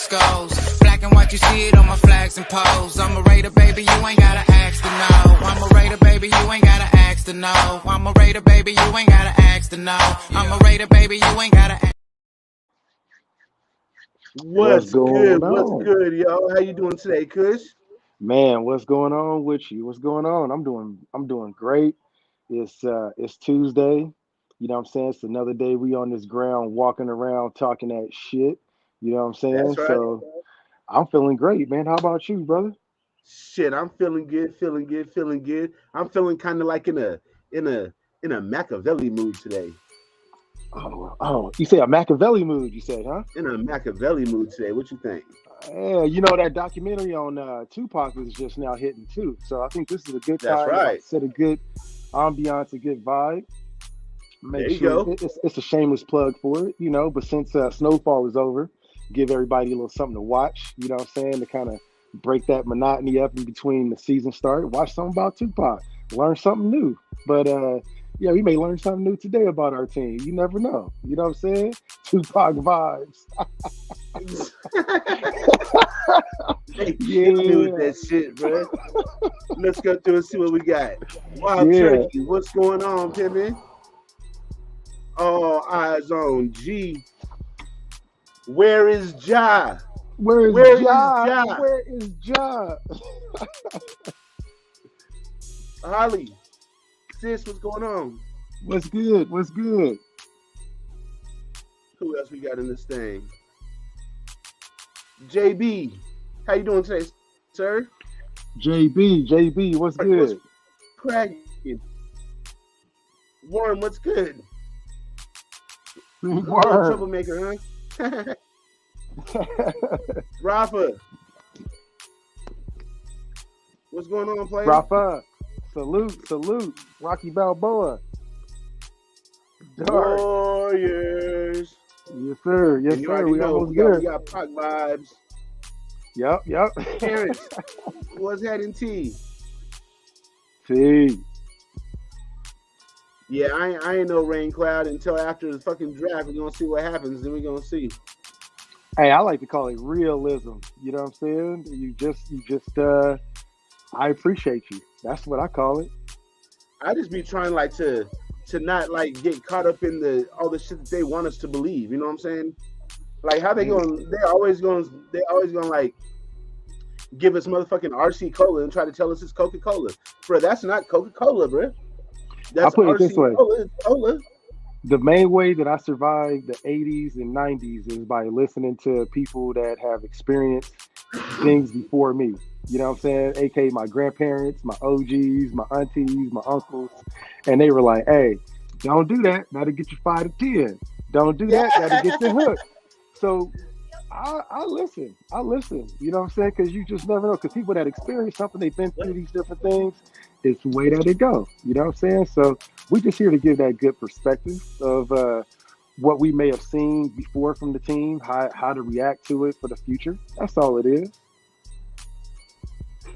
goes. Black and white, you see it on my flags and poles. I'm a Raider, baby, you ain't gotta ask to know. I'm a Raider, baby, you ain't gotta ask to know. I'm a Raider, baby, you ain't gotta ask to know. I'm a Raider, baby, you ain't gotta ask. What's good? What's good, y'all? How you doing today, Kush? Man, what's going on with you? What's going on? I'm doing great. It's Tuesday. You know what I'm saying? It's another day we on this ground walking around talking that shit. You know what I'm saying? That's right. So I'm feeling great, man. How about you, brother? Shit, I'm feeling good, feeling good, feeling good. I'm feeling kind of like in a Machiavelli mood today. Oh, you say a Machiavelli mood, you said, huh? In a Machiavelli mood today. What you think? Yeah, you know that documentary on Tupac is just now hitting too. So I think this is a good That's time right. to set a good ambiance, a good vibe. There Make you sure go. it's a shameless plug for it, you know. But since snowfall is over, give everybody a little something to watch. You know what I'm saying, to kind of break that monotony up in between the season start. Watch something about Tupac, learn something new. But yeah, we may learn something new today about our team. You never know. You know what I'm saying? Tupac vibes. Hey, hit me with that shit, bro. Let's go through and see what we got. Wild Yeah. Turkey, what's going on, Pimmy? All eyes on G. Where is Ja? Where Where is Ja? is Ja? Where is Ja? Holly, sis, what's going on? What's good? What's good? Who else we got in this thing? JB, how you doing today, sir? JB, what's good? What's cracking? Warren, what's good? Little Word. troublemaker, huh? Rafa, what's going on, player? Rafa, salute, Rocky Balboa. Dark. Warriors. Yes, sir. Yes, And you sir. already We know almost we there. got Pac vibes. Yep. Terrence, what's heading T? See. Yeah, I ain't no rain cloud until after the fucking draft. We're gonna see what happens. Then we're gonna see. Hey, I like to call it realism. You know what I'm saying? You just I appreciate you. That's what I call it. I just be trying like to not like get caught up in the all the shit that they want us to believe. You know what I'm saying? Like how they going? They always going like give us motherfucking RC Cola and try to tell us it's Coca-Cola, bro. That's not Coca-Cola, bro. That's put it RC this way. Cola. It's cola. The main way that I survived the 80s and 90s is by listening to people that have experienced things before me. You know what I'm saying? AKA my grandparents, my OGs, my aunties, my uncles. And they were like, hey, don't do that. That'll get you 5 to 10. Don't do that. That'll get you hooked. So I listen. You know what I'm saying? Because you just never know. Because people that experience something, they've been through these different things, it's the way that it go. You know what I'm saying? So we just here to give that good perspective of what we may have seen before from the team, how to react to it for the future. That's all it is.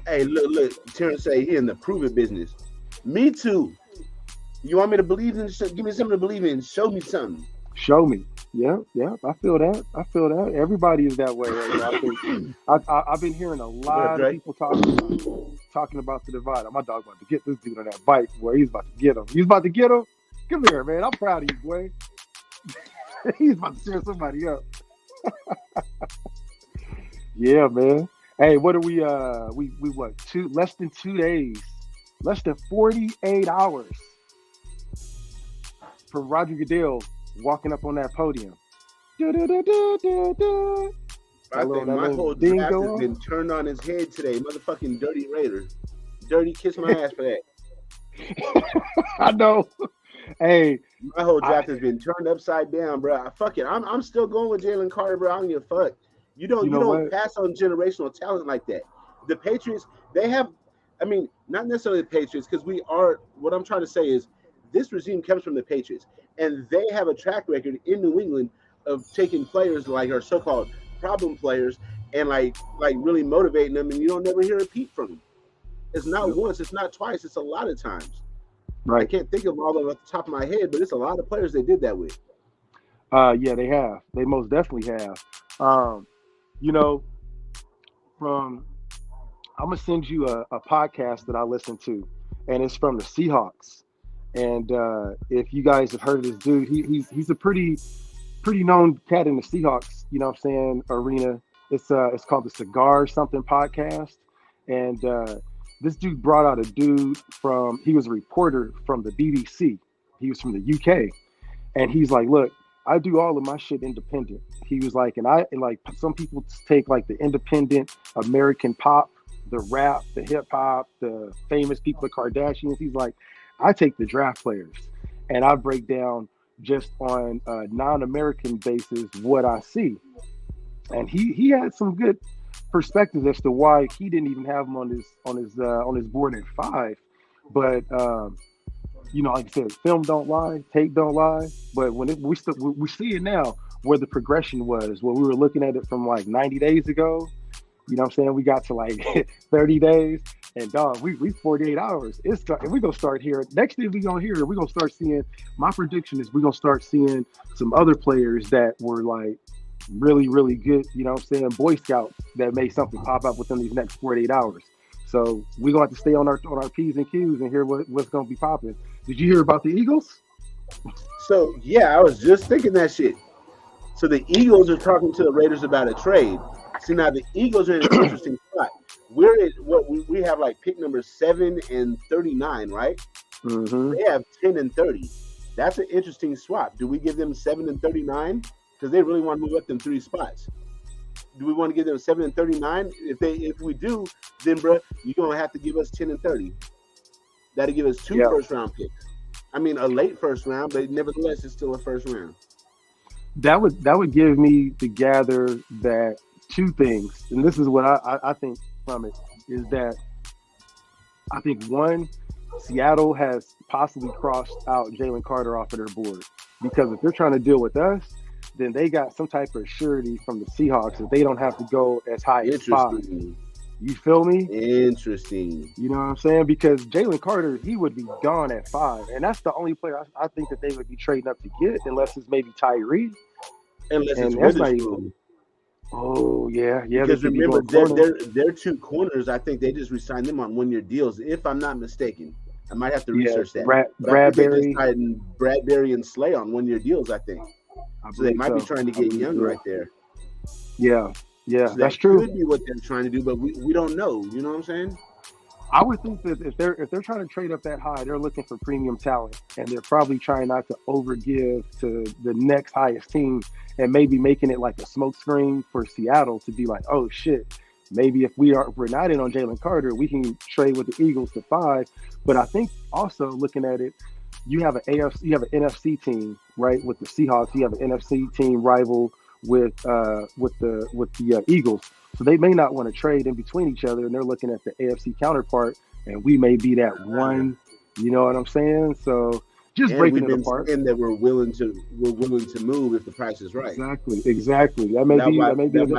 Hey, look. Terrence say he in the prove it business. Me too. You want me to believe in? Give me something to believe in. Show me something. Show me. Yeah. I feel that. Everybody is that way right now. I think I've been hearing a lot of people talking about the divide. My dog about to get this dude on that bike, boy. He's about to get him. Come here, man. I'm proud of you, boy. He's about to tear somebody up. Yeah, man. Hey, what are we what, less than 2 days, less than 48 hours from Roger Goodell walking up on that podium. I think my whole draft has been turned on his head today. Motherfucking dirty Raider. Dirty, kiss my ass for that. I know. Hey, my whole draft has been turned upside down, bro. Fuck it. I'm still going with Jalen Carter, bro. I don't give a fuck. You don't pass on generational talent like that. The Patriots, they have, I mean, not necessarily the Patriots, because what I'm trying to say is this regime comes from the Patriots, and they have a track record in New England of taking players like our so-called problem players and like really motivating them, and you don't never hear a peep from them. It's not once, it's not twice, it's a lot of times. Right. I can't think of them all off the top of my head, but it's a lot of players they did that with. Yeah, they have. They most definitely have. you know, from I'm gonna send you a podcast that I listen to, and it's from the Seahawks. And if you guys have heard of this dude, he's a pretty known cat in the Seahawks, you know what I'm saying, arena. It's called the Cigar Something Podcast. And this dude brought out a dude he was a reporter from the BBC. He was from the UK. And he's like, look, I do all of my shit independent. He was like, and like some people take like the independent American pop, the rap, the hip hop, the famous people, the Kardashians. He's like, I take the draft players and I break down just on a non-American basis what I see. And he had some good perspectives as to why he didn't even have him on his board at 5. But you know, like I said, film don't lie, tape don't lie. But when we see it now, where the progression was, where we were looking at it from like 90 days ago. You know what I'm saying? We got to like 30 days, and dog, we 48 hours. We're gonna start here. Next thing we're gonna start seeing. My prediction is we're gonna start seeing some other players that were like really, really good. You know what I'm saying? Boy Scouts that made something pop up within these next 48 hours. So we're gonna have to stay on our P's and Q's and hear what's gonna be popping. Did you hear about the Eagles? So yeah, I was just thinking that shit. So the Eagles are talking to the Raiders about a trade. See, now the Eagles are in an interesting spot. We're at we have like pick number 7 and 39, right? Mm-hmm. They have 10 and 30. That's an interesting swap. Do we give them 7 and 39? Because they really want to move up them 3 spots. Do we want to give them 7 and 39? If we do, then bro, you're gonna have to give us 10 and 30. That'll give us 2 first round picks. I mean, a late first round, but nevertheless, it's still a first round. That would give me to gather that 2 things, and this is what I think from it, is that I think one, Seattle has possibly crossed out Jalen Carter off of their board, because if they're trying to deal with us, then they got some type of surety from the Seahawks that they don't have to go as high as 5. You feel me? Interesting. You know what I'm saying? Because Jalen Carter, he would be gone at 5, and that's the only player I think that they would be trading up to get, unless it's maybe Tyree. Unless it's Witherspoon. Oh yeah. Because remember, their 2 corners, I think they just re-signed them on 1-year deals, if I'm not mistaken. I might have to research that. Bradbury and Slay on 1-year deals, I think. So they might be trying to get young right there. Yeah, so that's true. Could be what they're trying to do, but we don't know. You know what I'm saying? I would think that if they're trying to trade up that high, they're looking for premium talent, and they're probably trying not to overgive to the next highest team, and maybe making it like a smokescreen for Seattle to be like, oh shit, maybe if we're not in on Jalen Carter, we can trade with the Eagles to 5. But I think also looking at it, you have an NFC team, right? With the Seahawks, you have an NFC team rival with the Eagles. So they may not want to trade in between each other, and they're looking at the AFC counterpart, and we may be that one. You know what I'm saying? So just breaking it apart. And that we're willing to move if the price is right. Exactly. That might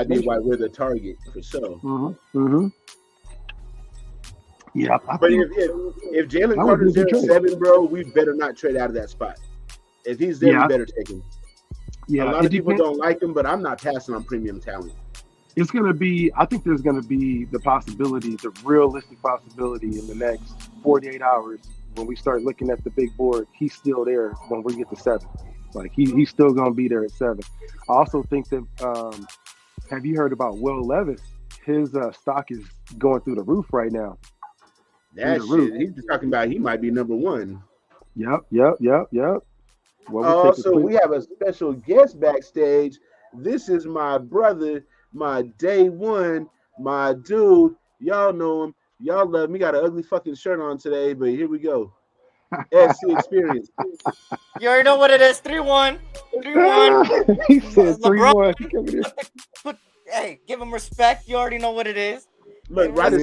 be why we're the target for sure. Mm-hmm. Yeah, but if Jalen Carter's there at 7, bro, we better not trade out of that spot. If he's there, we better take him. Yeah, a lot of people don't like him, but I'm not passing on premium talent. It's going to be, I think there's going to be the realistic possibility in the next 48 hours when we start looking at the big board, he's still there when we get to 7. Like he's still going to be there at 7. I also think that, have you heard about Will Levis? His stock is going through the roof right now. That shit, he's talking about he might be number 1. Yep. Also, we have a special guest backstage. This is my brother, my day one, my dude. Y'all know him. Y'all love him. He got an ugly fucking shirt on today, but here we go. SC Experience. You already know what it is. 3-1. 3-1. He said 3-1. Hey, give him respect. You already know what it is. Look, right as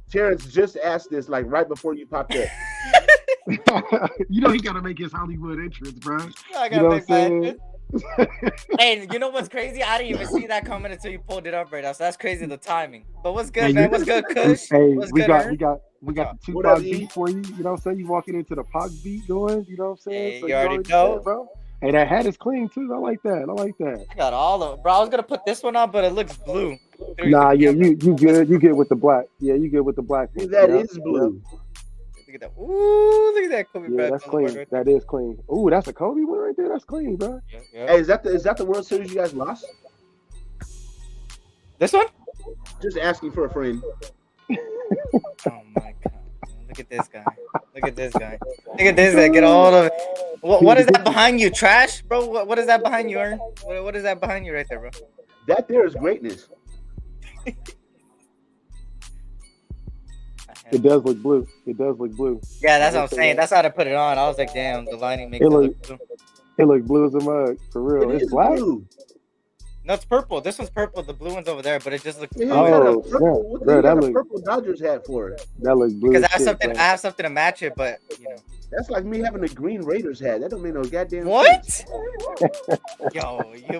Terrence just asked this, like right before you popped up. You know he got to make his Hollywood entrance, bro. I got to make my entrance. Hey, you know what's crazy? I didn't even see that comment until you pulled it up right now. So that's crazy, the timing. But what's good, man? What's good, Kush? Hey, what's we good, got the Tupac beat for you. You know what I'm saying? You walking into the Pac beat going. You know what I'm saying? Yeah, so you already know, bro. Hey, that hat is clean too. I like that. I like that. I got all of it, bro. I was gonna put this one on, but it looks blue. Nah, yeah, you good. You good with the black. Yeah, you good with the black. That is blue. Look at that. Ooh, look at that Kobe Yeah, that's clean. Right, that is clean. Ooh, that's a Kobe one right there. That's clean, bro. Yeah. Hey, is that the World Series you guys lost? This one? Just asking for a friend. Oh my god! Look at this guy. Look at this guy. Look at this guy. Get all of it. What is that behind you? Trash, bro? What is that behind you, Ern? What is that behind you right there, bro? That there is greatness. It does look blue. It does look blue. Yeah, that's what I'm saying. That's how to put it on. I was like, damn, the lining makes it look blue. It look blue as a mug, for real. It's black. Blue. No, it's purple. This one's purple. The blue one's over there, but it just looks. Yeah, what that looks purple Dodgers hat for? That looks blue. Because I have something to match it, but you know. That's like me having a green Raiders hat. That don't mean no goddamn. What? Yo, you.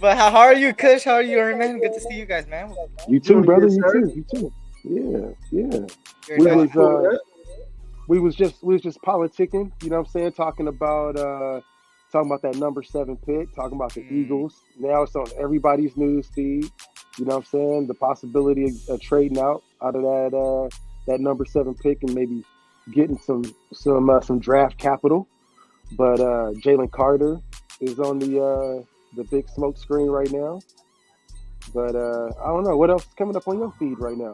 But how are you, Kush? How are you, Ern, man? Good to see you guys, man. You too, brother. You too. Yeah. We was just politicking. You know what I'm saying? Talking about that number 7 pick. Talking about the Eagles. Now it's on everybody's news feed. You know what I'm saying? The possibility of trading out of that number 7 pick and maybe getting some draft capital. But Jalen Carter is on the big smoke screen right now. But I don't know. What else is coming up on your feed right now?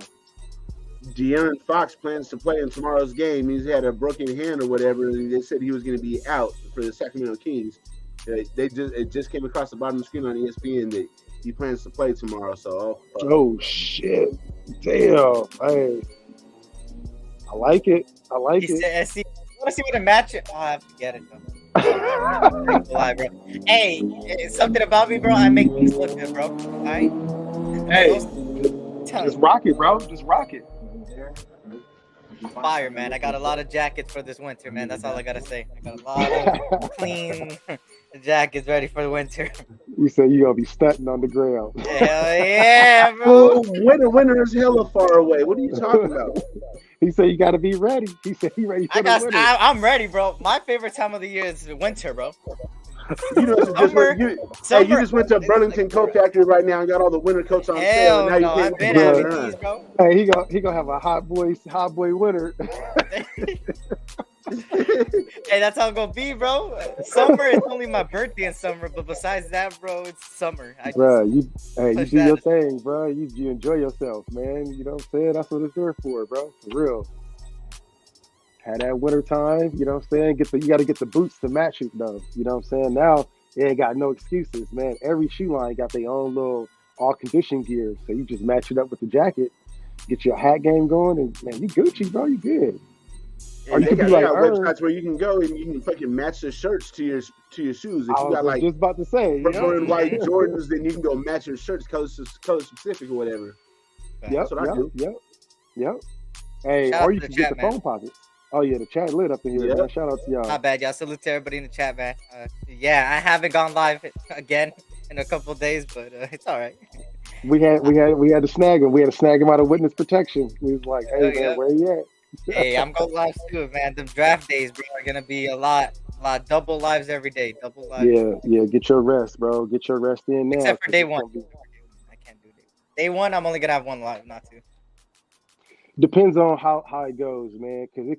De'Aaron Fox plans to play in tomorrow's game. He's had a broken hand or whatever, and they said he was going to be out for the Sacramento Kings. It just came across the bottom of the screen on ESPN that he plans to play tomorrow. So, oh shit! Damn, hey, I like it. I like it. I want to see what a match. Oh, I have to get it though. Bro. Hey, something about me, bro. I make things look good, bro. All right. Hey, just rock it, bro. Just rock it. Fire, man. I got a lot of jackets for this winter, man. That's all I gotta say. I got a lot of clean jackets ready for the winter. You say you gonna be stunting on the ground. Hell yeah, bro. Winter is hella far away. What are you talking about? He said you gotta be ready. He said he ready for the winter. I'm ready, bro. My favorite time of the year is winter, bro. You know, you just went to Burlington Coat Factory right now and got all the winter coats on sale. Hell no, I've been having these, bro. Hey, he gonna have a hot boy winter. Hey, that's how it's gonna be, bro. Summer is only my birthday in summer, but besides that, bro, it's summer. Bro, you do your thing, bro. You enjoy yourself, man. You know what I'm saying? That's what it's there for, bro. For real. Had that winter time, you know what I'm saying? You got to get the boots to match it, though. You know what I'm saying? Now, you ain't got no excuses, man. Every shoe line got their own little all-condition gear. So you just match it up with the jacket, get your hat game going, and, man, you Gucci, bro. You good. Or you got websites where you can go and you can fucking match the shirts to your shoes. If you got like just about to say, purple and white Jordans, then you can go match your shirts color specific or whatever. Yep. Hey, or you can get the phone pockets. Oh yeah, the chat lit up in here. Man. Shout out to y'all. Not bad, y'all. Salute to everybody in the chat, man. Yeah, I haven't gone live again in a couple of days, but it's all right. We had to snag him. We had to snag him out of witness protection. We was like, hey man, where you at? Hey, I'm going live too, man. The draft days, bro, are gonna be a lot double lives every day. Double lives. Yeah. Get your rest, bro. Get your rest in now. Except for day one. I can't do day one. I'm only gonna have one live, not two. Depends on how it goes, man. Because it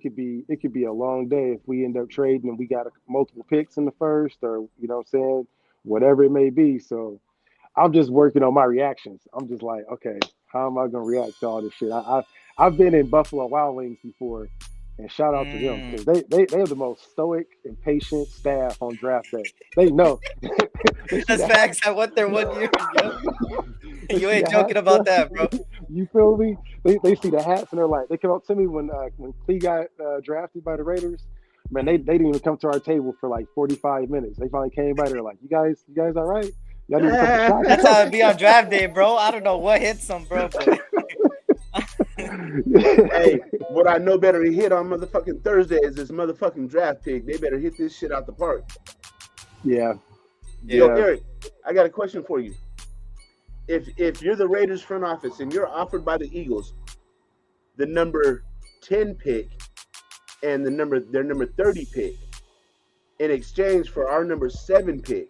could be a long day if we end up trading and we got multiple picks in the first, or you know what I'm saying, whatever it may be. So I'm just working on my reactions. I'm just like, okay, how am I gonna react to all this shit? I've been in Buffalo Wild Wings before, and shout out to them because they have the most stoic and patient staff on draft day. They know. That's facts. I went there 1 year ago. You ain't joking about that, bro. You feel me? They see the hats and they're like, they come up to me when Clee got drafted by the Raiders. Man, they didn't even come to our table for like 45 minutes. They finally came by. They're like, you guys all right? Y'all need to take a shot. That's how it be on draft day, bro. I don't know what hits them, bro. But... Hey, what I know better to hit on motherfucking Thursday is this motherfucking draft pick. They better hit this shit out the park. Yeah. Yo, Eric, I got a question for you. If you're the Raiders front office and you're offered by the Eagles the number 10 pick and their number 30 pick in exchange for our number 7 pick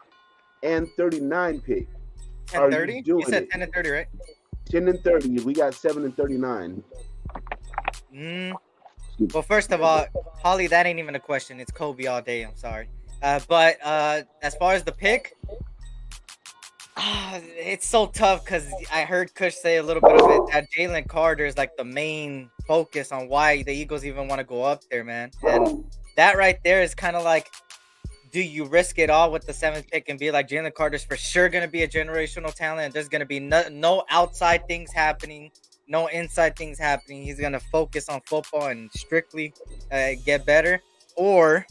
and 39 pick. 10 30? You said 10 and 30, right? 10 and 30. We got 7 and 39. Well, first of all, Holly, that ain't even a question. It's Kobe all day. I'm sorry. But as far as the pick, it's so tough because I heard Kush say a little bit of it that Jalen Carter is like the main focus on why the Eagles even want to go up there, man. And that right there is kind of like, do you risk it all with the 7th pick and be like, Jalen Carter's for sure going to be a generational talent, and there's going to be no outside things happening, no inside things happening. He's going to focus on football and strictly get better? Or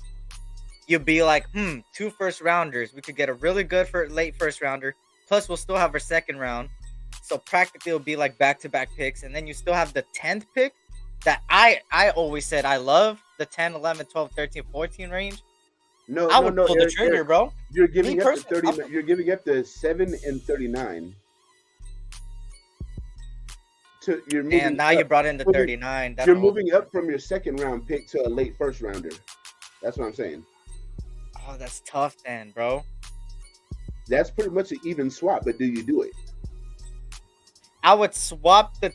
you'll be like, 2 first rounders. We could get a really good late first rounder. Plus, we'll still have our 2nd round. So practically, it'll be like back-to-back picks. And then you still have the 10th pick that I always said I love, the 10, 11, 12, 13, 14 range. I would pull the trigger, Eric, bro. You're giving up the 30. You're giving up the 7 and 39. You're moving and now you brought in the 39. You're moving up from your 2nd round pick to a late first rounder. That's what I'm saying. Oh, that's tough, then, bro. That's pretty much an even swap, but do you do it? I would swap the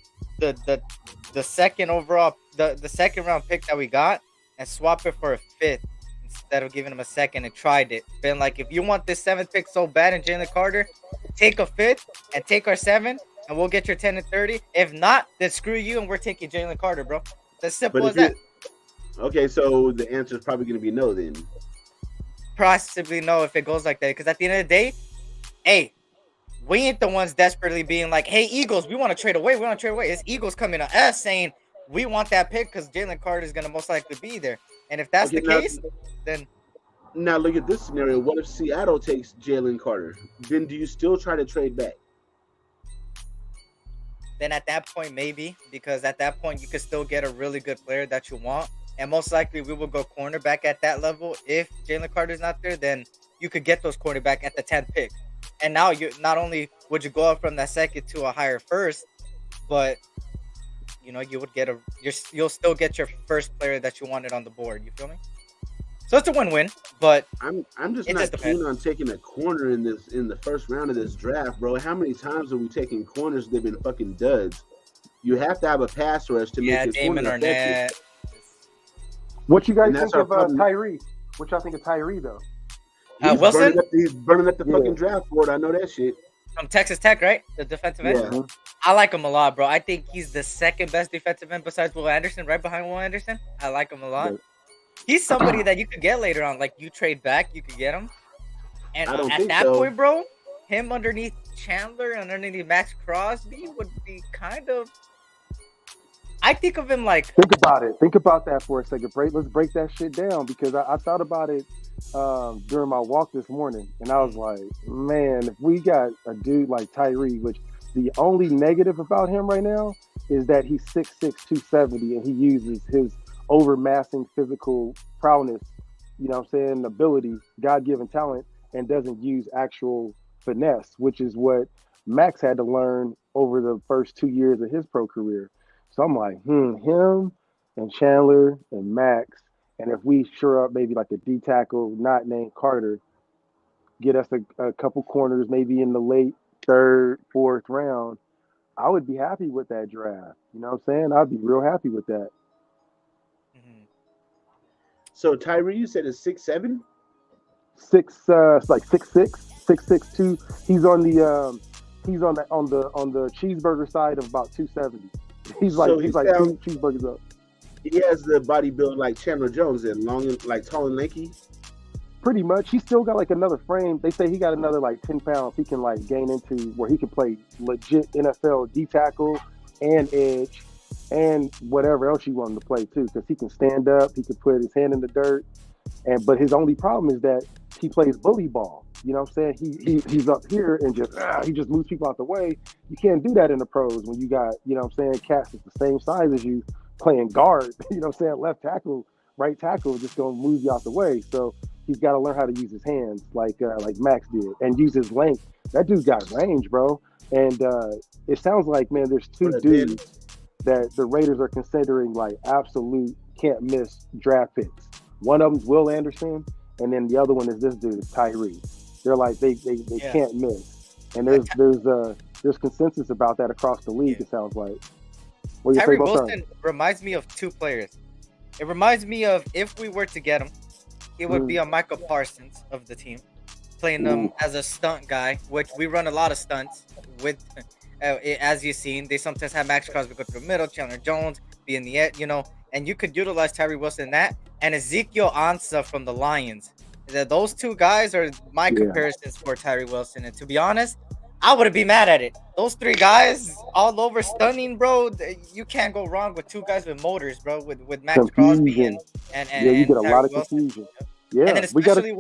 2nd overall, the 2nd round pick that we got, and swap it for a 5th. Instead of giving him a 2nd and tried it. Been like, if you want this 7th pick so bad in Jalen Carter, take a 5th and take our 7, and we'll get your 10 and 30. If not, then screw you and we're taking Jalen Carter, bro. It's as simple as that. Okay, so the answer is probably going to be no then. Possibly no if it goes like that. Because at the end of the day, hey, we ain't the ones desperately being like, hey, Eagles, we want to trade away. It's Eagles coming to us saying, we want that pick because Jalen Carter is going to most likely be there. And if that's the case, then... Now, look at this scenario. What if Seattle takes Jalen Carter? Then do you still try to trade back? Then at that point, maybe. Because at that point, you could still get a really good player that you want. And most likely, we will go cornerback at that level. If Jalen Carter's not there, then you could get those cornerback at the 10th pick. And now, you not only would you go up from that 2nd to a higher 1st, but... you would get you'll still get your first player that you wanted on the board. You feel me? So it's a win-win, but I'm just not keen on taking a corner in the 1st round of this draft, bro. How many times are we taking corners that have been fucking duds? You have to have a pass rush to make your corner effective. What you guys think of Tyree? What y'all think of Tyree though? Wilson? He's burning up the fucking draft board. I know that shit. From Texas Tech, right? The defensive end? Yeah. I like him a lot, bro. I think he's the 2nd best defensive end besides Will Anderson, right behind Will Anderson. I like him a lot. He's somebody that you could get later on. Like, you trade back, you could get him. And at that point, bro, him underneath Chandler and underneath Max Crosby would be kind of... I think of him like... Think about it. Think about that for a second. Let's break that shit down because I thought about it during my walk this morning, and I was like, man, if we got a dude like Tyree, which the only negative about him right now is that he's 6'6", 270, and he uses his overmassing physical prowess, you know what I'm saying, ability, God-given talent, and doesn't use actual finesse, which is what Max had to learn over the first 2 years of his pro career. So I'm like, him and Chandler and Max, and if we sure up maybe like a D tackle not named Carter, get us a couple corners maybe in the late 3rd, 4th round, I would be happy with that draft. You know what I'm saying? I'd be real happy with that. Mm-hmm. So Tyree, you said is 6'7"? It's like 6'6", 6'6", 2. He's on the cheeseburger side of about 270. He's like 2 cheeseburgers up. He has the body build like Chandler Jones and long and like tall and lanky. Pretty much. He's still got like another frame. They say he got another like 10 pounds he can like gain into where he can play legit NFL D tackle and edge and whatever else you want him to play too, because he can stand up, he can put his hand in the dirt, but his only problem is that he plays bully ball. You know what I'm saying? He's up here and he just moves people out the way. You can't do that in the pros when you got, you know what I'm saying, cats that's the same size as you playing guard. You know what I'm saying? Left tackle, right tackle, just gonna move you out the way. So he's got to learn how to use his hands like Max did and use his length. That dude's got range, bro. And it sounds like, man, there's 2 dudes that the Raiders are considering like absolute can't miss draft picks. One of them's Will Anderson, and then the other one is this dude, Tyree. They're like they can't miss, and there's consensus about that across the league. It sounds like. Tyree Wilson reminds me of two players. It reminds me of if we were to get him, it would be a Michael Parsons of the team, playing them as a stunt guy, which we run a lot of stunts with. As you've seen, they sometimes have Max Crosby go through the middle, Chandler Jones be in the end, and you could utilize Tyree Wilson in that, and Ezekiel Ansah from the Lions. Those two guys are my comparisons for Tyree Wilson, and to be honest, I wouldn't be mad at it. Those three guys all over stunning, bro. You can't go wrong with two guys with motors, bro. With Max Crosby and you get a Tyree lot of Wilson. confusion. Yeah, and then especially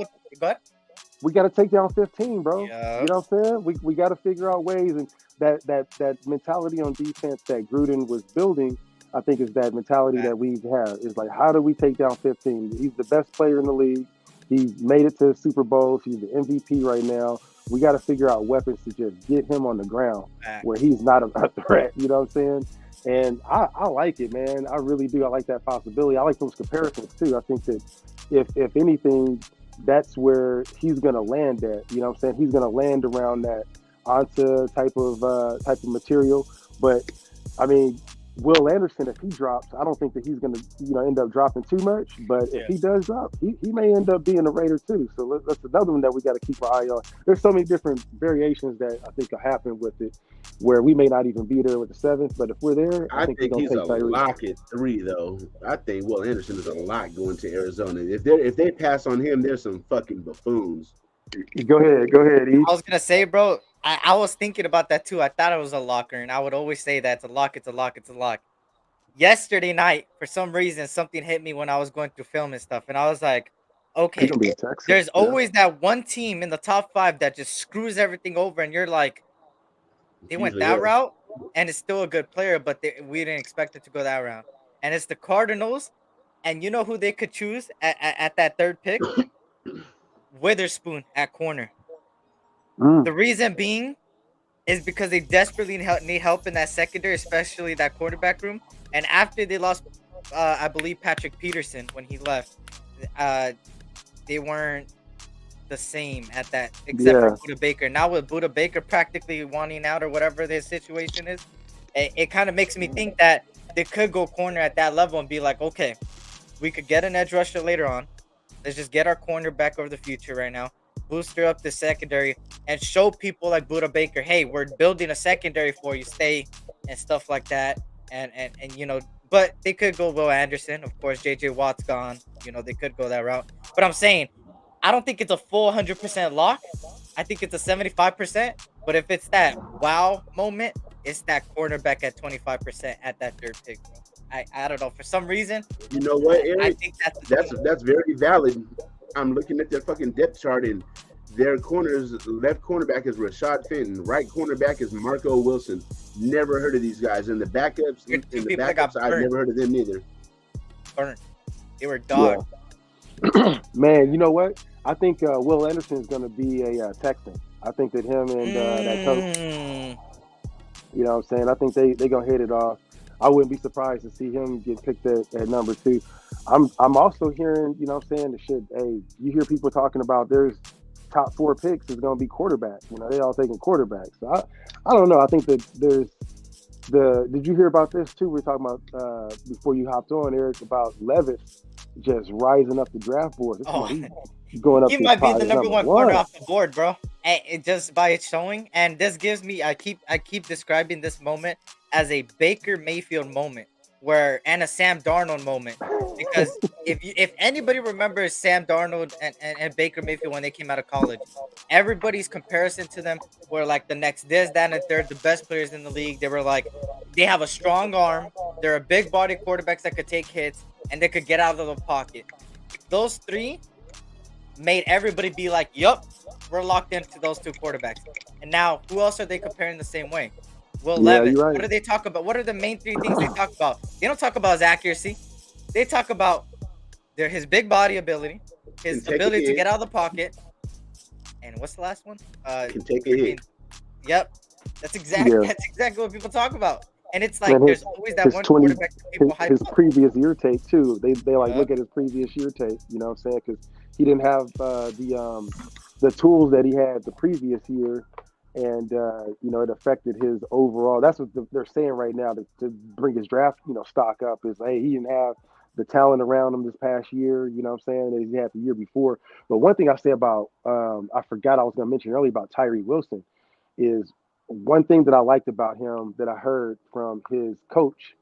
we got to take down 15, bro. Yep. You know what I'm saying? We got to figure out ways, and that mentality on defense that Gruden was building, I think, is that mentality that we have. Is like, how do we take down 15? He's the best player in the league. He's made it to Super Bowls. He's the MVP right now. We got to figure out weapons to just get him on the ground where he's not a threat. You know what I'm saying? And I like it, man. I really do. I like that possibility. I like those comparisons too. I think that if anything, that's where he's going to land at. You know what I'm saying? He's going to land around that Ansah type of material. But I mean, Will Anderson, if he drops, I don't think that he's going to end up dropping too much. But if he does drop, he may end up being a Raider too. So that's another one that we got to keep our eye on. There's so many different variations that I think will happen with it, where we may not even be there with the 7th. But if we're there, I think he's a lock at 3, though. I think Will Anderson is a lock going to Arizona. If they pass on him, there's some fucking buffoons. Go ahead, E. I was gonna say, bro. I was thinking about that too. I thought it was a locker, and I would always say that it's a lock, it's a lock, it's a lock. Yesterday night, for some reason, something hit me when I was going through film and stuff, and I was like, okay, there's always that one team in the top 5 that just screws everything over, and you're like, they went that route, and it's still a good player, but we didn't expect it to go that route. And it's the Cardinals, and you know who they could choose at that 3rd pick? Witherspoon at corner. The reason being is because they desperately need help in that secondary, especially that quarterback room. And after they lost, I believe, Patrick Peterson when he left, they weren't the same at that, except for Budda Baker. Now with Budda Baker practically wanting out or whatever their situation is, it kind of makes me think that they could go corner at that level and be like, okay, we could get an edge rusher later on. Let's just get our corner back over the future right now. Booster up the secondary and show people like Budda Baker, hey, we're building a secondary for you, stay, and stuff like that. And but they could go Will Anderson. Of course, JJ Watt's gone. They could go that route. But I'm saying, I don't think it's a full 100% lock. I think it's a 75%. But if it's that wow moment, it's that cornerback at 25% at that 3rd pick. I don't know. For some reason, you know what, Eric? I think that's very valid. I'm looking at their fucking depth chart, and their corners, left cornerback is Rashad Fenton, right cornerback is Marco Wilson. Never heard of these guys. And the backups, I've never heard of them either. Burnt. They were dogs. Yeah. Man, you know what? I think Will Anderson is going to be a Texan. I think that him and that coach, you know what I'm saying? I think they going to hit it off. I wouldn't be surprised to see him get picked at number 2. I'm also hearing, you know what I'm saying, the shit, hey, you hear people talking about there's top 4 picks is going to be quarterbacks. They all taking quarterbacks. So I don't know. I think that there's did you hear about this too? We were talking about before you hopped on, Eric, about Levis just rising up the draft board. He's going up. He might be the number one corner off the board, bro. And just by its showing, and this gives me, I keep describing this moment as a Baker Mayfield moment, and a Sam Darnold moment, because if anybody remembers Sam Darnold and Baker Mayfield when they came out of college, everybody's comparison to them were like the next this, that, and third, the best players in the league. They were like, they have a strong arm, they're a big body quarterbacks that could take hits, and they could get out of the pocket. Those 3 made everybody be like, yup, we're locked into those 2 quarterbacks. And now, who else are they comparing the same way? Will Levis. Right. What do they talk about? What are the main 3 things they talk about? They don't talk about his accuracy. They talk about his big body ability, his ability to get out of the pocket, and what's the last one? Can take a hit. Yep, that's exactly what people talk about. And it's like there's always that one quarterback that people hype his up. previous year tape too. They like look at his previous year tape. You know what I'm saying? Because he didn't have the tools that he had the previous year, and you know, it affected his overall. That's what they're saying right now to bring his draft, you know, stock up. Is, hey, he didn't have the talent around him this past year. You know what I'm saying? That he had the year before. But one thing I say about I forgot I was going to mention earlier about Tyree Wilson is one thing that I liked about him that I heard from his coach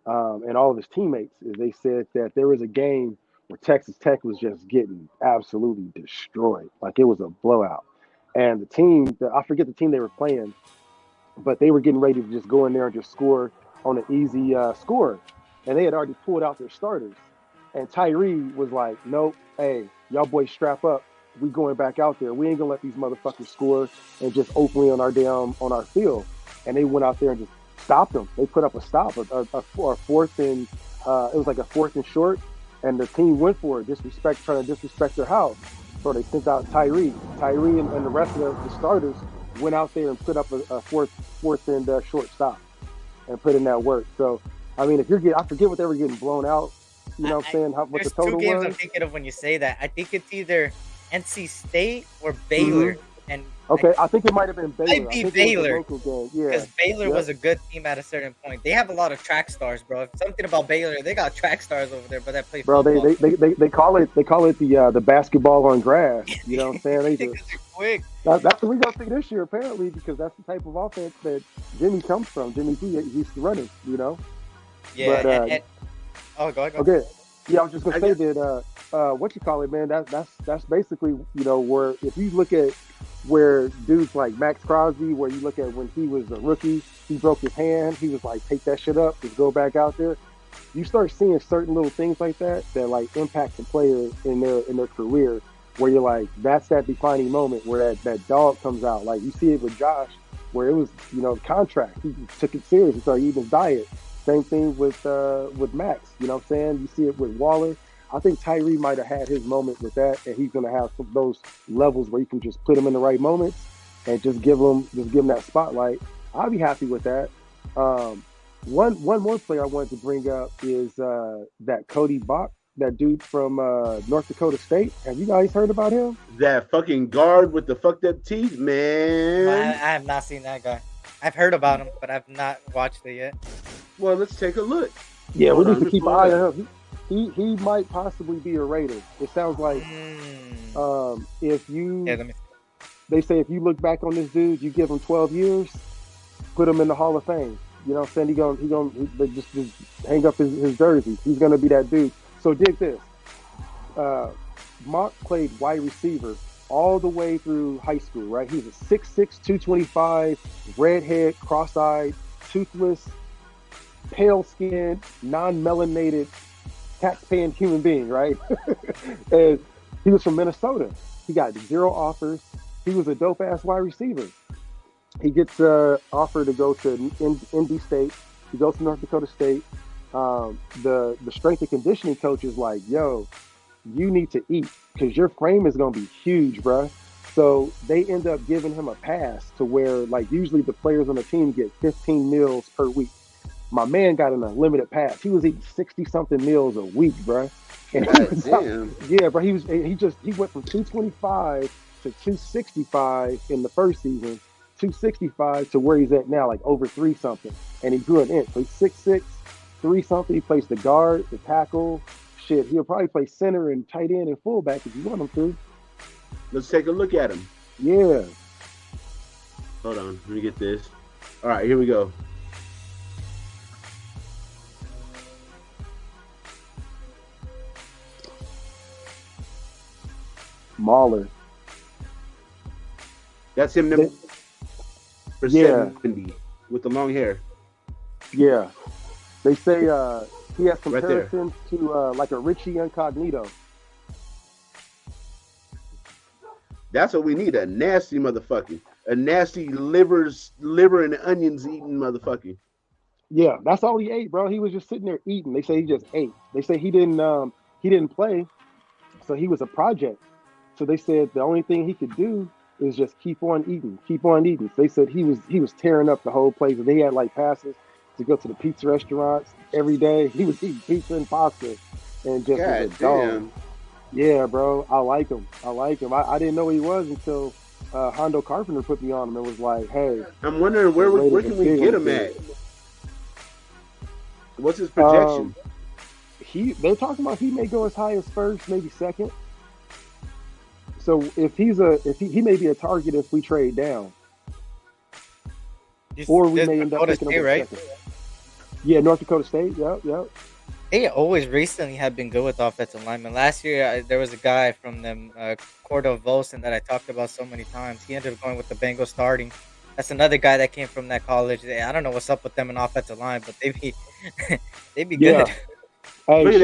and all of his teammates is they said that there was a game where Texas Tech was just getting absolutely destroyed. Like it was a blowout. And the team, I forget the team they were playing, but they were getting ready to just go in there and just score on an easy score. And they had already pulled out their starters. And Tyree was like, nope, hey, y'all boys strap up. We going back out there. We ain't gonna let these motherfuckers score and just openly on our field. And they went out there and just stopped them. They put up a stop, a fourth and it was like a fourth and short, and the team went for it, trying to disrespect their house. So they sent out Tyree and the rest of the starters went out there and put up a fourth and short stop and put in that work. So I mean, I forget what they were getting blown out. You know what I'm saying? What the total was? There's 2 games I'm thinking of when you say that. I think it's either NC State or Baylor. Mm-hmm. And okay, I think it might have been Baylor. Might be Baylor. Yeah, because Baylor was a good team at a certain point. They have a lot of track stars, bro. Something about Baylor, they got track stars over there, but that play bro. Football. They call it the basketball on grass. You know what I'm saying? They're quick. That's what we're gonna see this year, apparently, because that's the type of offense that Jimmy comes from. Jimmy G used to run it. You know. Yeah. But, oh, go ahead. Okay. Yeah, I was just gonna say that. What you call it, man? That's basically, you know, where if you look at where dudes like Max Crosby, where you look at when he was a rookie, he broke his hand, he was like, take that shit up, just go back out there. You start seeing certain little things like that like impact the player in their career, where you're like, that's that defining moment where that dog comes out. Like you see it with Josh, where it was, you know, contract. He took it serious. He started eating his diet. Same thing with Max. You know what I'm saying? You see it with Waller. I think Tyree might have had his moment with that, and he's going to have those levels where you can just put him in the right moments and just give him that spotlight. I'll be happy with that. One more player I wanted to bring up is that Cody Bach, that dude from North Dakota State. Have you guys heard about him? That fucking guard with the fucked up teeth, man. I have not seen that guy. I've heard about him, but I've not watched it yet. Well, let's take a look. Yeah, we need to keep an eye on him. He might possibly be a Raider. It sounds like if you they say if you look back on this dude, you give him 12 years, put him in the Hall of Fame. You know what I'm saying? He gonna just hang up his jersey. He's gonna be that dude. So dig this. Mark played wide receiver all the way through high school, right? He was a 6'6", 225, redhead, cross-eyed, toothless, pale-skinned, non-melanated, tax-paying human being, right? And he was from Minnesota. He got 0 offers. He was a dope-ass wide receiver. He gets offered to go to ND State. He goes to North Dakota State. The strength and conditioning coach is like, yo, you need to eat because your frame is going to be huge, bruh. So they end up giving him a pass to where, like, usually the players on the team get 15 meals per week. My man got an unlimited pass. He was eating 60-something meals a week, bruh. And yeah, bro. He went from 225 to 265 in the first season, 265 to where he's at now, like over 3-something. And he grew an inch. So he's 6'6", 3-something. He plays the guard, the tackle. Shit, he'll probably play center and tight end and fullback if you want him to. Let's take a look at him. Yeah. Hold on, let me get this. All right, here we go. Mahler. That's him number 70 with the long hair. Yeah. They say he has comparisons to like a Richie Incognito. That's what we need, a nasty motherfucker. A nasty liver and onions eating motherfucker. Yeah, that's all he ate, bro. He was just sitting there eating. They say he just ate. They say he didn't play, so he was a project. So they said the only thing he could do is just keep on eating. So they said he was tearing up the whole place. They had like passes to go to the pizza restaurants every day. He was eating pizza and pasta, and just God was a dog. damn. Yeah, bro, I like him. I didn't know who he was until Hondo Carpenter put me on him and was like, "Hey, I'm wondering where can we get him at? What's his projection? They're talking about he may go as high as first, maybe second. So if he may be a target if we trade down, or we may end up picking him up second. Yeah, North Dakota State. Yep. They always recently have been good with offensive linemen. Last year, there was a guy from them, Cordovosan, that I talked about so many times. He ended up going with the Bengals starting. That's another guy that came from that college. I don't know what's up with them in offensive line, but they be good. Hey,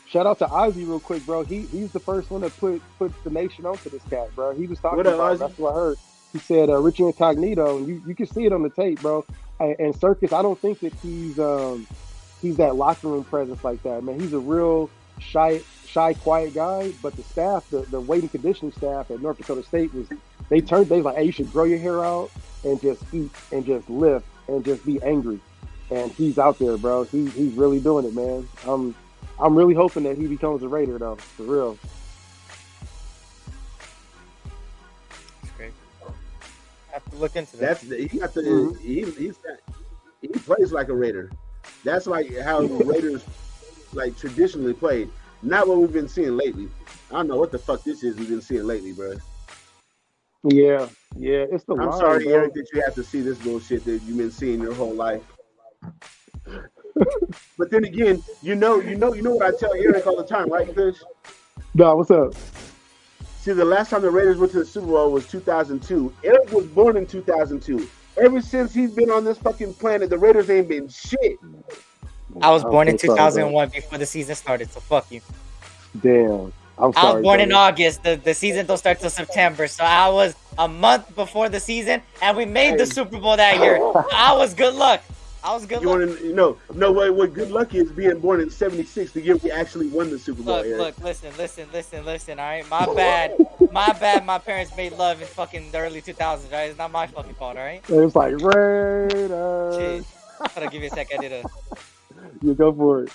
shout out to Ozzie real quick, bro. He's the first one that put the nation onto this cat, bro. He was talking about it. That's what I heard. He said Richie Incognito, and you can see it on the tape, bro. And Circus, I don't think that he's that locker room presence like that, man. He's a real shy, quiet guy. But the staff, the weight and conditioning staff at North Dakota State they was like, hey, you should grow your hair out and just eat and just lift and just be angry. And he's out there, bro. He's really doing it, man. I'm really hoping that he becomes a Raider, though, for real. That's great. I have to look into that. He plays like a Raider. That's like how Raiders like traditionally played. Not what we've been seeing lately. I don't know what the fuck this is we've been seeing lately, bro. Yeah, it's the line. I'm sorry, bro. Eric, that you have to see this bullshit that you've been seeing your whole life. But then again, you know what I tell Eric all the time, right, Kush? No, what's up? See, the last time the Raiders went to the Super Bowl was 2002. Eric was born in 2002. Ever since he's been on this fucking planet, the Raiders ain't been shit. I was born in 2001 before the season started, so fuck you. Damn. I'm sorry, I was born in August. The season don't start till September, so I was a month before the season, and we made the Super Bowl that year. I was good luck. What good luck is being born in '76, the year we actually won the Super Bowl. Look, listen. All right, my bad. My parents made love in fucking the early 2000s. Right, it's not my fucking fault. All right. It was like Raiders. Shit. Hold on, give me a sec. I did a. You go for it.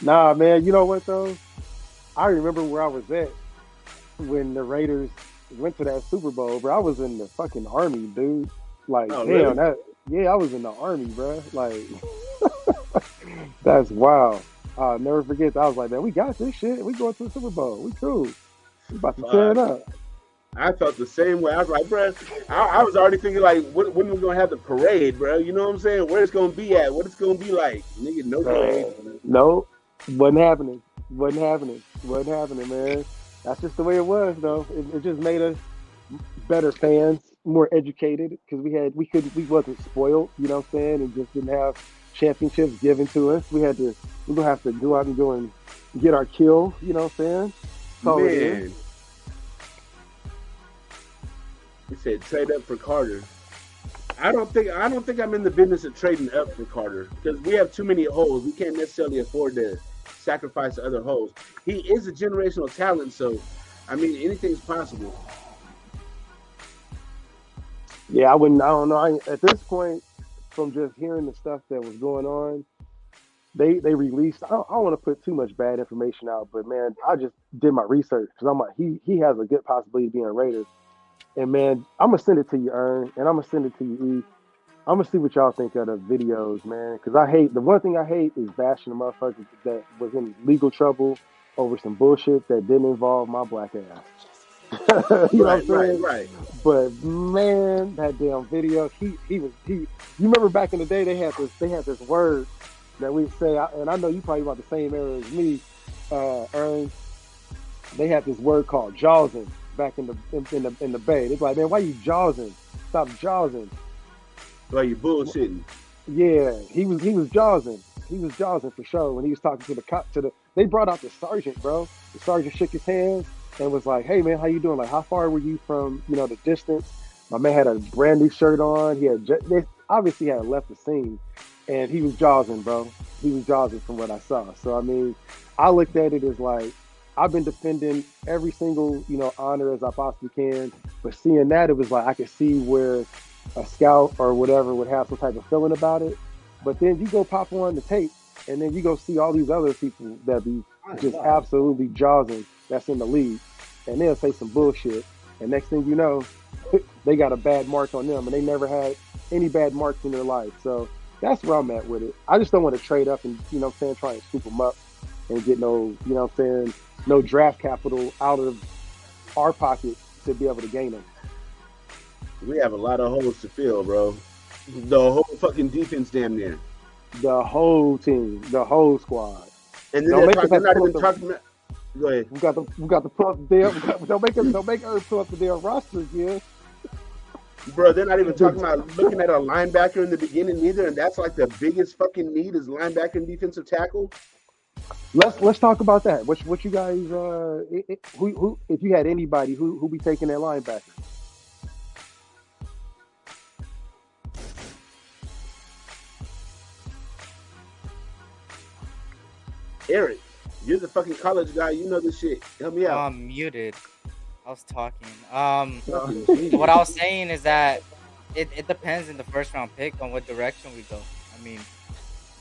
Nah, man. You know what though? I remember where I was at when the Raiders went to that Super Bowl, bro. I was in the fucking Army, dude. Like, damn, really? Yeah, I was in the Army, bro. Like, that's wild. I'll never forget that. I was like, man, we got this shit. We going to the Super Bowl. We cool. We about to tear it up. I felt the same way. I was like, bro, I was already thinking, like, when we going to have the parade, bro? You know what I'm saying? Where it's going to be at? What it's going to be like? Nigga, no parade. No, wasn't happening, man. That's just the way it was, though. It just made us better fans, more educated, because we wasn't spoiled, you know what I'm saying, and just didn't have championships given to us. We're gonna have to go out and go and get our kill, you know what I'm saying? Man. He said trade up for Carter. I don't think I'm in the business of trading up for Carter, because we have too many holes. We can't necessarily afford to sacrifice other holes. He is a generational talent, so I mean anything's possible. Yeah, I don't know. At this point, from just hearing the stuff that was going on, they released. I don't want to put too much bad information out, but man, I just did my research because I'm like, he has a good possibility of being a Raider. And man, I'm gonna send it to you, Ern, and I'm gonna send it to you, E. I'm gonna see what y'all think of the videos, man. Because the one thing I hate is bashing the motherfuckers that was in legal trouble over some bullshit that didn't involve my black ass. You know what I'm saying? Right. But man, that damn video, he you remember back in the day they had this word that we say, and I know you probably about the same era as me, Ern. They had this word called jawsing back in the Bay. They're like, man, why you jawsing? Stop jawsing. Why you bullshitting? Yeah, he was jawsing. He was jawsing for sure when he was talking to the cop. They brought out the sergeant, bro. The sergeant shook his hand and was like, hey man, how you doing? Like, how far were you from, the distance? My man had a brand new shirt on. They obviously had left the scene, and he was jawsing, bro. He was jawsing from what I saw. So I mean, I looked at it as like, I've been defending every single, honor as I possibly can. But seeing that, it was like I could see where a scout or whatever would have some type of feeling about it. But then you go pop on the tape, and then you go see all these other people that be just absolutely jawsing that's in the league, and they'll say some bullshit, and next thing you know, they got a bad mark on them, and they never had any bad marks in their life. So that's where I'm at with it. I just don't want to trade up and, you know what I'm saying, try and scoop them up and get no, you know what I'm saying, no draft capital out of our pocket to be able to gain them. We have a lot of holes to fill, bro. The whole fucking defense, damn near. The whole team, the whole squad. And then they're not even talking about. Go ahead. We got the pull up the damn. Don't make us pull up the damn roster again. Bro, they're not even talking about looking at a linebacker in the beginning either, and that's like the biggest fucking need is linebacker and defensive tackle. Let's talk about that. What you guys? Who if you had anybody who be taking that linebacker? Eric, you're the fucking college guy. You know this shit. Help me out. I'm muted. I was talking. What I was saying is that it depends in the first round pick on what direction we go. I mean,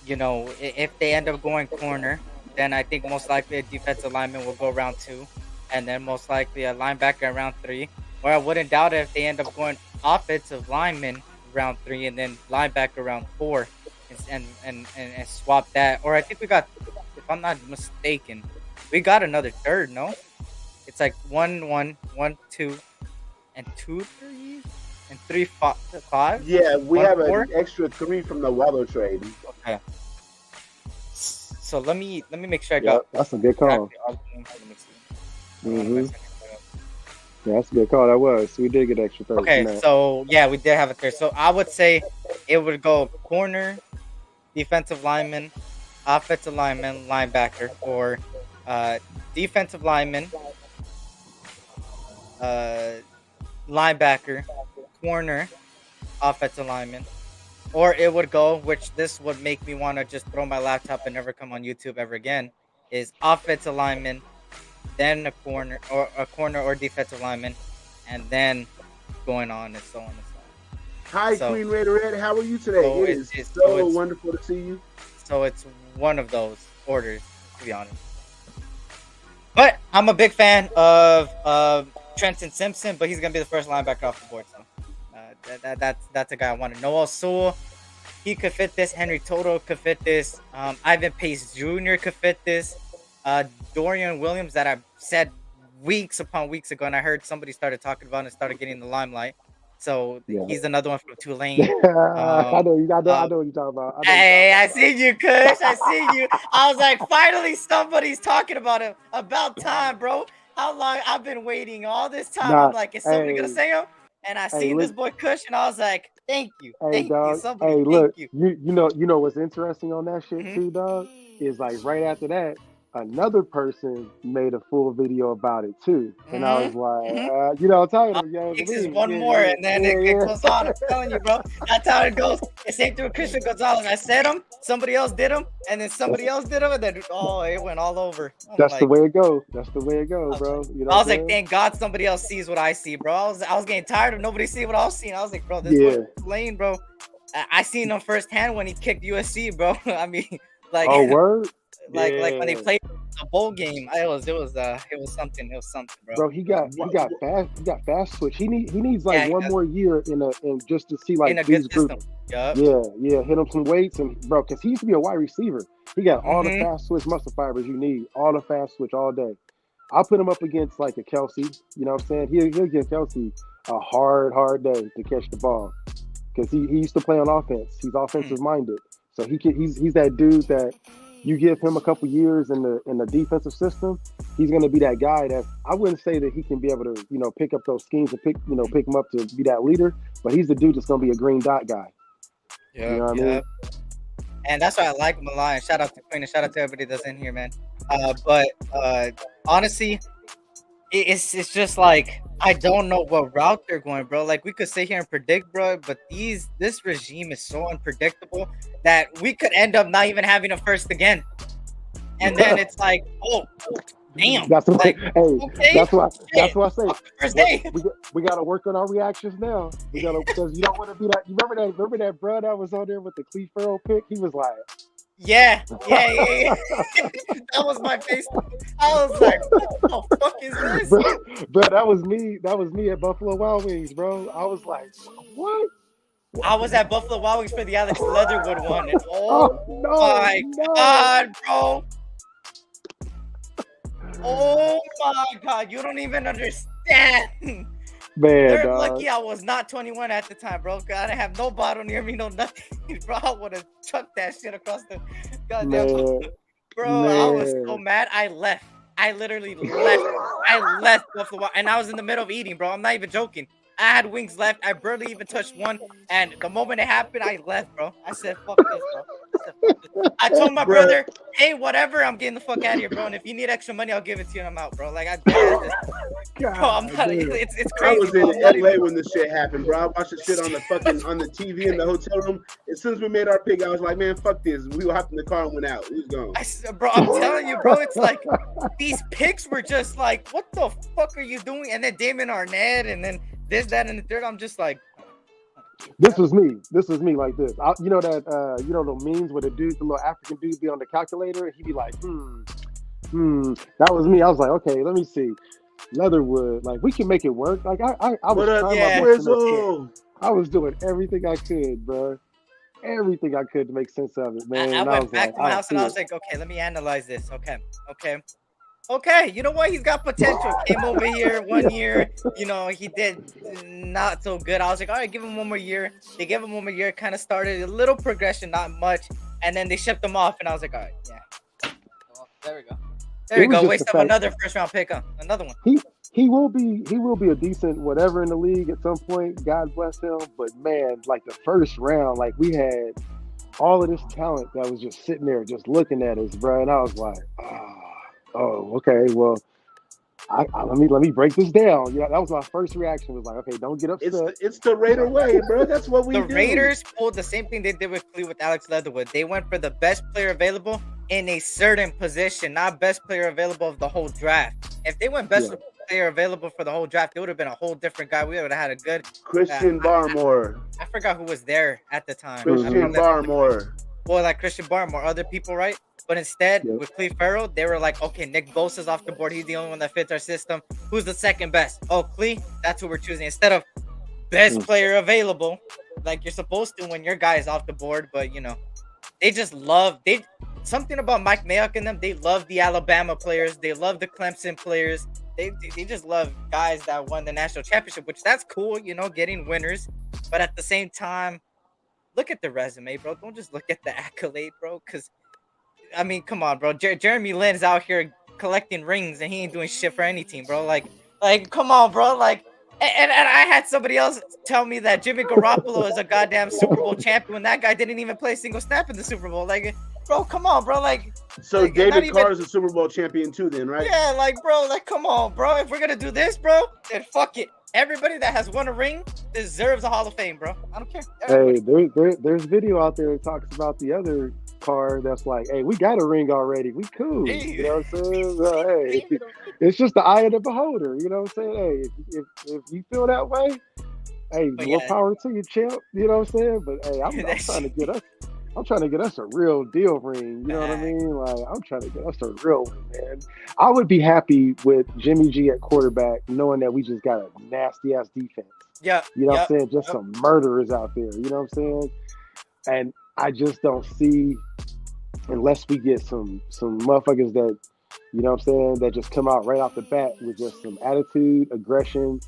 you know, if they end up going corner, then I think most likely a defensive lineman will go round 2, and then most likely a linebacker in round 3. Or I wouldn't doubt it if they end up going offensive lineman round 3 and then linebacker round 4, and swap that. Or I think we got, if I'm not mistaken, we got another third. No, it's like 1, 1, 1, 2, and 2, 3, and 3, 5. Yeah, we 1, have 4? an extra 3 from the Waddle trade. Okay. So let me make sure I got. That's a good call. Mm-hmm. Yeah, that's a good call. That was. We did get extra third. Okay, so yeah, we did have a third. So I would say it would go corner, defensive lineman, offensive lineman, linebacker, or defensive lineman, linebacker, corner, offensive lineman. Or it would go, which this would make me want to just throw my laptop and never come on YouTube ever again, is offensive lineman, then a corner or defensive lineman, and then going on and so on and so on. Hi, so, Queen Raiderette. How are you today? So it is so wonderful to see you. So it's one of those orders, to be honest. But I'm a big fan of Trenton Simpson, but he's going to be the first linebacker off the board. So that's a guy I want to know. Noah Sewell, he could fit this. Henry Toto could fit this. Ivan Pace Jr. could fit this. Dorian Williams, that I said weeks upon weeks ago, and I heard somebody started talking about and started getting the limelight. So he's another one from Tulane. I know what you're talking about. Hey, I see you, Kush. I see you. I was like, finally somebody's talking about him. About time, bro. How long I've been waiting all this time. I'm like, is somebody gonna say him? And I seen this boy Kush, and I was like, thank you. Thank you. Somebody, look, you. You know what's interesting on that shit too, dog? Is like right after that, another person made a full video about it too, and I was like, you know, I'm talking about. It's just one more, and then it goes on. I'm telling you, bro, that's how it goes. It same through Christian Gonzalez. I said him, somebody else did him, and then somebody else did him, and then it went all over. That's like, the way it goes. That's the way it goes, bro. You know I was like, thank God somebody else sees what I see, bro. I was getting tired of nobody seeing what I was seeing. I was like, bro, this was Lane, bro. I seen him firsthand when he kicked USC, bro. I mean, like, word. Like when they played a bowl game, it was something. It was something, bro. Bro, he got fast switch. He needs like one more year in just to see like in a these good groups. Yep. Yeah, hit him some weights and bro, because he used to be a wide receiver. He got all the fast switch muscle fibers you need, all the fast switch all day. I'll put him up against like a Kelsey. You know what I'm saying? He'll give Kelsey a hard day to catch the ball because he used to play on offense. He's offensive minded, so he's that dude that. You give him a couple years in the defensive system, he's going to be that guy that I wouldn't say that he can be able to, you know, pick up those schemes and pick him up to be that leader, but he's the dude that's going to be a green dot guy. Yeah, you know what I mean? And that's why I like him a lot. And shout out to Queen and shout out to everybody that's in here, man. But honestly, it's just like I don't know what route they're going, bro. Like we could sit here and predict, bro, but this regime is so unpredictable that we could end up not even having a first again. And then it's like, oh, damn. That's what, Like, hey, okay, that's why shit. I say First day. we got to work on our reactions now. We got to, because you don't want to be that. You remember that bro that was on there with the Cleve Farrell pick? He was like, Yeah. That was my face. I was like, what the fuck is this? bro, that was me. That was me at Buffalo Wild Wings, bro. I was like, what? I was at Buffalo Wild Wings for the Alex Leatherwood one. And no, my God, bro. Oh my God, you don't even understand. Man, They're dog. lucky I was not 21 at the time, bro. I didn't have no bottle near me, no nothing. Bro, I would have chucked that shit across the goddamn bro. I was so mad. I left. I literally left. I left Buffalo Wild, and I was in the middle of eating, bro. I'm not even joking. I had wings left. I barely even touched one. And the moment it happened, I left, bro. I said, fuck this, bro. I told my brother, hey, whatever, I'm getting the fuck out of here, bro. And if you need extra money, I'll give it to you and I'm out, bro. Like, bro, I'm not, it's crazy. I was in LA when this shit happened, bro. I watched the shit on the TV in the hotel room. As soon as we made our pick, I was like, man, fuck this. We hopped in the car and went out. We was gone. Bro, I'm telling you, bro, it's like these picks were just like, what the fuck are you doing? And then Damon Arnett and then this, that, and the third. I'm just like, this was me. This was me like this. You know that you know the memes where the little African dude be on the calculator and he'd be like, That was me. I was like, okay, let me see. Leatherwood, like we can make it work. Like I was trying my best. I was doing everything I could, bro. Everything I could to make sense of it, man. I went back to my house and I was like, okay, let me analyze this. Okay, you know what? He's got potential. Came over here 1 year. You know, he did not so good. I was like, all right, give him one more year. They gave him 1 more year. Kind of started a little progression, not much. And then they shipped him off. And I was like, all right, yeah. Well, there we go. There we go. Waste up another first round pick, another one. He will be a decent whatever in the league at some point. God bless him. But man, like the first round, like we had all of this talent that was just sitting there, just looking at us, bro. And I was like, oh, okay. Well, let me break this down. Yeah, that was my first reaction. Was like, okay, don't get upset. It's the Raider way, bro. That's what we do. The Raiders pulled the same thing they did with Alex Leatherwood. They went for the best player available in a certain position, not best player available of the whole draft. If they went best player available for the whole draft, it would have been a whole different guy. We would have had a good Christian Barmore. I forgot who was there at the time. Christian Barmore. Well, like Christian Barmore, other people, right? But instead, with Cleve Farrell, they were like, okay, Nick Bosa's off the board. He's the only one that fits our system. Who's the second best? Oh, Cleve, that's who we're choosing. Instead of best player available, like you're supposed to when your guy is off the board. But, you know, they just love something about Mike Mayock and them. They love the Alabama players. They love the Clemson players. They just love guys that won the national championship, which that's cool, you know, getting winners. But at the same time, look at the resume, bro. Don't just look at the accolade, bro, because I mean, come on, bro. Jeremy Lin's out here collecting rings and he ain't doing shit for any team, bro. Like, come on, bro. Like, and I had somebody else tell me that Jimmy Garoppolo is a goddamn Super Bowl champion when that guy didn't even play a single snap in the Super Bowl. Like, bro, come on, bro. Like, so David Carr is a Super Bowl champion too, then, right? Yeah, like, bro, like, come on, bro. If we're gonna do this, bro, then fuck it. Everybody that has won a ring deserves a Hall of Fame, bro. I don't care. Everybody. Hey, there's video out there that talks about the other Carr that's like, hey, we got a ring already. We cool. You know what I'm saying? Hey, it's just the eye of the beholder. You know what I'm saying? Hey, if you feel that way, hey, more power to you, champ. You know what I'm saying? But hey, I'm trying to get us. I'm trying to get us a real deal ring. You know what I mean? Like, I'm trying to get us a real one, man. I would be happy with Jimmy G at quarterback, knowing that we just got a nasty ass defense. Yeah. You know what I'm saying? Just some murderers out there. You know what I'm saying? And I just don't see, unless we get some motherfuckers that, you know what I'm saying, that just come out right off the bat with just some attitude, aggression,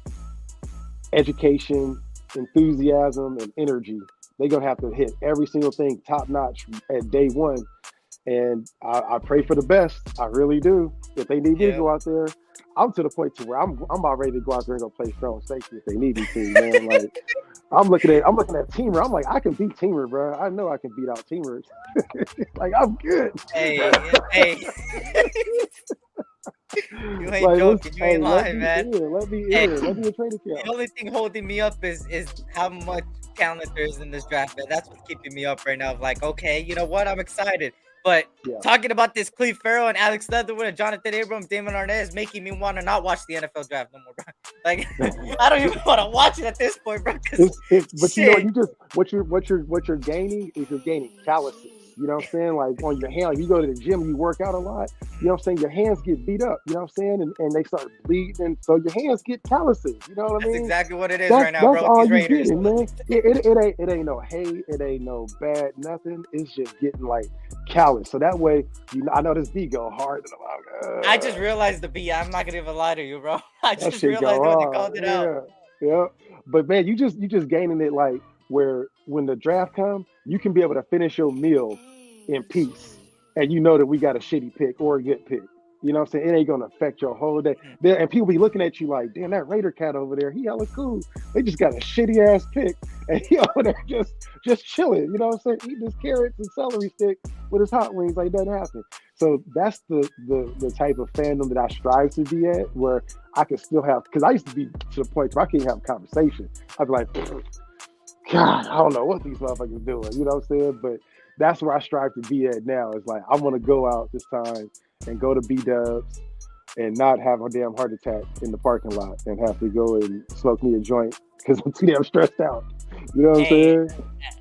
education, enthusiasm, and energy. They're going to have to hit every single thing top notch at day one. And I pray for the best. I really do. If they need me to go out there, I'm to the point to where I'm about ready to go out there and go play strong safety if they need me to, man. Like, I'm looking at Teamer. I'm like, I can beat Teamer, bro. I know I can beat out Teamers. Like, I'm good. Hey. You ain't joking. You ain't lying, man. Let me in. Let me in training camp. The only thing holding me up is how much talent there is in this draft, man. That's what's keeping me up right now. Like, okay, you know what? I'm excited. But talking about this Cleve Farrell and Alex Leatherwood and Jonathan Abrams, Damon Arnett is making me want to not watch the NFL draft no more, bro. Like, I don't even want to watch it at this point, bro. But you know, you just what you're gaining is you're gaining calluses. You know what I'm saying? Like on your hand, like you go to the gym, you work out a lot. You know what I'm saying? Your hands get beat up. You know what I'm saying? And they start bleeding, and so your hands get calluses. You know what I mean? That's exactly what it is right now, bro. That's all These you Raiders. getting, man. It ain't no hate. It ain't no bad nothing. It's just getting like callous. So that way, I know this beat go hard. And I just realized the beat. I'm not gonna even lie to you, bro. I just realized when you called it out. Yeah. But man, you just gaining it like where when the draft comes, you can be able to finish your meal in peace, and you know that we got a shitty pick or a good pick. You know what I'm saying? It ain't gonna affect your whole day. There, and people be looking at you like, damn, that Raider cat over there, he hella cool. They just got a shitty ass pick, and he over there just chilling. You know what I'm saying? Eating his carrots and celery stick with his hot wings like nothing happened. So that's the type of fandom that I strive to be at, where I can still have, because I used to be to the point where I can't have a conversation. I'd be like, God, I don't know what these motherfuckers doing. You know what I'm saying? But that's where I strive to be at now. It's like, I want to go out this time and go to B-Dubs and not have a damn heart attack in the parking lot and have to go and smoke me a joint because I'm too damn stressed out. You know what I'm saying?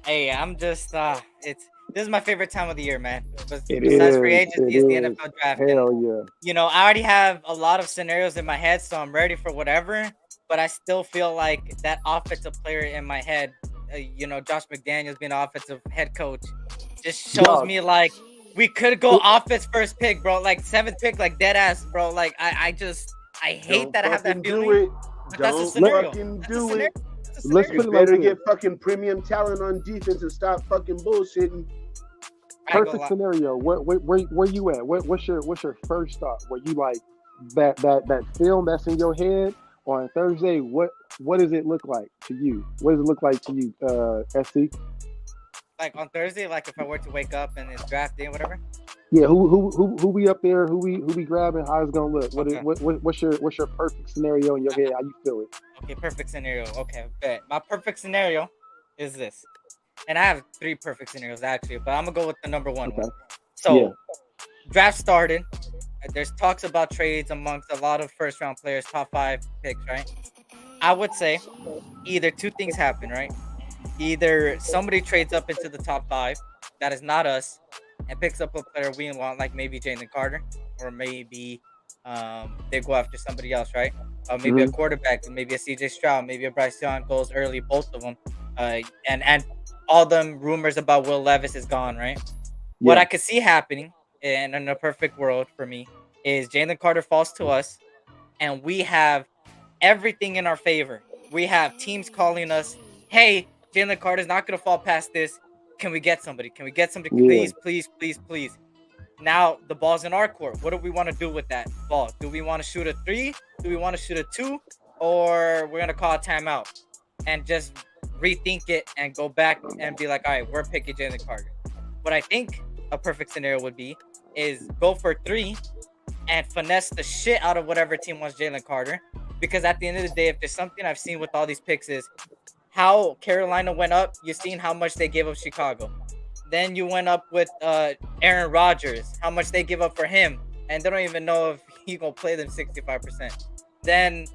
Hey, I'm just, this is my favorite time of the year, man. Besides free agency is the NFL draft. Hell yeah. You know, I already have a lot of scenarios in my head, so I'm ready for whatever, but I still feel like that offensive player in my head, you know, Josh McDaniels being offensive head coach, just shows me like we could go offense first pick, bro. Like 7th pick, like dead ass, bro. Like I hate that I have that feeling. But that's a scenario. Let's put it better get fucking premium talent on defense and stop fucking bullshitting. Perfect scenario. Where you at? What's your first thought? Where you like that film that's in your head on Thursday? What does it look like to you? What does it look like to you, SC? Like on Thursday, like if I were to wake up and it's draft day or whatever. Yeah, who we up there? Who we grabbing? How it's gonna look? What's your perfect scenario in your head? How you feel it? Okay, perfect scenario. Okay, bet. My perfect scenario is this, and I have 3 perfect scenarios actually, but I'm gonna go with the number one. So, draft started. There's talks about trades amongst a lot of first round players, top 5 picks, right? I would say either 2 things happen, right? Either somebody trades up into the top 5, that is not us, and picks up a player we want, like maybe Jalen Carter, or maybe they go after somebody else, right? Maybe a quarterback, maybe a CJ Stroud, maybe a Bryce Young goes early, both of them. And all them rumors about Will Levis is gone, right? What I could see happening in a perfect world for me is Jalen Carter falls to us, and we have everything in our favor. We have teams calling us, hey, Jalen Carter's not going to fall past this. Can we get somebody? Please. Now the ball's in our court. What do we want to do with that ball? Do we want to shoot a 3? Do we want to shoot a 2? Or we're going to call a timeout and just rethink it and go back and be like, all right, we're picking Jalen Carter. What I think a perfect scenario would be is go for 3 and finesse the shit out of whatever team wants Jalen Carter. Because at the end of the day, if there's something I've seen with all these picks is how Carolina went up, you've seen how much they gave up Chicago. Then you went up with Aaron Rodgers, how much they give up for him. And they don't even know if he's going to play them 65%. Then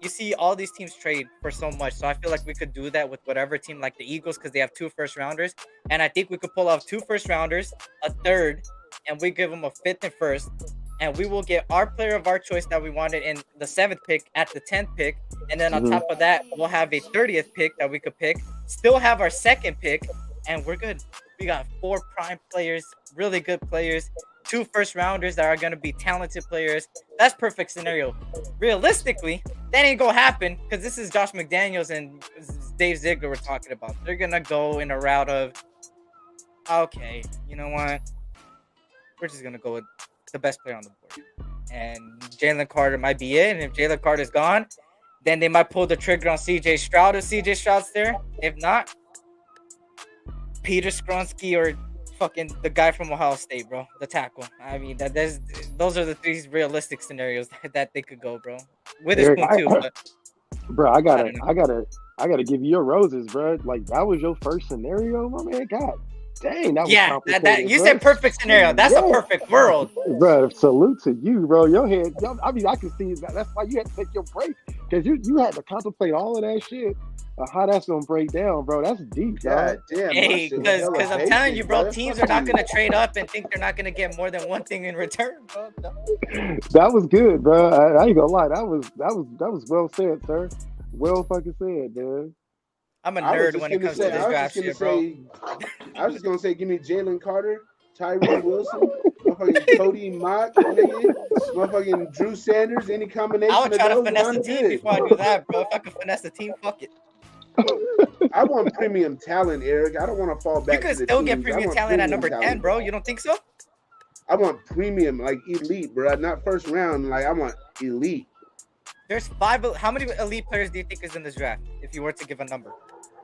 you see all these teams trade for so much. So I feel like we could do that with whatever team, like the Eagles, because they have 2 first-rounders. And I think we could pull off 2 first-rounders, a 3rd, and we give them a 5th and 1st. And we will get our player of our choice that we wanted in the 7th pick at the 10th pick. And then on top of that, we'll have a 30th pick that we could pick. Still have our 2nd pick, and we're good. We got 4 prime players, really good players, 2 first-rounders that are going to be talented players. That's perfect scenario. Realistically, that ain't going to happen because this is Josh McDaniels and Dave Ziegler we're talking about. They're going to go in a route of, okay, you know what? We're just going to go with the best player on the board. And Jalen Carter might be it. And if Jalen Carter's gone, then they might pull the trigger on CJ Stroud if CJ Stroud's there. If not, Peter Skronsky or fucking the guy from Ohio State, bro. The tackle. I mean, those are the 3 realistic scenarios that they could go, bro. Witherspoon too. Bro, I gotta give you your roses, bro. Like that was your first scenario, my man. God Dang, that was Yeah, complicated. that you bro. said perfect scenario. That's a perfect world. Bro, salute to you, bro. Your head, I mean, I can see that. That's why you had to take your break because you had to contemplate all of that shit. How that's gonna break down, bro. That's deep, God damn. Hey, because I'm telling you, bro, teams are not gonna trade up and think they're not gonna get more than one thing in return, bro. No. That was good, bro. I ain't gonna lie. That was well said, sir. Well fucking said, man. I'm a nerd when it comes to this draft shit, bro. I was just gonna say, give me Jalen Carter, Tyree Wilson, motherfucking Cody Mock, nigga, motherfucking Drew Sanders, any combination. I would try to finesse the team before I do that, bro. If I could finesse the team, fuck it. I want premium talent, Eric. I don't want to fall back. You could still get premium talent at number 10, bro. You don't think so? I want premium, like elite, bro. Not first round. Like I want elite. There's 5. How many elite players do you think is in this draft? If you were to give a number,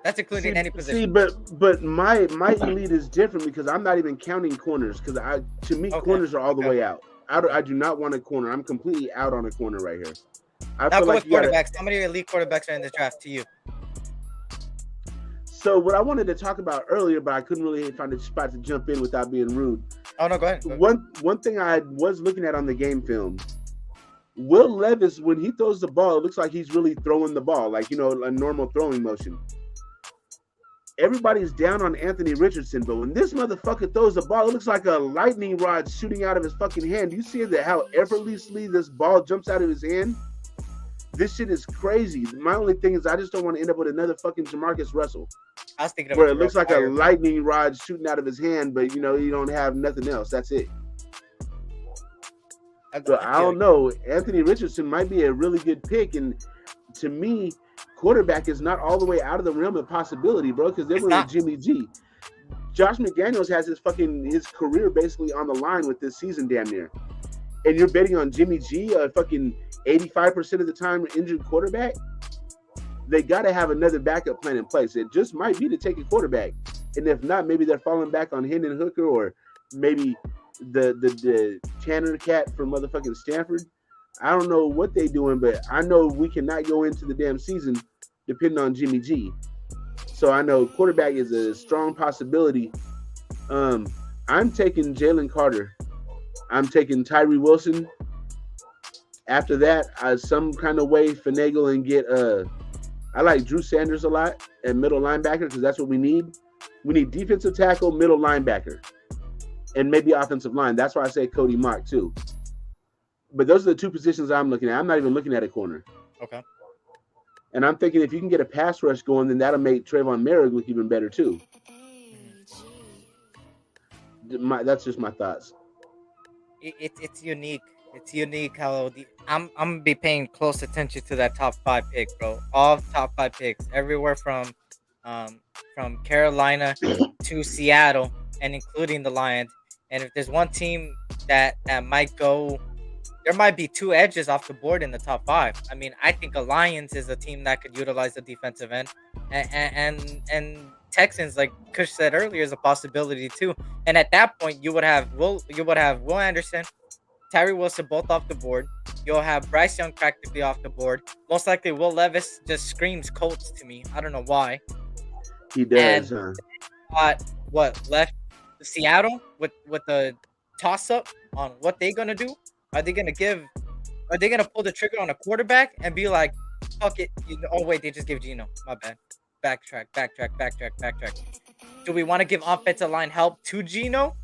that's including any position. See, but my elite is different because I'm not even counting corners. Because to me, corners are all the way out. I do not want a corner. I'm completely out on a corner right here. Now go with quarterbacks. How many elite quarterbacks are in this draft to you? So what I wanted to talk about earlier, but I couldn't really find a spot to jump in without being rude. Oh no, go ahead. One thing I was looking at on the game film, Will Levis, when he throws the ball, it looks like he's really throwing the ball, like a normal throwing motion. Everybody's down on Anthony Richardson, but when this motherfucker throws the ball, it looks like a lightning rod shooting out of his fucking hand. You see how effortlessly this ball jumps out of his hand? This shit is crazy. My only thing is I just don't want to end up with another fucking Jamarcus Russell. I was thinking where it looks like a lightning rod shooting out of his hand, but you don't have nothing else. That's it. So I don't know. Anthony Richardson might be a really good pick, and to me, quarterback is not all the way out of the realm of possibility, bro. Because they're with Jimmy G. Josh McDaniels has his career basically on the line with this season, damn near. And you're betting on Jimmy G, a fucking 85% of the time injured quarterback. They got to have another backup plan in place. It just might be to take a quarterback, and if not, maybe they're falling back on Hendon Hooker or maybe the Tanner cat from motherfucking Stanford. I don't know what they doing, but I know we cannot go into the damn season depending on Jimmy G. So I know quarterback is a strong possibility. I'm taking Jalen Carter. I'm taking Tyree Wilson. After that, some kind of way finagle and get I like Drew Sanders a lot at middle linebacker because that's what we need. We need defensive tackle, middle linebacker, and maybe offensive line. That's why I say Cody Mock too. But those are the two positions I'm looking at. I'm not even looking at a corner. Okay. And I'm thinking if you can get a pass rush going, then that'll make Trayvon Merrick look even better too. That's just my thoughts. It's unique. It's unique how I'm gonna be paying close attention to that top 5 pick, bro. All top 5 picks, everywhere from Carolina to Seattle, and including the Lions. And if there's one team that might go, there might be 2 edges off the board in the top 5. I mean, I think the Lions is a team that could utilize the defensive end, and Texans, like Kush said earlier, is a possibility too. And at that point, you would have Will Anderson, Tyree Wilson both off the board. You'll have Bryce Young practically off the board. Most likely, Will Levis just screams Colts to me. I don't know why. He does. And what left Seattle with the toss up on what they're gonna do? Are they gonna pull the trigger on a quarterback and be like, fuck it? Oh wait, they just give Geno. My bad. Backtrack. Do we want to give offensive line help to Geno,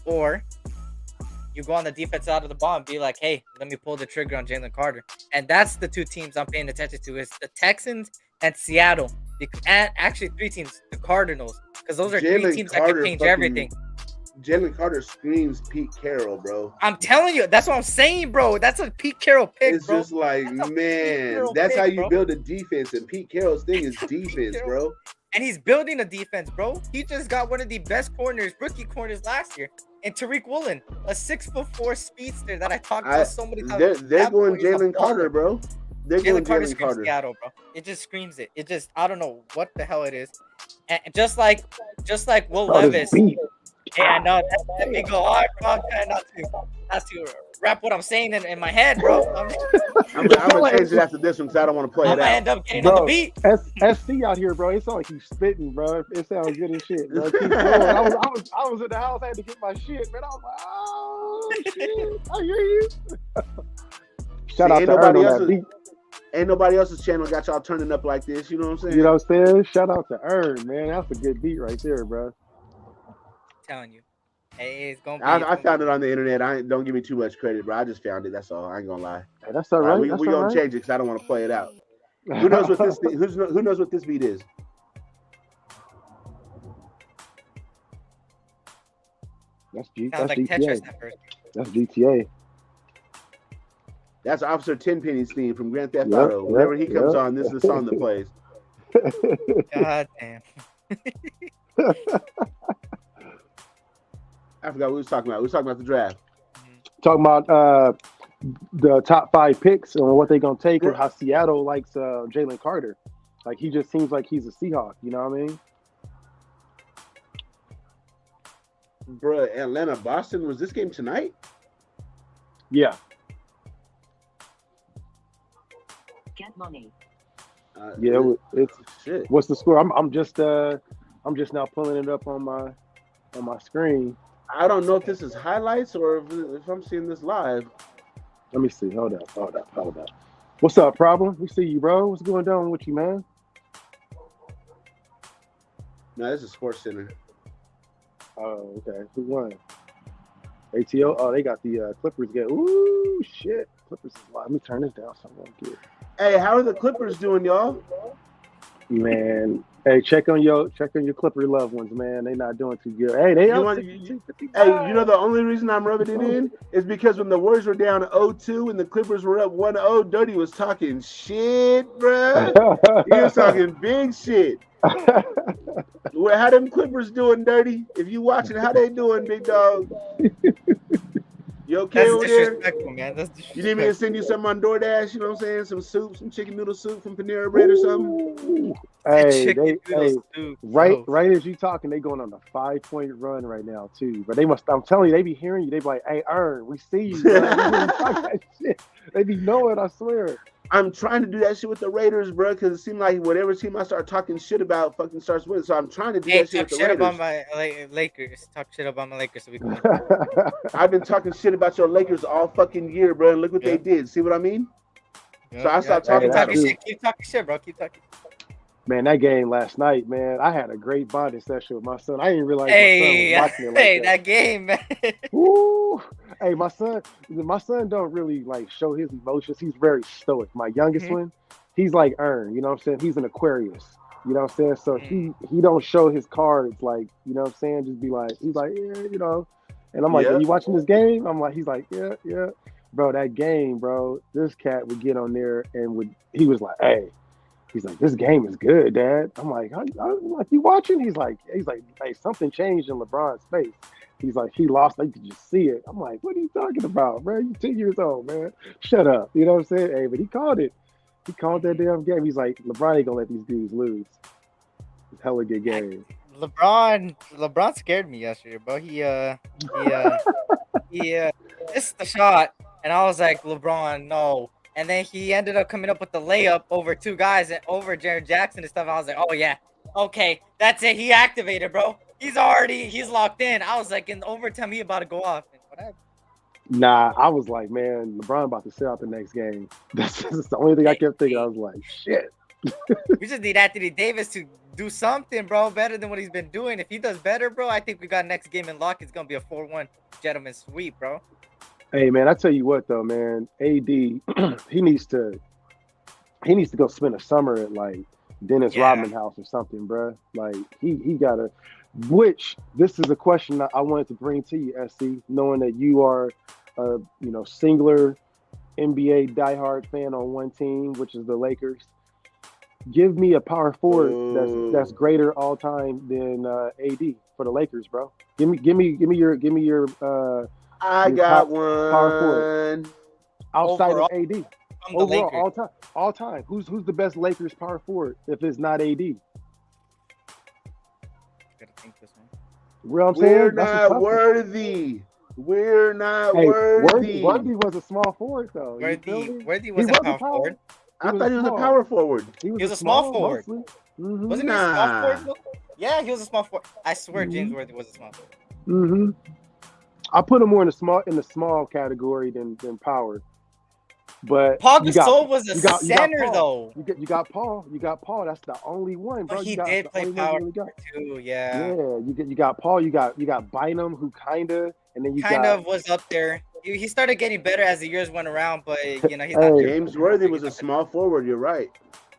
or you go on the defense out of the ball and be like, hey, let me pull the trigger on Jalen Carter? And that's the 2 teams I'm paying attention to, is the Texans and Seattle. And actually 3 teams, the Cardinals, because those are 3 teams that can change everything. Jalen Carter screams Pete Carroll, bro. I'm telling you, that's what I'm saying, bro. That's a Pete Carroll pick, it's bro. It's just like, man, that's how you build a defense. And Pete Carroll's thing is defense, bro. And he's building a defense, bro. He just got one of the best rookie corners last year. And Tariq Woolen, a 6'4" speedster that I talked about so many times. They're going Jalen Carter, bro. They're Jalen Carter screams Seattle, bro. It just screams it. It just, I don't know what the hell it is. And just like Will Levis. Yeah, no, let me go hard, bro. I'm trying not to rap what I'm saying in my head, bro. I'm gonna change it after this one because I don't want to play I it might out. end up getting on the beat. SC out here, bro. It sounds like he's spitting, bro. It sounds good as shit, bro. Keep going. I was in the house. I had to get my shit, man. I was like, oh shit, I hear you. Shout out to Ern on that beat. Ain't nobody else's channel got y'all turning up like this. You know what I'm saying? You know what I'm saying? Shout out to Ern, man. That's a good beat right there, bro. I'm telling you. Hey, it's gonna be. I found it on the internet. Don't give me too much credit, bro. I just found it. That's all. I ain't gonna lie. Hey, that's all right. We gonna change it because I don't want to play it out. Who knows what this? Who knows what this beat is? That's like GTA. Tetris at first. That's GTA. That's Officer Tenpenny's theme from Grand Theft Auto. Whenever he comes on, this is the song that plays. God damn. I forgot what we was talking about. We was talking about the draft. Talking about the top 5 picks and what they're gonna take, and how Seattle likes Jalen Carter. Like, he just seems like he's a Seahawk. You know what I mean? Bruh, Atlanta, Boston. Was this game tonight? Yeah. Get money. Yeah, it's shit. What's the score? I'm just now pulling it up on my screen. I don't know if this is highlights or if I'm seeing this live. Let me see. Hold up. What's up, Problem? We see you, bro. What's going on with you, man? No, this is Sports Center. Oh, okay. Who won? ATO. Oh, they got the Clippers game. Ooh, shit. Clippers is live. Let me turn this down so I won't get. Hey, how are the Clippers doing, y'all? Man, hey, check on your Clipper loved ones, man. They not doing too good. Hey, they up 62, 55. Hey, you know the only reason I'm rubbing it in is because when the Warriors were down 0-2 and the Clippers were up 1-0, Dirty was talking shit, bro. He was talking big shit. How them Clippers doing, Dirty? If you watching, how they doing, big dog? You okay That's over there? disrespectful, man. That's disrespectful. You need me to send you something on DoorDash? You know what I'm saying? Some soup, some chicken noodle soup from Panera Bread or something? Hey, soup, right as you talking, they going on a 5-point run right now too. But I'm telling you, they be hearing you. They be like, "Hey, Ern, we see you." Bro. That shit. They be knowing, I swear. I'm trying to do that shit with the Raiders, bro, because it seemed like whatever team I start talking shit about fucking starts winning. So I'm trying to do that shit with the Raiders. About my Lakers. Talk shit about my Lakers so we can win. I've been talking shit about your Lakers all fucking year, bro, and look what they did. See what I mean? So I stopped talking about them. Keep talking shit, bro. Keep talking. Man, that game last night, man, I had a great bonding session with my son. I didn't realize my son was watching it like that game, man. Woo. Hey, my son don't really like show his emotions. He's very stoic. My youngest one, he's like Ern, you know what I'm saying? He's an Aquarius. You know what I'm saying? So he don't show his cards like, you know what I'm saying? Just be like, he's like, yeah, you know. And I'm like, are you watching this game? He's like, yeah. Bro, that game, bro, this cat would get on there and he was like, hey. He's like, this game is good, Dad. I'm like, you watching? He's like, hey, something changed in LeBron's face. He's like, he lost. Like, did you see it? I'm like, what are you talking about, bro? You 10 years old, man. Shut up. You know what I'm saying? Hey, but he called it. He called that damn game. He's like, LeBron ain't gonna let these dudes lose. It's hella good game. LeBron scared me yesterday, bro. He missed the shot, and I was like, LeBron, no. And then he ended up coming up with the layup over 2 guys and over Jared Jackson and stuff. I was like, oh yeah, okay, that's it. He activated, bro. He's locked in. I was like, in overtime, he about to go off. And what happened? Nah, I was like, man, LeBron about to sit out the next game. That's the only thing I kept thinking. I was like, shit. We just need Anthony Davis to do something, bro, better than what he's been doing. If he does better, bro, I think we got next game in lock. It's gonna be a 4-1 gentleman sweep, bro. Hey man, I tell you what though, man, AD, he needs to go spend a summer at like Dennis Rodman house or something, bro. Like he gotta. Which this is a question that I wanted to bring to you, SC, knowing that you are a singular NBA diehard fan on one team, which is the Lakers. Give me a power forward that's greater all time than AD for the Lakers, bro. Give me your. I got one. Power forward. Outside overall, of AD. Overall, all time. Who's the best Lakers power forward if it's not AD? Gotta think this one. You know what I'm We're saying? That's what's not tough. worthy. We're not Hey, worthy. Worthy was a small forward though. You feel me? Worthy He wasn't wasn't power forward. I thought he was a power forward. He was He was a a small small forward. mostly. Wasn't he a small forward? Nah. Bro? Yeah, he was a small forward. I swear James Mhm. Worthy was a small forward. Mm-hmm. I put him more in the small category than power. But Paul you got Gasol was a you got center Paul. though. You got Paul. You got Paul. That's the only one, bro. But he You got did the play only one power you really got. too, yeah. Yeah, you got Paul. You got Bynum, who kinda, and then you Kind got of was up there. He started getting better as the years went around, but you know, he's not hey, there. James Worthy was a small forward. You're right.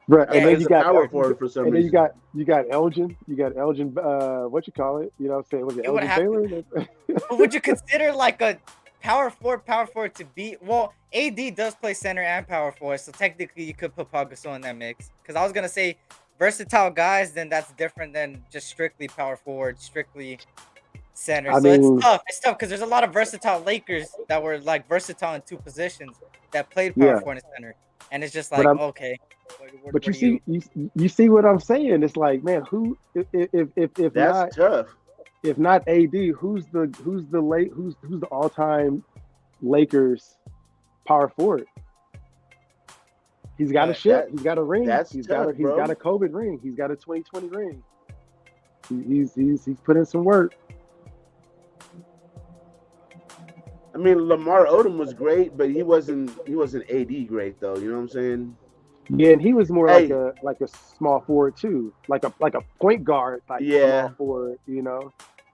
bro, I and thought then he you was a got power forward for some and then reason. you got Elgin. You got Elgin. What you call it? You know what I'm saying? Was it It would Elgin have Baylor? But would you consider like a power forward to be? Well, AD does play center and power forward, so technically you could put Paul Gasol in that mix. Because I was gonna say versatile guys, then that's different than just strictly power forward, strictly center. I So it's mean, tough. It's tough because there's a lot of versatile Lakers that were like versatile in two positions that played power yeah. forward and center, and it's just But like I'm okay, but what you do you? see you see what I'm saying? It's like, man, who if That's not tough. AD, who's the all time Lakers power forward? He's got a But ship. He's got a ring. That's He's tough, got bro. a COVID ring. He's got a 2020 ring. He's put in some work. I mean, Lamar Odom was great, but he wasn't AD great though. You know what I'm saying? Yeah, and he was more Hey. like a small forward too, like a point guard type Yeah. small forward. You know.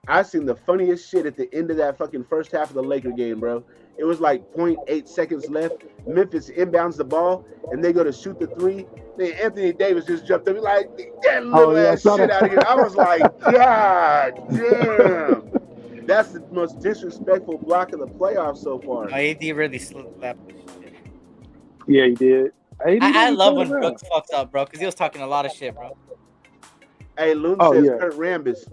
I seen the funniest shit at the end of that fucking first half of the Laker game, bro. It was like 0.8 seconds left. Memphis inbounds the ball, and they go to shoot the three. Then Anthony Davis just jumped up. He's like, get little yeah, I ass saw shit that. out of here. I was like, God damn. That's the most disrespectful block of the playoffs so far. AD really slapped. Yeah, he did. AD I really love played when well. Brooks fucks up, bro, because he was talking a lot of shit, bro. Hey, Loon Oh, says yeah. Kurt Rambis.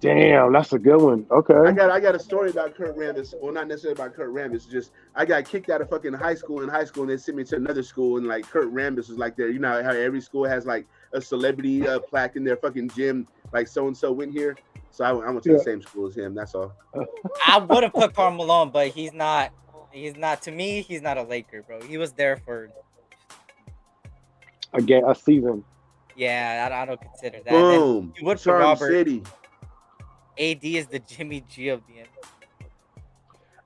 Damn, that's a good one. I Okay. got a story about Kurt Rambis. Well, not necessarily about Kurt Rambis. Just I got kicked out of fucking high school, and they sent me to another school, and like Kurt Rambis was like there. You know how every school has like a celebrity plaque in their fucking gym, like so and so went here. So I went to the same school as him. That's all. I would have put Karl Malone, but he's not. To me. He's not a Laker, bro. He was there for. Again, a season. Yeah, I don't consider that. Boom. You would for Charm Robert. City. AD is the Jimmy G of the end.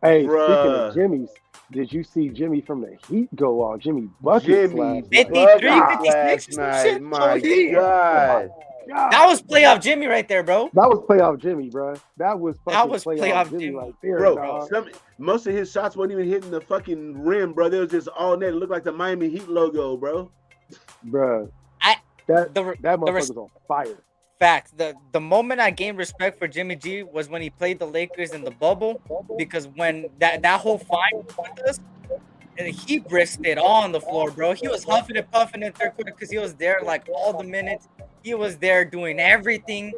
Hey, Bruh. speaking of Jimmy's, did you see Jimmy from the Heat go off? Jimmy buckets Jimmy last night. 53, buckets 56 or some last shit. night. My Yeah. God. God. That was playoff Jimmy right there, bro. That was playoff Jimmy, bro. That was fucking playoff Jimmy Jimmy. right there, Bro, dog. most of his shots wasn't even hitting the fucking rim, bro. They was just all net. It looked like the Miami Heat logo, bro. Bro. I- That the motherfucker's on fire. Facts. The moment I gained respect for Jimmy G was when he played the Lakers in the bubble, because when that whole final with us, and he brisked it all on the floor, bro. He was huffing and puffing in third quarter because he was there like all the minutes. He was there doing everything.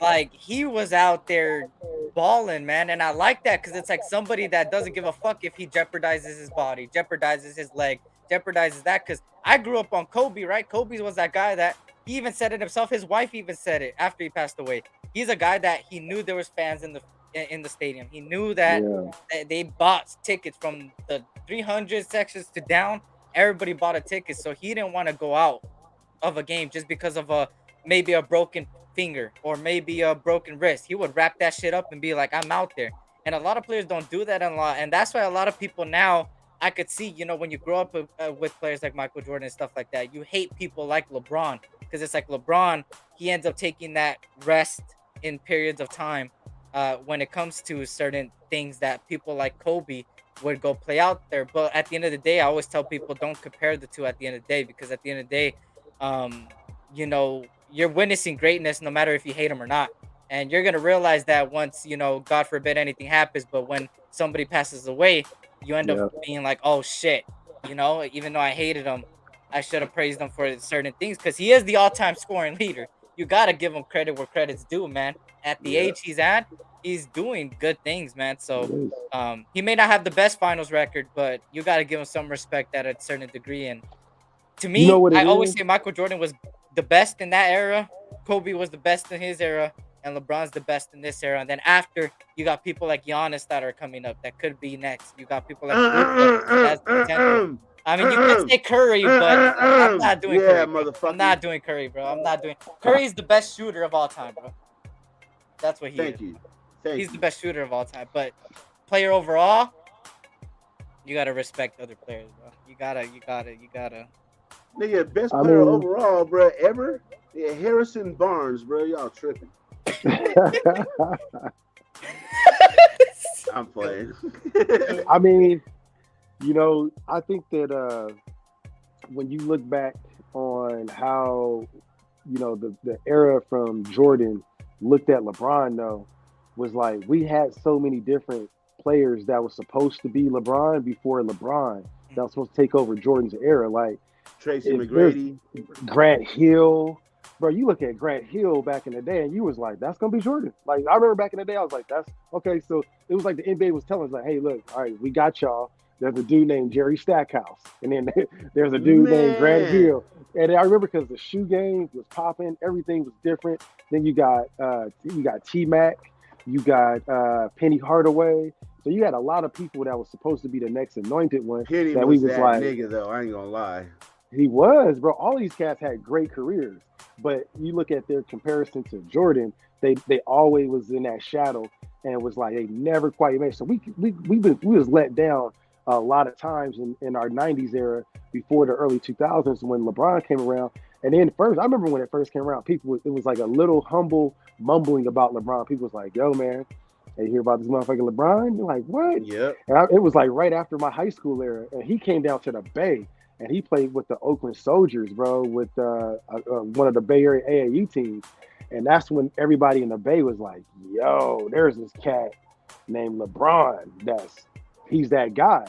Like he was out there balling, man. And I like that because it's like somebody that doesn't give a fuck if he jeopardizes his body, jeopardizes his leg, jeopardizes that. Because I grew up on Kobe, right? Kobe was that guy that he even said it himself. His wife even said it after he passed away. He's a guy that he knew there was fans in the stadium. He knew that they bought tickets from the 300 sections to down. Everybody bought a ticket, so he didn't want to go out of a game just because of maybe a broken finger or maybe a broken wrist. He would wrap that shit up and be like, I'm out there. And a lot of players don't do that a lot, and that's why a lot of people now, I could see, when you grow up with players like Michael Jordan and stuff like that, you hate people like LeBron, because it's like LeBron, he ends up taking that rest in periods of time when it comes to certain things that people like Kobe would go play out there. But at the end of the day, I always tell people, don't compare the two at the end of the day, because at the end of the day, you're witnessing greatness no matter if you hate them or not. And you're going to realize that once, God forbid anything happens, but when somebody passes away, you end up being like, oh shit, even though I hated him, I should have praised him for certain things, because he is the all-time scoring leader. You got to give him credit where credit's due, man. At the age he's at, he's doing good things, man. So he may not have the best finals record, but you got to give him some respect at a certain degree. And to me, I always say Michael Jordan was the best in that era. Kobe was the best in his era. and LeBron's the best in this era. And then after, you got people like Giannis that are coming up that could be next. You got people like Luka that's potential. I mean, you could say Curry, but I'm not doing Curry. Bro. I'm not doing Curry, bro. I'm not doing. Curry's the best shooter of all time, bro. That's what he is. He's the best shooter of all time. But player overall, you gotta respect other players, bro. You gotta. Nigga, best player overall, bro, ever? Yeah, Harrison Barnes, bro. Y'all tripping. I'm playing. I mean, you know, I think that when you look back on how, you know, the era from Jordan looked at LeBron, though, was like we had so many different players that was supposed to be LeBron before LeBron that was supposed to take over Jordan's era. Like Tracy McGrady, Grant Hill. Bro, you look at Grant Hill back in the day and you was like, that's going to be Jordan. Like, I remember back in the day, I was like, that's okay. So it was like the NBA was telling us, like, hey, look, all right, we got y'all. There's a dude named Jerry Stackhouse. And then there's a dude named Grant Hill. And I remember because the shoe game was popping. Everything was different. Then you got T-Mac. You got Penny Hardaway. So you had a lot of people that was supposed to be the next anointed one. Penny that was that like, nigga, though. I ain't going to lie. He was, bro. All these cats had great careers. But you look at their comparison to Jordan, they always was in that shadow and was like they never quite made it. So we was let down a lot of times in our 90s era before the early 2000s when LeBron came around. And then first, I remember when it first came around, it was like a little humble mumbling about LeBron. People was like, yo, man, hey, you hear about this motherfucking LeBron? You're like, what? Yeah. And it was like right after my high school era. And he came down to the Bay. And he played with the Oakland Soldiers, bro, with one of the Bay Area AAU teams. And that's when everybody in the Bay was like, yo, there's this cat named LeBron. He's that guy.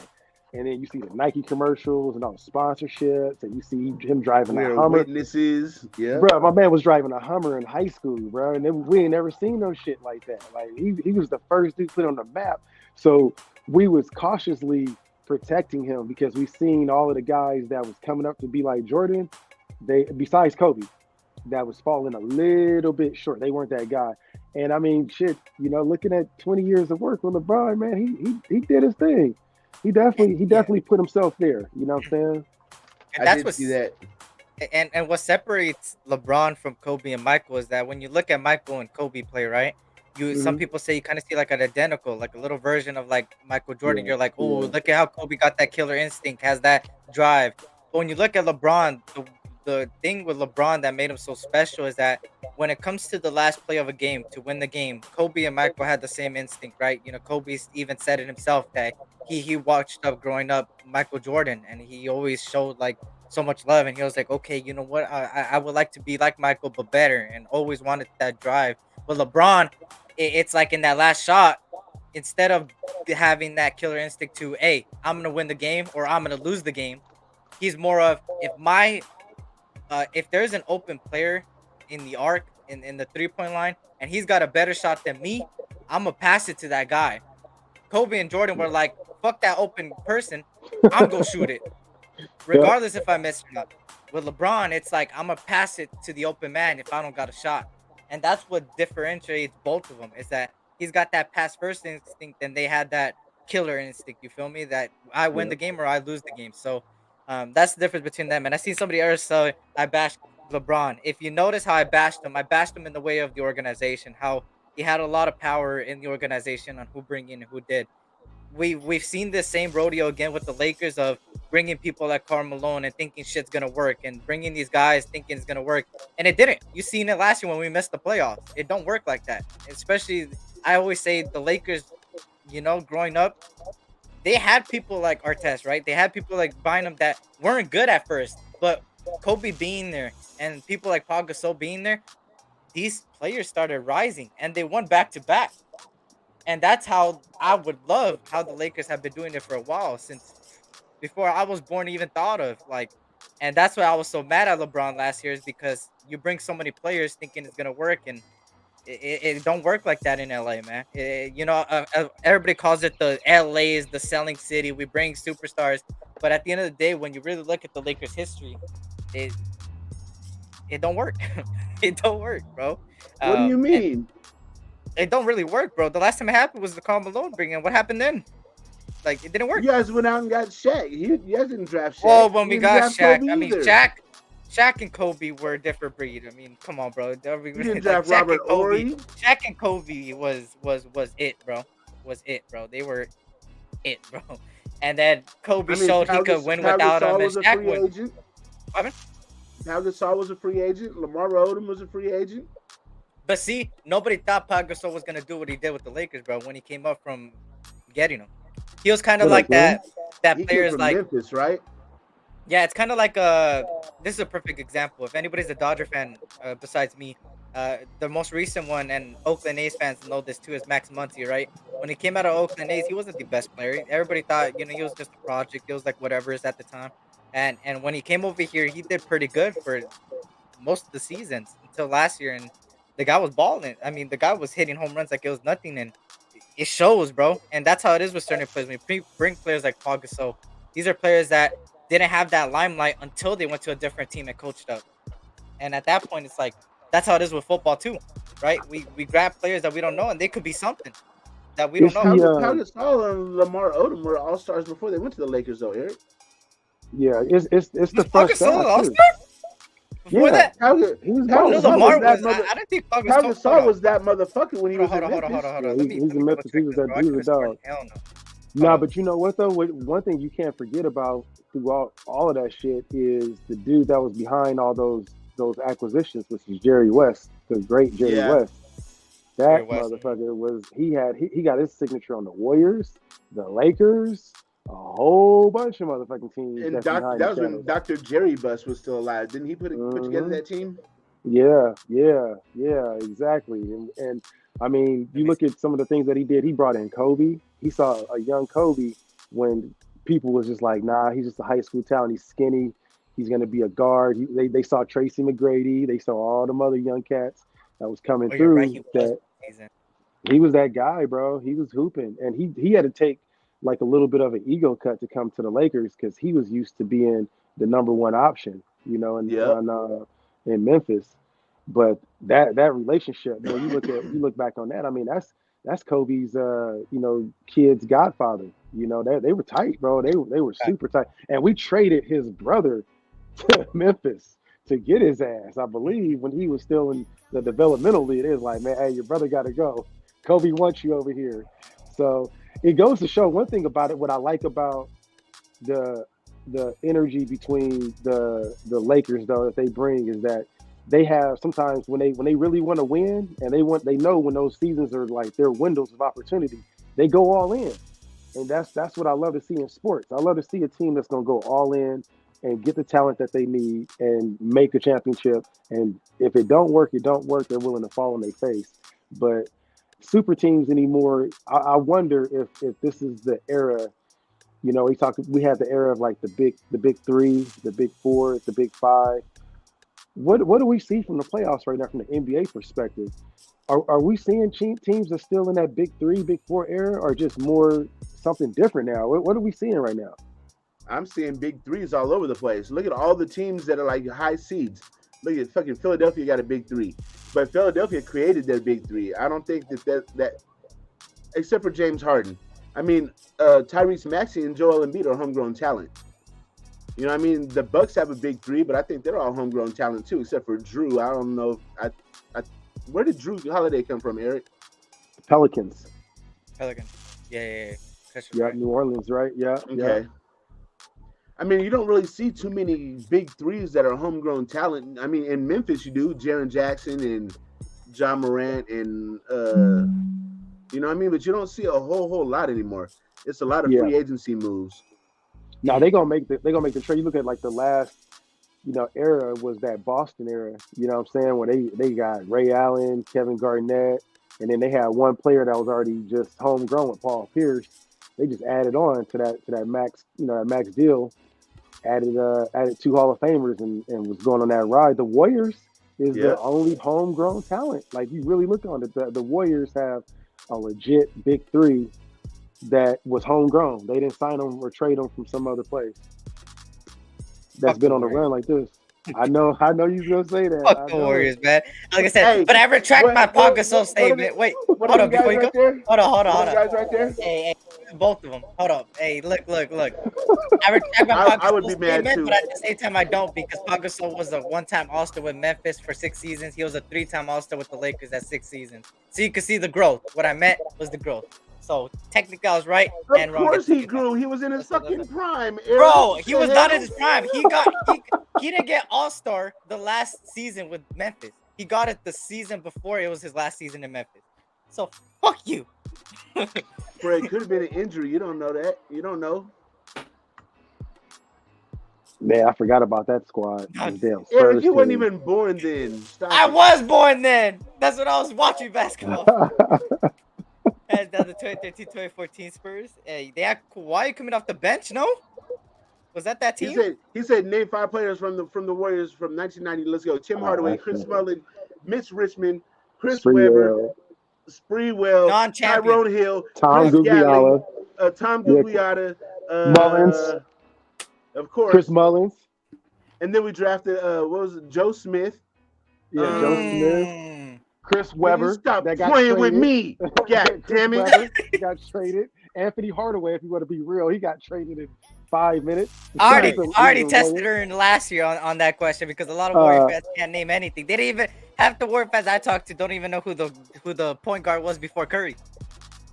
And then you see the Nike commercials and all the sponsorships, and you see him driving a Hummer. Witnesses, yeah. Bro, my man was driving a Hummer in high school, bro. And then we ain't never seen no shit like that. Like, he was the first dude put on the map. So we was cautiously protecting him because we've seen all of the guys that was coming up to be like Jordan, besides Kobe, that was falling a little bit short. They weren't that guy. And I mean, shit, you know, looking at 20 years of work with LeBron, man, he did his thing. He definitely put himself there. You know what I'm saying? And that's what see that. And what separates LeBron from Kobe and Michael is that when you look at Michael and Kobe play, right? Some people say you kind of see like an identical, like a little version of like Michael Jordan. You're like, oh, look at how Kobe got that killer instinct, has that drive. But when you look at LeBron, the thing with LeBron that made him so special is that when it comes to the last play of a game to win the game, Kobe and Michael had the same instinct, right? You know, Kobe even said it himself that he watched up growing up Michael Jordan, and he always showed like so much love, and he was like, okay, you know what, I would like to be like Michael but better, and always wanted that drive. But LeBron, it's like in that last shot, instead of having that killer instinct to, hey, I'm gonna win the game or I'm gonna lose the game, he's more of if there's an open player in the arc in the 3-point line and he's got a better shot than me, I'm gonna pass it to that guy. Kobe and Jordan were like, fuck that open person, I'm gonna shoot it regardless if I miss or not. With LeBron, it's like I'm gonna pass it to the open man if I don't got a shot. And that's what differentiates both of them, is that he's got that pass first instinct and they had that killer instinct. You feel me? That I win the game or I lose the game. So that's the difference between them. And I seen somebody else say I bashed LeBron. If you notice how I bashed him in the way of the organization, how he had a lot of power in the organization on who bring in and who did. We've seen this same rodeo again with the Lakers of bringing people like Karl Malone and thinking shit's gonna work, and bringing these guys thinking it's gonna work, and it didn't. You seen it last year when we missed the playoffs. It don't work like that. Especially, I always say the Lakers, you know, growing up, they had people like Artest, right? They had people like Bynum that weren't good at first, but Kobe being there and people like Paul Gasol being there, these players started rising and they won back to back. And that's how I would love how the Lakers have been doing it for a while, since before I was born even thought of. Like, and that's why I was so mad at LeBron last year, is because you bring so many players thinking it's gonna work, and it don't work like that in LA, man. Everybody calls it the LA is the selling city. We bring superstars, but at the end of the day, when you really look at the Lakers' history, it don't work. It don't work, bro. What do you mean? it don't really work, bro. The last time it happened was the Karl Malone bring in. What happened then? Like, it didn't work. You guys went out and got Shaq. You guys didn't draft Shaq. Well, when we You got didn't draft Shaq, Kobe I mean, either. Shaq and Kobe were a different breed. I mean, come on, bro. You didn't draft Robert Horry. Shaq and Kobe was it, bro. Was it, bro? They were it, bro. And then Kobe showed he could win without him, and Shaq won. Pau Gasol was a free agent. Lamar Odom was a free agent. But see, nobody thought Pau Gasol was gonna do what he did with the Lakers, bro. When he came up from getting them, he was kind of like that. That He player came is from like, Memphis, right? yeah, it's kind of like this is a perfect example. If anybody's a Dodger fan besides me, the most recent one, and Oakland A's fans know this too, is Max Muncy, right? When he came out of Oakland A's, he wasn't the best player. Everybody thought, he was just a project. It was like whatever is at the time. And when he came over here, he did pretty good for most of the seasons until last year, and the guy was balling. I mean, the guy was hitting home runs like it was nothing, and it shows, bro. And that's how it is with certain players. When we bring players like Pau Gasol, these are players that didn't have that limelight until they went to a different team and coached up. And at that point, it's like, that's how it is with football too, right? We grab players that we don't know, and they could be something that we don't know. Pau Gasol and Lamar Odom were all-stars before they went to the Lakers, though, Eric. Yeah, it's the Pau first Gasol an shot, all-star? too. Before that, Pau Lamar was. I don't think Pau Gasol was that motherfucker when he was in Memphis. Hold on. Yeah, he's in Memphis. He was a dog. Hell no. Nah, but you know what though? One thing you can't forget about through all of that shit is the dude that was behind all those acquisitions, which is Jerry West, the great Jerry West. That motherfucker was he got his signature on the Warriors, the Lakers, a whole bunch of motherfucking teams. And that was when Dr. Jerry Buss was still alive. Didn't he put together that team? Yeah, exactly. And I mean, you look at some of the things that he did. He brought in Kobe. He saw a young Kobe when people was just like, nah, he's just a high school talent. He's skinny. He's going to be a guard. They saw Tracy McGrady. They saw all them other young cats that was coming through. Right. He was that guy, bro. He was hooping. And he had to take like a little bit of an ego cut to come to the Lakers because he was used to being the number one option, in Memphis. But that relationship, when you look back on that, I mean, that's Kobe's kid's godfather. They were tight, bro. They were super tight. And we traded his brother to Memphis to get his ass, I believe, when he was still in the developmental league. It was like, man, hey, your brother gotta go. Kobe wants you over here. So it goes to show one thing about it. What I like about the energy between the Lakers though that they bring is that they have sometimes when they really want to win and they know when those seasons are like their windows of opportunity, they go all in. And that's what I love to see in sports. I love to see a team that's going to go all in and get the talent that they need and make a championship. And if it don't work, it don't work. They're willing to fall on their face. But super teams anymore, I wonder if this is the era. We had the era of like the big three, the big four, the big five. What do we see from the playoffs right now from the NBA perspective? Are we seeing teams that are still in that big three, big four era, or just more something different now? What are we seeing right now? I'm seeing big threes all over the place. Look at all the teams that are like high seeds. Look at fucking Philadelphia got a big three, but Philadelphia created their big three. I don't think that except for James Harden. I mean, Tyrese Maxey and Joel Embiid are homegrown talent. You know what I mean? The Bucks have a big three, but I think they're all homegrown talent too, except for Drew. I don't know. Where did Drew Holiday come from, Eric? Pelicans. Yeah. Yeah, New Orleans, right? Yeah. Okay. Yeah. I mean, you don't really see too many big threes that are homegrown talent. I mean, in Memphis, you do Jaren Jackson and John Morant and you know what I mean? But you don't see a whole lot anymore. It's a lot of free agency moves. Now they're gonna make the trade. You look at like the last, era was that Boston era. You know what I'm saying? Where they got Ray Allen, Kevin Garnett, and then they had one player that was already just homegrown with Paul Pierce. They just added on to that max, that max deal. Added two Hall of Famers and was going on that ride. The Warriors is the only homegrown talent. Like you really look on it, the Warriors have a legit big three that was homegrown. They didn't sign them or trade them from some other place that's been on the run like this. I know you gonna say that. Fuck I the know. Warriors, man. Like I said, Hey, but I retract my Pau Gasol statement. Wait, What hold are on the before guys you go. right there? Hold on. What are the guys right there? Hey, both of them. Hold up. Hey, look. I retract my Pau I would be Gasol mad statement, too. but at the same time, I don't because Pau Gasol was a one-time All-Star with Memphis for 6 seasons. He was a 3-time All-Star with the Lakers at 6 seasons. So you can see the growth. What I meant was the growth. So technically, I was right and Of wrong. course he grew. He was in his That's fucking it. prime. Eric. Bro, What he the was hell? not in his prime. He didn't get All-Star the last season with Memphis. He got it the season before it was his last season in Memphis. So fuck you. Bro, it could have been an injury. You don't know that. You don't know. Man, I forgot about that squad. God. Damn, Eric, you Spurs weren't team. even born then. Stop I it. was born then. That's when I was watching basketball. Hands down the 2013-2014 Spurs. Hey, they had Kawhi coming off the bench, no? Was that He team? said name 5 players from the Warriors from 1990. Let's go. Tim Hardaway, Chris Mullin, Mitch Richmond, Chris Webber, Spreewell, Non-champion. Tyrone Hill, Tom Chris Gatling, Gugliola, Tom Gugliotta, Mullins, of course. Chris Mullins. And then we drafted what was it? Joe Smith. Yeah, Joe Smith. Chris Webber. Stop that got playing traded. with me. God damn it. Webber got traded. Anthony Hardaway, if you want to be real, he got traded in 5 minutes. I already tested her in last year on that question because a lot of Warrior fans can't name anything. They didn't even half the Warrior fans I talked to don't even know who the point guard was before Curry.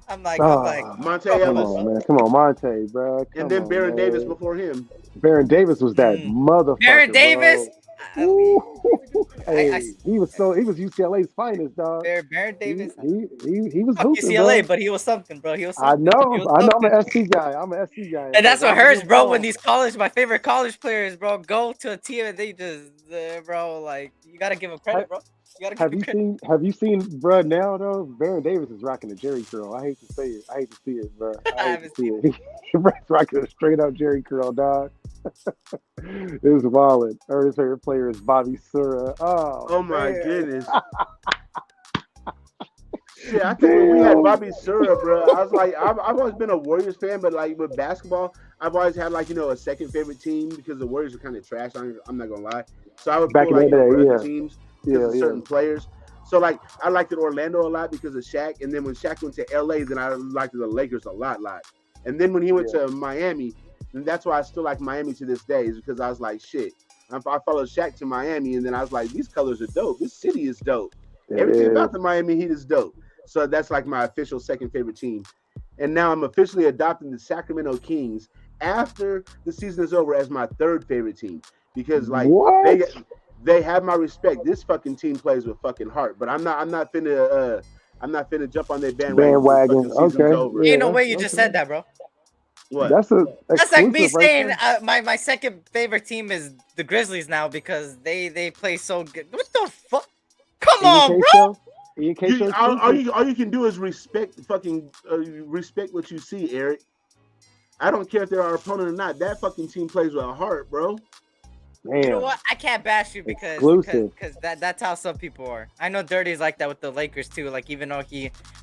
I'm like Monte Ellis. Come on, Monte, bro. And then Baron Davis before him. Baron Davis was that motherfucker. Baron Davis. Hey, he was UCLA's finest, dog. Baron Davis. He was Fuck hooping, UCLA, bro. but he was something, bro. He was I something. know. I'm an SC guy. And that's what hurts, bro. When these my favorite college players, bro, go to a team and they just, bro, like you gotta give them credit, bro. Have you seen, bro? Now though, Baron Davis is rocking a Jerry curl. I hate to say it. I hate to see it, bro. I hate to see it. He's rocking a straight up Jerry curl, dog. It's wild. His favorite player is Bobby Sura. Oh my goodness. Shit, I think when we had Bobby Sura, bro, I was like, I've always been a Warriors fan, but like with basketball, I've always had like, a second favorite team because the Warriors are kind of trash. I'm not gonna lie. So I would back pull, in the day, other teams because of certain players. So like I liked it Orlando a lot because of Shaq, and then when Shaq went to LA, then I liked the Lakers a lot. And then when he went to Miami, and that's why I still like Miami to this day, is because I was like, shit. I followed Shaq to Miami, and then I was like, these colors are dope. This city is dope. Everything about the Miami Heat is dope. So that's like my official second favorite team. And now I'm officially adopting the Sacramento Kings after the season is over as my third favorite team because like they have my respect. This fucking team plays with fucking heart, but I'm not finna jump on their bandwagon. Okay. Ain't no way you just said that, bro. What? That's like me saying right my second favorite team is the Grizzlies now because they play so good. What the fuck? Come on, bro. E&K Show. All you can do is respect what you see, Eric. I don't care if they're our opponent or not. That fucking team plays with a heart, bro. Damn. You know what? I can't bash you because that's how some people are. I know Dirty's like that with the Lakers too. Like even though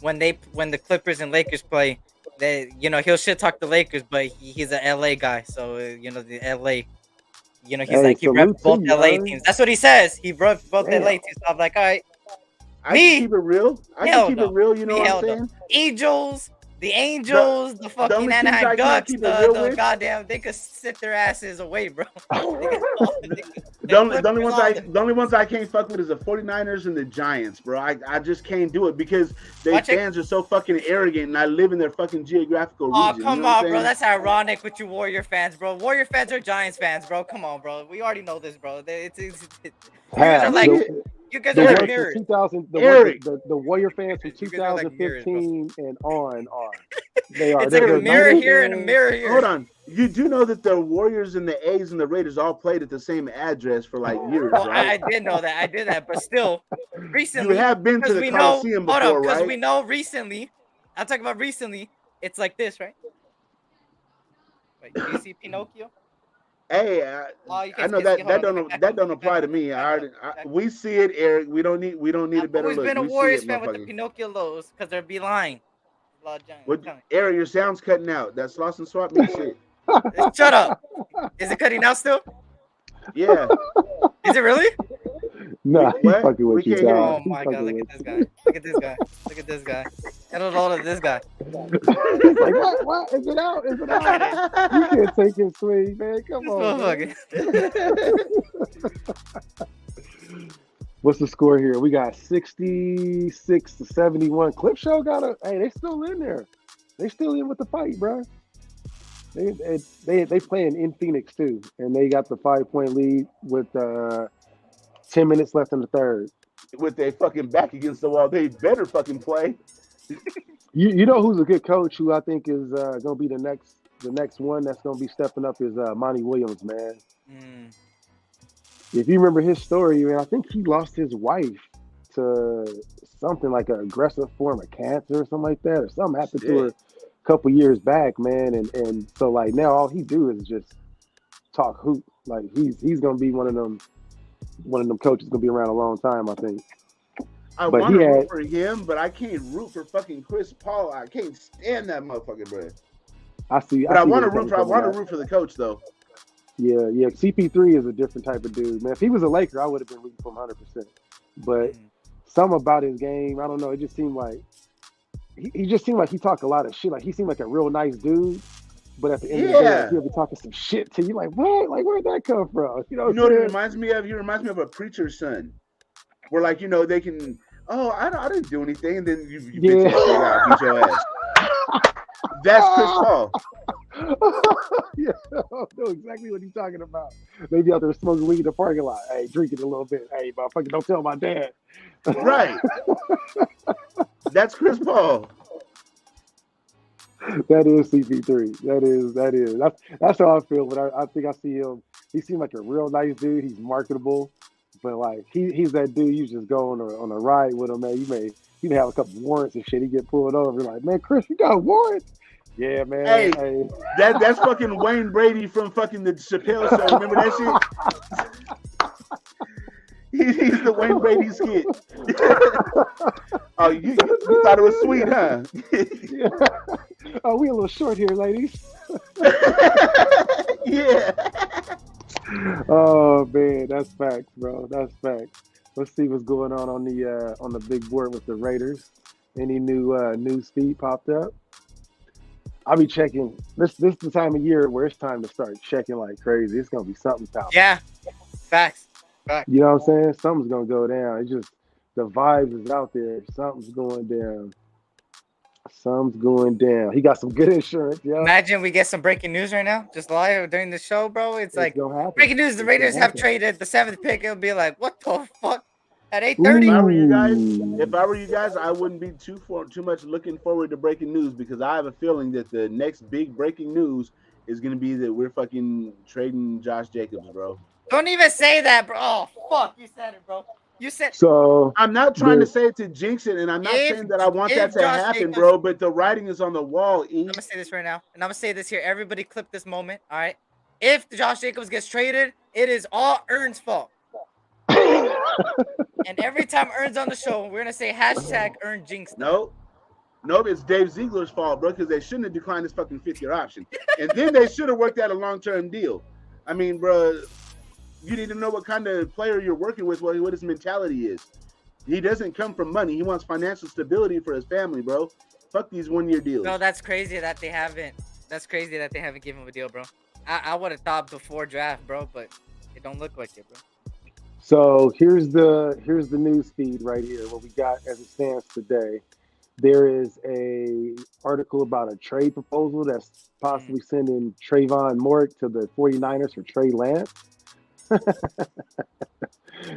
when the Clippers and Lakers play, he'll shit talk the Lakers, but he's an LA guy, so the LA. He reps both LA teams. That's what he says. He reps both LA teams. So I'm like, all right. I can keep it real. You know what I'm saying? The Angels, the fucking Anaheim Ducks, the goddamn, they could sit their asses away, bro. The only ones I can't fuck with is the 49ers and the Giants, bro. I just can't do it because their fans are so fucking arrogant and I live in their fucking geographical region. Oh, come on, bro. That's ironic with you Warrior fans, bro. Warrior fans are Giants fans, bro. Come on, bro. We already know this, bro. You guys are like mirrors. The Warrior fans from 2015 and on are. They are. It's like a mirror here and a mirror here. Hold on. You do know that the Warriors and the A's and the Raiders all played at the same address for like years, right? I did know that. I did that. But still, recently. You have been to the Coliseum before, right? Because we know recently. I'm talking about recently. It's like this, right? Wait, do you see Pinocchio? Hey, I know that don't apply to me. We see it, Eric. We don't need a better look. I've always been a Warriors fan with the Pinocchio lows because they'd be lying. Eric, your sound's cutting out. That sloss and swap me shit. Shut up. Is it cutting out still? Yeah. Is it really? Nah, he's What? fucking We with you, can't hear dog. Oh my god, look at this guy. Look at this guy. Look at this guy. Get a load of this guy. He's like, what? What? Is it out? Is it out? You can't take his swing, man. Come This on, man. motherfucker. What's the score here? We got 66-71. Clip Show got a. Hey, they still in there. They still in with the fight, bro. They playing in Phoenix too, and they got the 5-point lead with 10 minutes left in the third. With their fucking back against the wall, they better fucking play. You know who's a good coach who I think is gonna be the next one that's gonna be stepping up is Monty Williams, man. If you remember his story, man, I think he lost his wife to something like an aggressive form of cancer or something like that, or something happened to her a couple years back, man. And so like now all he do is just talk hoop. Like he's gonna be one of them coaches gonna be around a long time, I think. I want to root for him, but I can't root for fucking Chris Paul. I can't stand that motherfucker, bro. I see. But I want to root for the coach though. Yeah. CP3 is a different type of dude, man. If he was a Laker, I would have been rooting for him 100%. But something about his game, I don't know. It just seemed like he just seemed like he talked a lot of shit. Like he seemed like a real nice dude, but at the end of the day, like, he'll be talking some shit to you. Like what? Like where'd that come from? You know what it reminds me of? He reminds me of a preacher's son, where like they can. Oh, I didn't do anything, and then you beat your ass. That's Chris Paul. Yeah, I know exactly what he's talking about. They be out there smoking weed in the parking lot. Hey, drinking a little bit. Hey, motherfucker, don't tell my dad. Right. That's Chris Paul. That is CP3. That is. That's how I feel. But I think I see him. He seems like a real nice dude. He's marketable, but like he's that dude. You just go on a ride with him, man. You may have a couple warrants and shit. He get pulled over. You're like, man, Chris, you got warrants? Yeah, man. Hey. That's fucking Wayne Brady from fucking the Chappelle Show. Remember that shit? He's the Wayne Brady skit. Oh, you thought it was sweet, huh? Yeah. Oh, we a little short here, ladies. Yeah. Oh man, that's facts, bro. That's facts. Let's see what's going on the big board with the Raiders. Any new news feed popped up? I'll be checking. This is the time of year where it's time to start checking like crazy. It's gonna be something popping. Yeah, facts. You know what I'm saying? Something's gonna go down. It's just the vibes is out there. Something's going down. Something's going down. He got some good insurance, yo. Imagine we get some breaking news right now, just live during the show, bro. It's like breaking news: the Raiders have traded the 7th pick. It'll be like, what the fuck? At 8:30. If I were you guys, I wouldn't be too much looking forward to breaking news because I have a feeling that the next big breaking news is gonna be that we're fucking trading Josh Jacobs, bro. Don't even say that, bro. Oh fuck, you said it, bro. You said so. I'm not trying to say it to jinx it, and I'm not saying that I want that to happen, bro. But the writing is on the wall. I'm gonna say this right now, and I'm gonna say this here. Everybody, clip this moment. All right. If Josh Jacobs gets traded, it is all Ern's fault. And every time Ern's on the show, we're gonna say #Ern jinx. No, it's Dave Ziegler's fault, bro, because they shouldn't have declined his fucking 5th-year option, and then they should have worked out a long-term deal. I mean, bro, you need to know what kind of player you're working with, what his mentality is. He doesn't come from money. He wants financial stability for his family, bro. Fuck these 1-year deals. No, that's crazy that they haven't. That's crazy that they haven't given him a deal, bro. I would have thought before draft, bro, but it don't look like it, bro. So here's the news feed right here. What we got as it stands today. There is a article about a trade proposal that's possibly sending Trayvon Morrick to the 49ers for Trey Lance.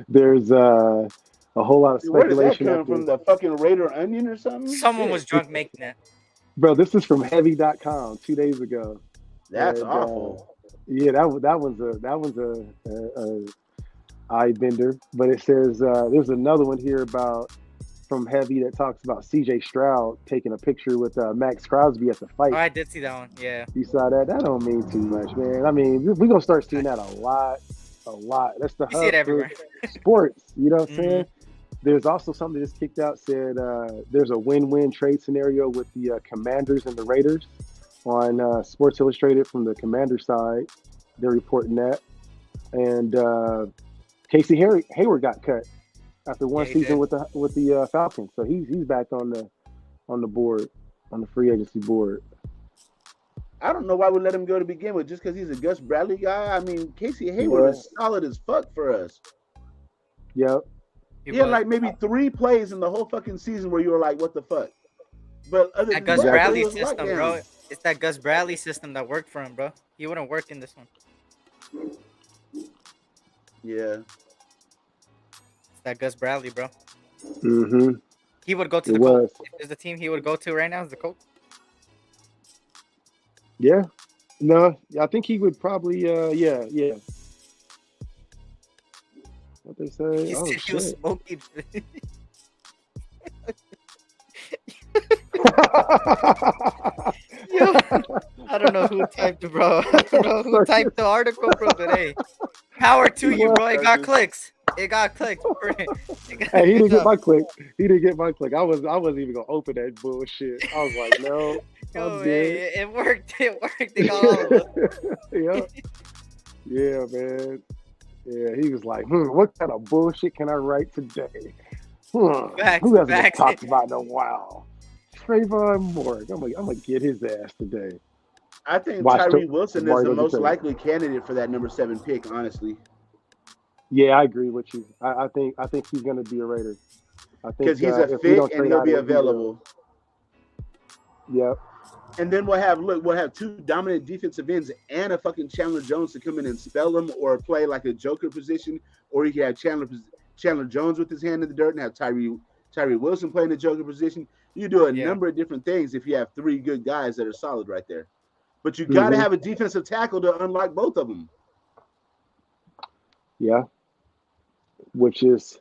There's a whole lot of speculation. Where did that come from? The fucking Raider Onion or something? Someone was drunk making that. Bro, this is from Heavy.com 2 days ago. That's awful. Yeah, that one's a eye bender. But it says there's another one here from Heavy that talks about CJ Stroud taking a picture with Max Crosby at the fight. Oh, I did see that one. Yeah. You saw that? That don't mean too much, man. I mean, we're gonna start seeing that a lot. That's the you see it everywhere. Sports. You know what I'm saying? There's also something that's kicked out. Said there's a win-win trade scenario with the Commanders and the Raiders on Sports Illustrated from the Commander side. They're reporting that. and Casey Hayward got cut after one season with the Falcons, so he's back on the board, on the free agency board. I don't know why we let him go to begin with, just because he's a Gus Bradley guy. I mean, Casey Hayward is solid as fuck for us. Yep. He had like maybe 3 plays in the whole fucking season where you were like, what the fuck? But other than Gus Bradley system, bro. It's that Gus Bradley system that worked for him, bro. He wouldn't work in this one. Yeah. It's that Gus Bradley, bro. Mm-hmm. He would go to the Colts. If there's a team he would go to right now, is the Colts. Yeah. No, I think he would probably, yeah. What they say? He said he was smoking. Yo, I don't know who typed it, bro. I don't know who typed the article, bro, but hey, power to you, bro. It got clicks. It got clicks. Hey, he didn't get my click. He didn't get my click. I wasn't even gonna open that bullshit. I was like, no. Yo, hey, it worked. It worked. It got all of us. Yeah, man. Yeah, he was like, what kind of bullshit can I write today? Who hasn't talked about in a while? Trayvon Morgan. I'm gonna get his ass today. I think Tyree Wilson is the most likely candidate for that number 7 pick, honestly. Yeah, I agree with you. I think he's gonna be a Raider. I think because he's a fit and he'll be available. Yep. And then we'll have 2 dominant defensive ends and a fucking Chandler Jones to come in and spell them or play like a joker position, or you can have Chandler Jones with his hand in the dirt and have Tyree Wilson playing the joker position. You do a number of different things if you have 3 good guys that are solid right there. But you got to have a defensive tackle to unlock both of them. Yeah. Which is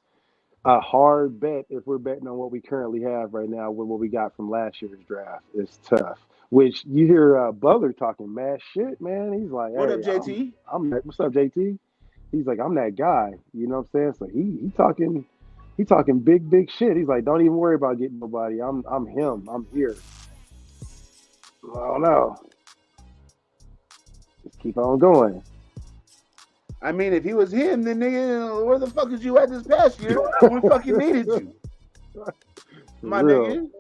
a hard bet if we're betting on what we currently have right now with what we got from last year's draft. It's tough. Which you hear Butler talking mad shit, man. He's like, hey, what up, JT? What's up, JT? He's like, I'm that guy. You know what I'm saying? So he talking big shit. He's like, don't even worry about getting nobody. I'm him. I'm here. I don't know. Just keep on going. I mean, if he was him, then nigga, where the fuck is you at this past year? We fucking needed you. My nigga. You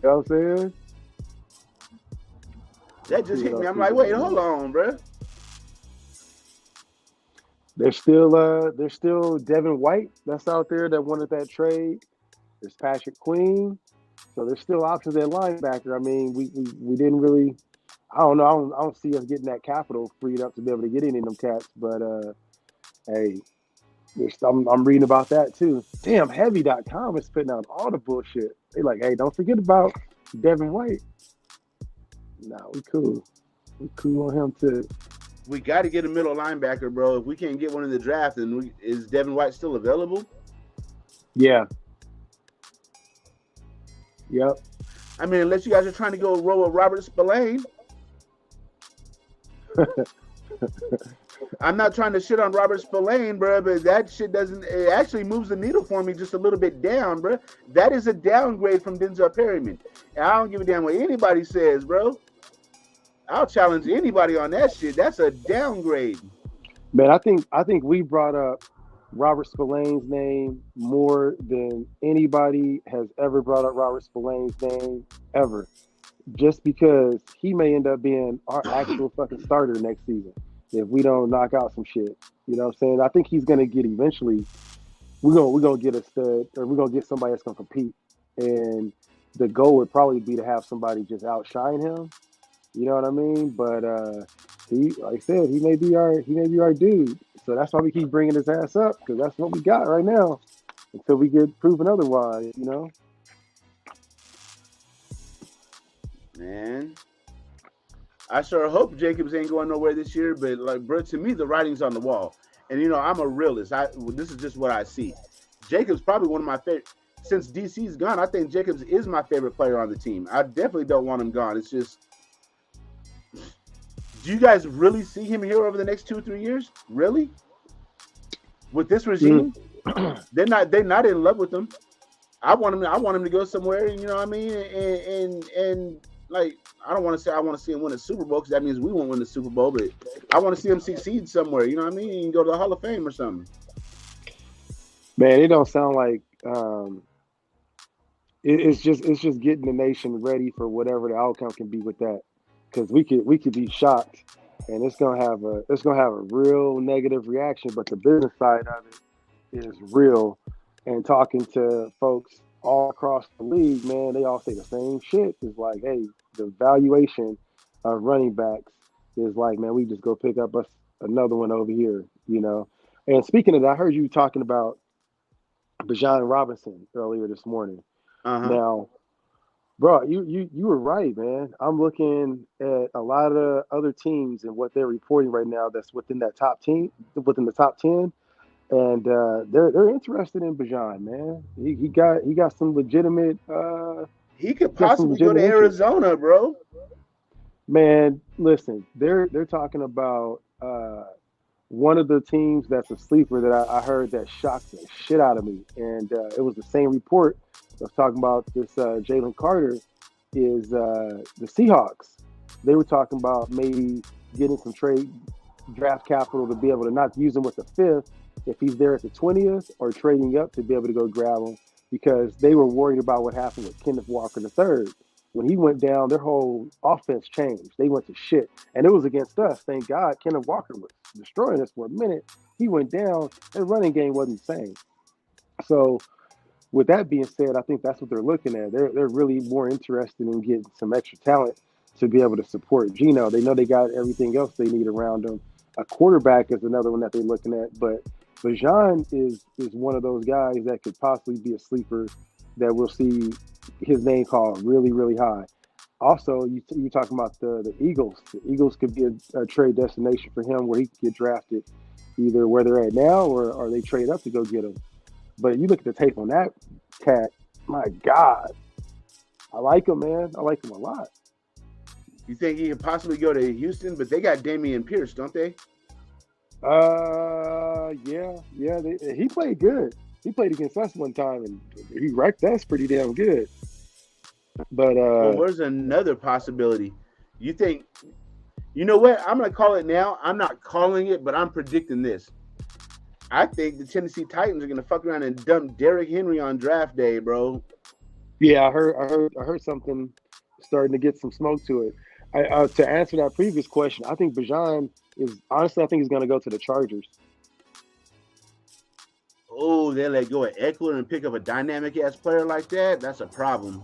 know what I'm saying? That just hit me. I'm like, wait, hold on, bro. There's still Devin White that's out there that wanted that trade. There's Patrick Queen. So there's still options at linebacker. I mean, we didn't really. I don't know. I don't see us getting that capital freed up to be able to get any of them cats. But hey, I'm reading about that too. Damn, Heavy.com is spitting out all the bullshit. They like, hey, don't forget about Devin White. Nah, we cool. We cool on him too. We got to get a middle linebacker, bro. If we can't get one in the draft, then is Devin White still available? Yeah. Yep. I mean, unless you guys are trying to go roll with Robert Spillane. I'm not trying to shit on Robert Spillane, bro, but that shit it actually moves the needle for me just a little bit down, bro. That is a downgrade from Denzel Perryman. And I don't give a damn what anybody says, bro. I'll challenge anybody on that shit. That's a downgrade. Man, I think we brought up Robert Spillane's name more than anybody has ever brought up Robert Spillane's name ever. Just because he may end up being our actual fucking starter next season if we don't knock out some shit. You know what I'm saying? I think he's gonna get eventually. We're gonna get a stud, or we're gonna get somebody that's gonna compete. And the goal would probably be to have somebody just outshine him. You know what I mean? But like I said, he may be our dude. So that's why we keep bringing his ass up, because that's what we got right now until we get proven otherwise. You know. Man, I sure hope Jacobs ain't going nowhere this year, but like, bro, to me, the writing's on the wall. And, you know, I'm a realist. This is just what I see. Jacobs probably one of my favorite. Since DC's gone, I think Jacobs is my favorite player on the team. I definitely don't want him gone. It's just, do you guys really see him here over the next 2 or 3 years? Really? With this regime? They're not in love with him. I want him to go somewhere, you know what I mean, and like I don't want to say I want to see him win a Super Bowl because that means we won't win the Super Bowl, but I want to see him succeed somewhere. You know what I mean? And go to the Hall of Fame or something. Man, it don't sound like it's just getting the nation ready for whatever the outcome can be with that, because we could be shocked, and it's gonna have a real negative reaction. But the business side of it is real, and talking to folks all across the league, man, they all say the same shit. It's like, hey, the valuation of running backs is like, man, we just go pick up us another one over here, you know. And speaking of that, I heard you talking about Bijan Robinson earlier this morning. Now, bro, you were right, man. I'm looking at a lot of other teams and what they're reporting right now that's within the top 10, and they're interested in Bijan, man. He got some legitimate. He could possibly go to Arizona, bro. Man, listen, they're talking about one of the teams that's a sleeper that I heard that shocked the shit out of me, and it was the same report that was talking about this Jalen Carter is the Seahawks. They were talking about maybe getting some trade draft capital to be able to not use him with the 5th if he's there at the 20th, or trading up to be able to go grab him, because they were worried about what happened with Kenneth Walker III. When he went down, their whole offense changed. They went to shit. And it was against us. Thank God Kenneth Walker was destroying us for a minute. He went down. Their running game wasn't the same. So with that being said, I think that's what they're looking at. They're really more interested in getting some extra talent to be able to support Geno. They know they got everything else they need around them. A quarterback is another one that they're looking at. But Bijan is one of those guys that could possibly be a sleeper that we'll see his name called really, really high. Also, you talking about the Eagles. The Eagles could be a trade destination for him where he could get drafted either where they're at now or they trade up to go get him. But you look at the tape on that cat, my God. I like him, man. I like him a lot. You think he could possibly go to Houston? But they got Dameon Pierce, don't they? Yeah. He played good. He played against us one time, and he wrecked us pretty damn good. But well, where's another possibility? You think? You know what? I'm gonna call it now. I'm not calling it, but I'm predicting this. I think the Tennessee Titans are gonna fuck around and dump Derrick Henry on draft day, bro. Yeah, I heard something starting to get some smoke to it. To answer that previous question, I think Bijan I think he's gonna go to the Chargers. Oh, they let go of Eckler and pick up a dynamic ass player like that. That's a problem.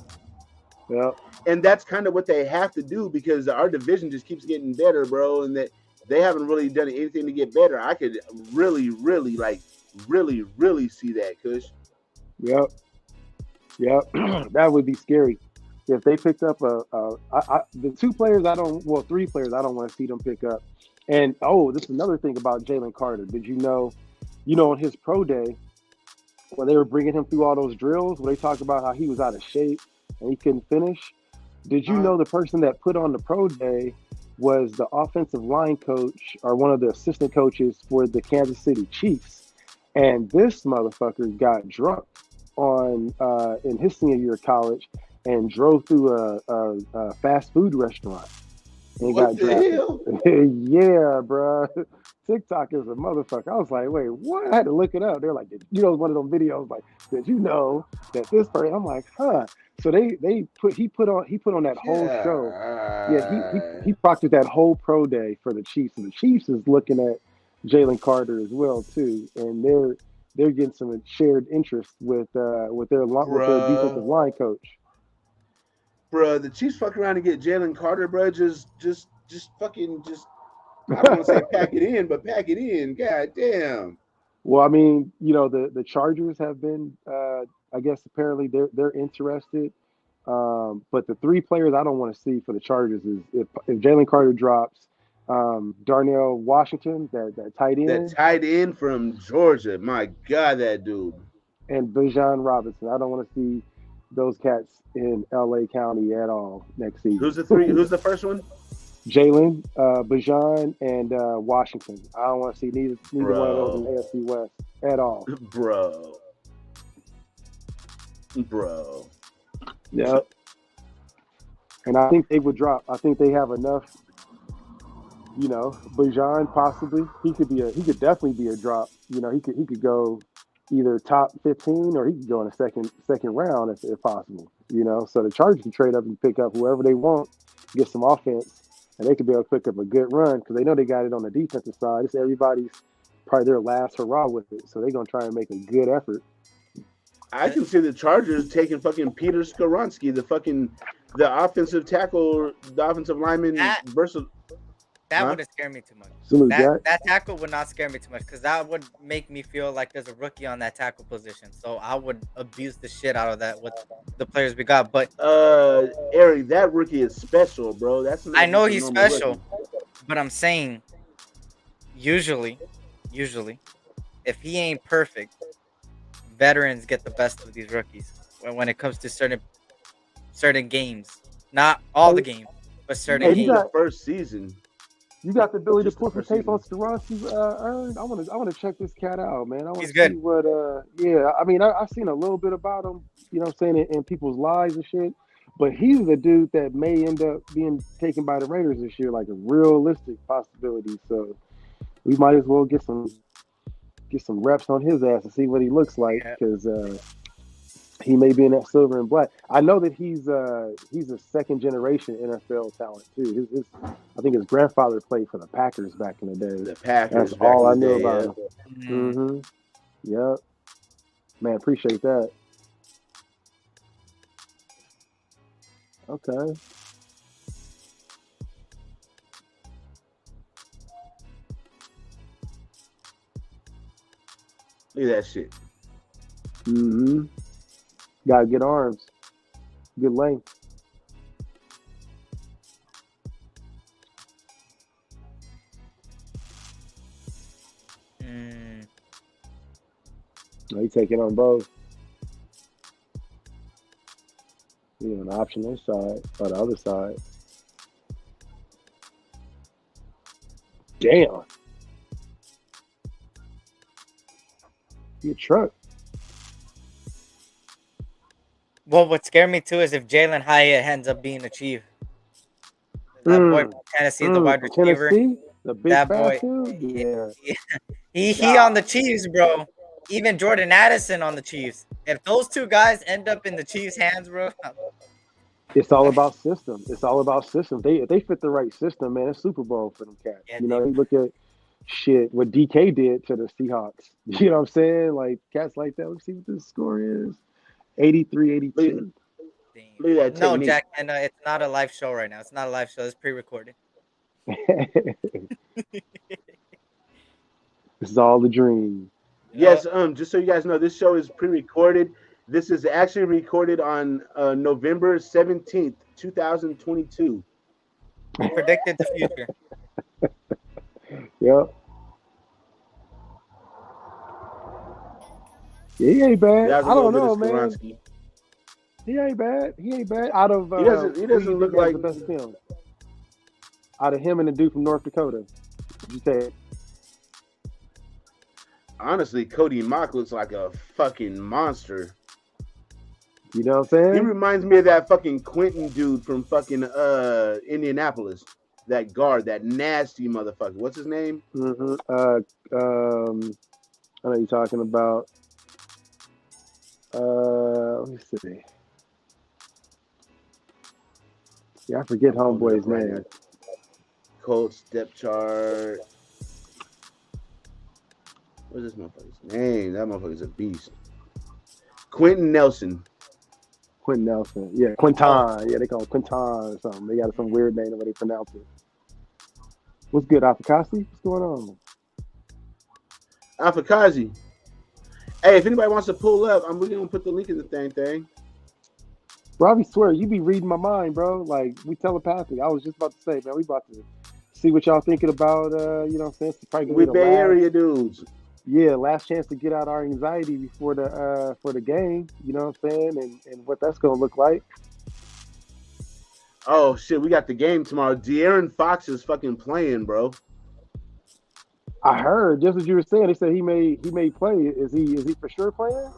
Yeah, and that's kind of what they have to do because our division just keeps getting better, bro. And that they haven't really done anything to get better. I could really see that, Kush. Yep. That would be scary if they picked up the 3 players I don't want to see them pick up. And this is another thing about Jalen Carter. Did you know on his pro day when they were bringing him through all those drills, where they talked about how he was out of shape and he couldn't finish? Did you know the person that put on the pro day was the offensive line coach or one of the assistant coaches for the Kansas City Chiefs? And this motherfucker got drunk in his senior year of college and drove through a fast food restaurant and got drafted. Yeah, bro. TikTok is a motherfucker. I was like, wait, what? I had to look it up. They're like, one of those videos like, did you know that this person? I'm like, huh. So he put on that whole show. Yeah, he proctored that whole pro day for the Chiefs, and the Chiefs is looking at Jalen Carter as well too, and they're getting some shared interest with their defensive line coach. Bro, the Chiefs fuck around and get Jalen Carter, bro. Just fucking I don't want to say pack it in, but pack it in. God damn. Well, I mean, the Chargers have been, I guess apparently they're interested. But the 3 players I don't want to see for the Chargers is if Jalen Carter drops, Darnell Washington, that tight end. That tight end from Georgia. My God, that dude. And Bijan Robinson. I don't want to see those cats in LA County at all next season. Who's the 3? Who's the first one? Jalen, Bijan, and Washington. I don't want to see neither one of those in the AFC West at all. Bro. Yep. And I think they would drop. I think they have enough. You know, Bijan possibly he could definitely be a drop. You know, he could go either top 15 or he could go in a second round if possible. You know, so the Chargers can trade up and pick up whoever they want, get some offense, and they could be able to pick up a good run because they know they got it on the defensive side. It's everybody's probably their last hurrah with it, so they're gonna try and make a good effort. I can see the Chargers taking fucking Peter Skoronski, the offensive tackle, the offensive lineman versus. That wouldn't scare me too much. Salute, that tackle would not scare me too much because that would make me feel like there's a rookie on that tackle position. So I would abuse the shit out of that with the players we got. But Eric, that rookie is special, bro. I know he's special, but I'm saying usually, if he ain't perfect, veterans get the best of these rookies when it comes to certain games. Not all the games, but certain games. The first season. You got the ability to put some tape on Skoronski's earned. I want to check this cat out, man. I want to see good. what. Yeah, I mean, I've seen a little bit about him. You know what I'm saying in people's lives and shit. But he's the dude that may end up being taken by the Raiders this year, like a realistic possibility. So we might as well get some reps on his ass and see what he looks like because he may be in that silver and black. I know that he's a second generation NFL talent too. I think his grandfather played for the Packers back in the day. The Packers. That's all I knew about him. Mm-hmm. Yep. Man, appreciate that. Okay. Look at that shit. Mm-hmm. Got good arms. Good length. No, you take it on both. You know, an option this side or the other side. Damn. Your truck. Well, what scared me too is if Jalen Hyatt ends up being a Chief. That boy from Tennessee, the wide receiver. Tennessee? The big that boy. boy. Yeah. He on the Chiefs, bro. Even Jordan Addison on the Chiefs. If those two guys end up in the Chiefs' hands, bro. It's all about system. If they fit the right system, man, it's Super Bowl for them cats. Yeah, you know, you look at shit what DK did to the Seahawks. You know what I'm saying? Like cats like that. Let's see what the score is. 83-82. Look at that no, technique. Jack, and it's not a live show right now. It's not a live show. It's pre-recorded. This is all the dream. Yes, just so you guys know, this show is pre-recorded. This is actually recorded on November 17th, 2022. We predicted the future. Yep. Yeah, he ain't bad. I don't know, man. He ain't bad. Out of he doesn't look like the best film. Out of him and the dude from North Dakota. You say? Honestly, Cody Mock looks like a fucking monster. You know what I'm saying? He reminds me of that fucking Quentin dude from fucking Indianapolis. That guard, that nasty motherfucker. What's his name? Mm-hmm. I know you're talking about. Let me see. Yeah, I forget homeboy's name. Colts depth chart. What's this motherfucker's name? That motherfucker's a beast. Quentin Nelson. Yeah, Quinton. Yeah, they call him Quinton or something. They got some weird name the way they pronounce it. What's good, Afakazi? What's going on? Afakazi. Hey, if anybody wants to pull up, we're gonna put the link in the thing. Robbie, swear you be reading my mind, bro. Like we telepathic. I was just about to say, man, we about to see what y'all thinking about. You know what I'm saying? We Bay Area dudes. Yeah, last chance to get out our anxiety before the game. You know what I'm saying? And what that's gonna look like. Oh shit, we got the game tomorrow. De'Aaron Fox is fucking playing, bro. I heard just as you were saying. They said he may play. Is he for sure playing?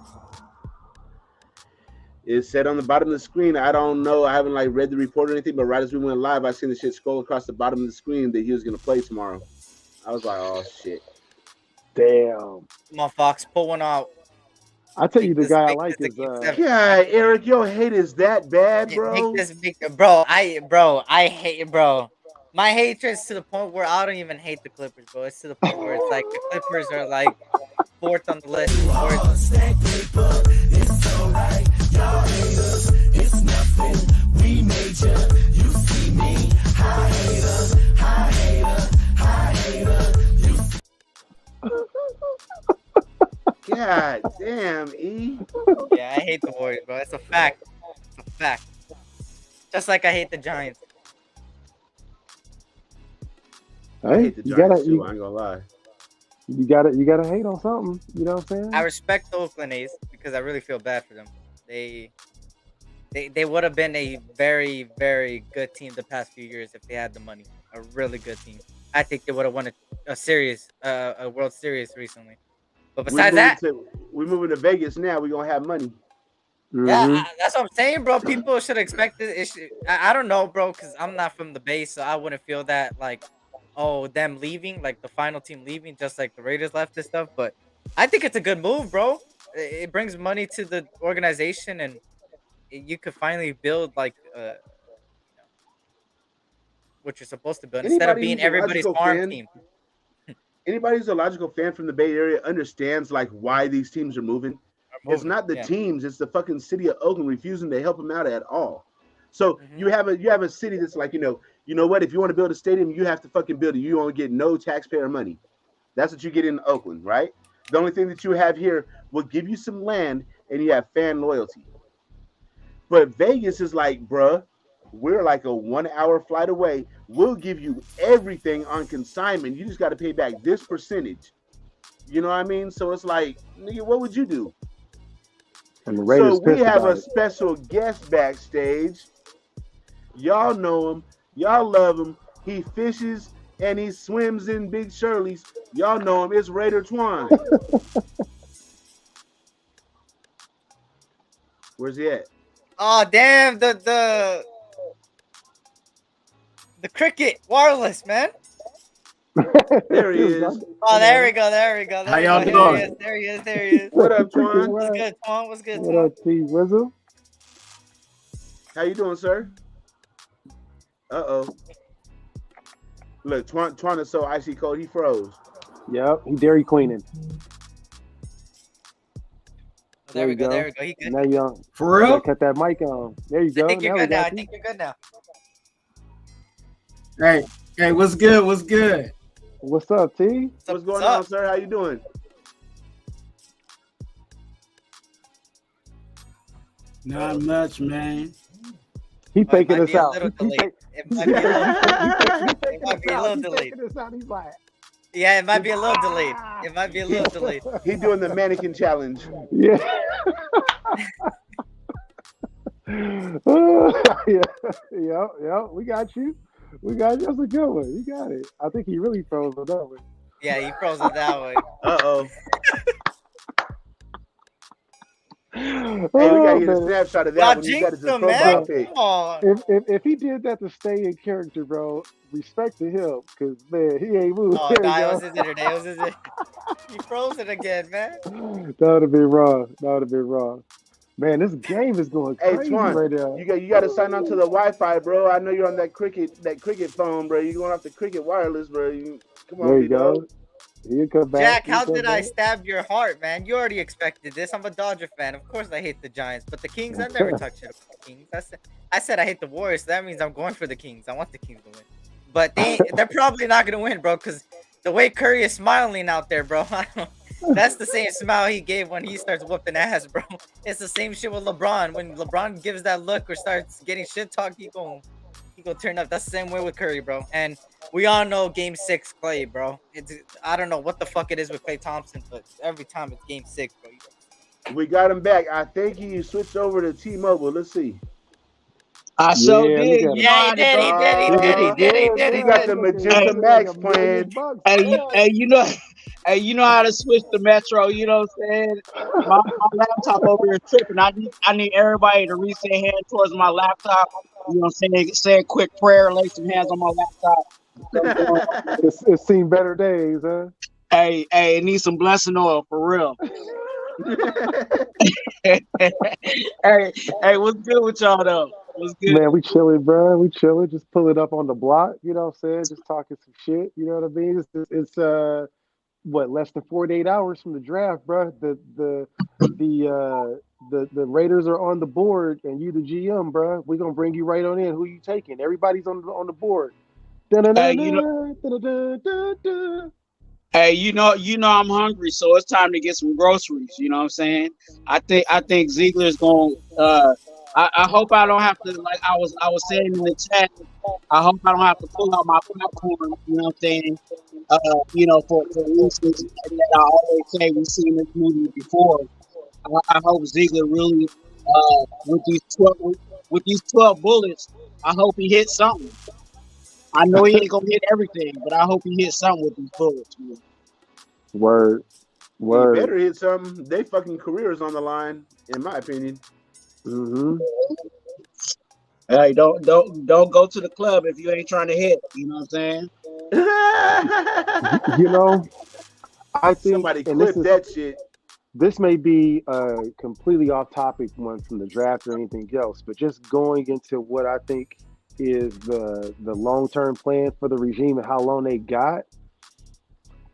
It said on the bottom of the screen. I don't know. I haven't like read the report or anything, but right as we went live, I seen the shit scroll across the bottom of the screen that he was gonna play tomorrow. I was like, oh shit. Damn. Come on, Fox, pull one out. I tell you, the guy I like is God, Eric, your hate is that bad, bro. Bro. I hate, bro. My hatred is to the point where I don't even hate the Clippers, bro. It's to the point where it's like the Clippers are like fourth on the list. It's alright, y'all haters. It's nothing. We major. You see me, high hater. God damn, E. Yeah, I hate the Warriors, bro. It's a fact. It's a fact. Just like I hate the Giants. Hey, I hate the Giants too. I ain't gonna lie. You gotta hate on something. You know what I'm saying? I respect the Oakland A's because I really feel bad for them. They would have been a very, very good team the past few years if they had the money. A really good team. I think they would have won a World Series recently. But besides that, we're moving to Vegas now. We're gonna have money. Yeah, that's what I'm saying, bro. People should expect it. I don't know, bro, because I'm not from the base, so I wouldn't feel that like, oh, them leaving, like the final team leaving, just like the Raiders left and stuff. But I think it's a good move, bro. It brings money to the organization, and you could finally build like what you're supposed to build instead of being everybody's farm team. Anybody who's a logical fan from the Bay Area understands like why these teams are moving. It's not the teams; it's the fucking city of Oakland refusing to help them out at all. So you have a city that's like, you know what? If you want to build a stadium, you have to fucking build it. You won't get no taxpayer money. That's what you get in Oakland, right? The only thing that you have here will give you some land, and you have fan loyalty. But Vegas is like, bruh, we're like a 1 hour flight away. We'll give you everything on consignment. You just got to pay back this percentage. You know what I mean? So it's like, nigga, what would you do? And the Raiders so we have a special guest backstage. Y'all know him. Y'all love him. He fishes and he swims in Big Shirley's. Y'all know him. It's Raider Twine. Where's he at? Oh damn! The cricket wireless, man. There he is. Oh, there we go. How y'all doing? There he is. What up, Twan? What's good, Twan? What's good, Twan? What up, T-Wizzle? How you doing, sir? Uh-oh. Look, Twan is so icy cold, he froze. Yep, he Dairy Queening. There we go. He good. Now you For real? cut that mic on. There you go. I think you're good now. Hey, what's good? What's up, T? What's going on, sir? How you doing? Not much, man. He faking us out. It might be a little delayed. He's like, yeah, it might be a little delayed. He's doing the mannequin challenge. Yeah. Yeah. We got you. That's a good one. You got it. I think he really froze on that one. Yeah, he froze on that one. Uh-oh. Hey, we gotta get a snapshot of that one. You gotta just profile pic. If he did that to stay in character, bro, respect to him, because man, he ain't moved. Oh, that was his internet. He froze it again, man. That would have been wrong. Man, this game is going crazy right now. You got to sign on to the Wi-Fi, bro. I know you're on that cricket phone, bro. You're going off the cricket wireless, bro. Come on, there you go. You come back. Jack, how did I stab your heart, man? You already expected this. I'm a Dodger fan. Of course I hate the Giants, but the Kings, I never touched it about the Kings. I said I hate the Warriors, so that means I'm going for the Kings. I want the Kings to win. But they're probably not going to win, bro, because the way Curry is smiling out there, bro, that's the same smile he gave when he starts whooping ass, bro. It's the same shit with LeBron. When LeBron gives that look or starts getting shit talk, he gonna turn up. That's the same way with Curry, bro. And we all know Game 6 Clay, bro. I don't know what the fuck it is with Klay Thompson, but every time it's Game 6, bro. We got him back. I think he switched over to T-Mobile. Let's see. I sure did. Yeah, he did. He got the Magenta Max plan. Hey, Hey, you know how to switch the Metro, you know what I'm saying? My laptop over here tripping. I need everybody to reach their hand towards my laptop. You know what I'm saying? Say a quick prayer, lay some hands on my laptop. It's seen better days, huh? Hey, it needs some blessing oil for real. hey, what's good with y'all though? What's good? Man, we chilling, bro. We chilling. Just pull it up on the block. You know what I'm saying? Just talking some shit. You know what I mean? It's what, less than 48 hours from the draft, bro. The Raiders are on the board, and you the GM, bro. We're gonna bring you right on in. Who you taking? Everybody's on the board. Hey, you know I'm hungry, so it's time to get some groceries. You know what I'm saying? I think Ziegler's going. I hope I don't have to, like I was saying in the chat. I hope I don't have to pull out my popcorn. You know what I'm saying? For reasons that I always say we've seen this movie before. I hope Ziegler really, with these 12 bullets, I hope he hits something. I know he ain't gonna hit everything, but I hope he hits something with these bullets, man. Word. You better hit something. They fucking career is on the line, in my opinion. Mm-hmm. Hey, don't go to the club if you ain't trying to hit. You know what I'm saying? You know, I think somebody clip that shit. This may be a completely off-topic one from the draft or anything else, but just going into what I think is the long-term plan for the regime and how long they got,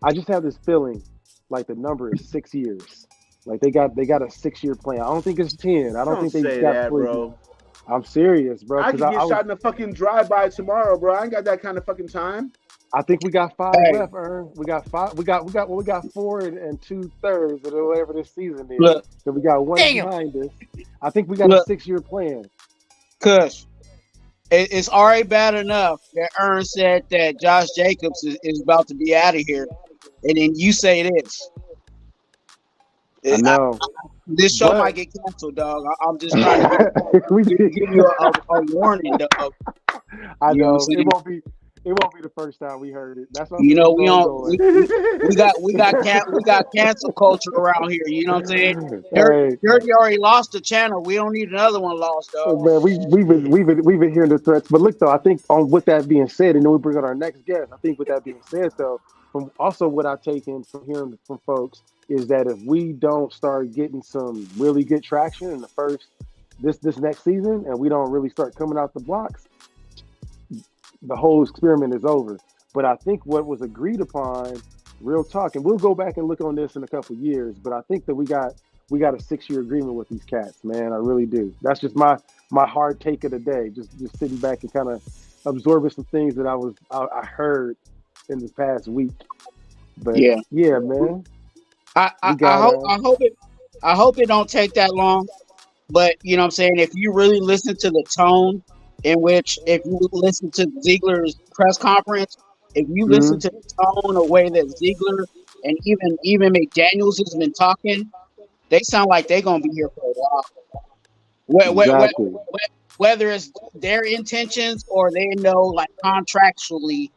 I just have this feeling like the number is 6 years. Like they got a 6-year plan. I don't think it's 10. I don't think they got that, bro. I'm serious, bro. I could get shot in a fucking drive-by tomorrow, bro. I ain't got that kind of fucking time. I think we got 5 left, Ern. We got 5. We got 4 and 2/3 or whatever this season is. Look, so we got one behind us. I think we got a 6-year plan. Kush, it's already bad enough that Ern said that Josh Jacobs is about to be out of here, and then you say this. I know. This show might get canceled, dog. I'm just trying to give you a warning, dog. I know. It won't be the first time we heard it. That's what we got cancel culture around here. You know what I'm saying? Dirty already lost the channel. We don't need another one lost, dog. Man, we've been hearing the threats. But look though, I think with that being said, and then we bring on our next guest. I think with that being said though, from also what I've taken from hearing from folks is that if we don't start getting some really good traction in this next season, and we don't really start coming out the blocks, the whole experiment is over. But I think what was agreed upon, real talk, and we'll go back and look on this in a couple of years, but I think that we got a 6-year agreement with these cats, man. I really do. That's just my hard take of the day. Just sitting back and kind of absorbing some things that I heard in the past week. But yeah, man. I hope it don't take that long. But you know what I'm saying, if you really listen to the tone in which, if you listen to Ziegler's press conference, if you listen to the tone, the way that Ziegler and even McDaniels has been talking, they sound like they're gonna be here for a while. Exactly. Whether it's their intentions or they know, like contractually,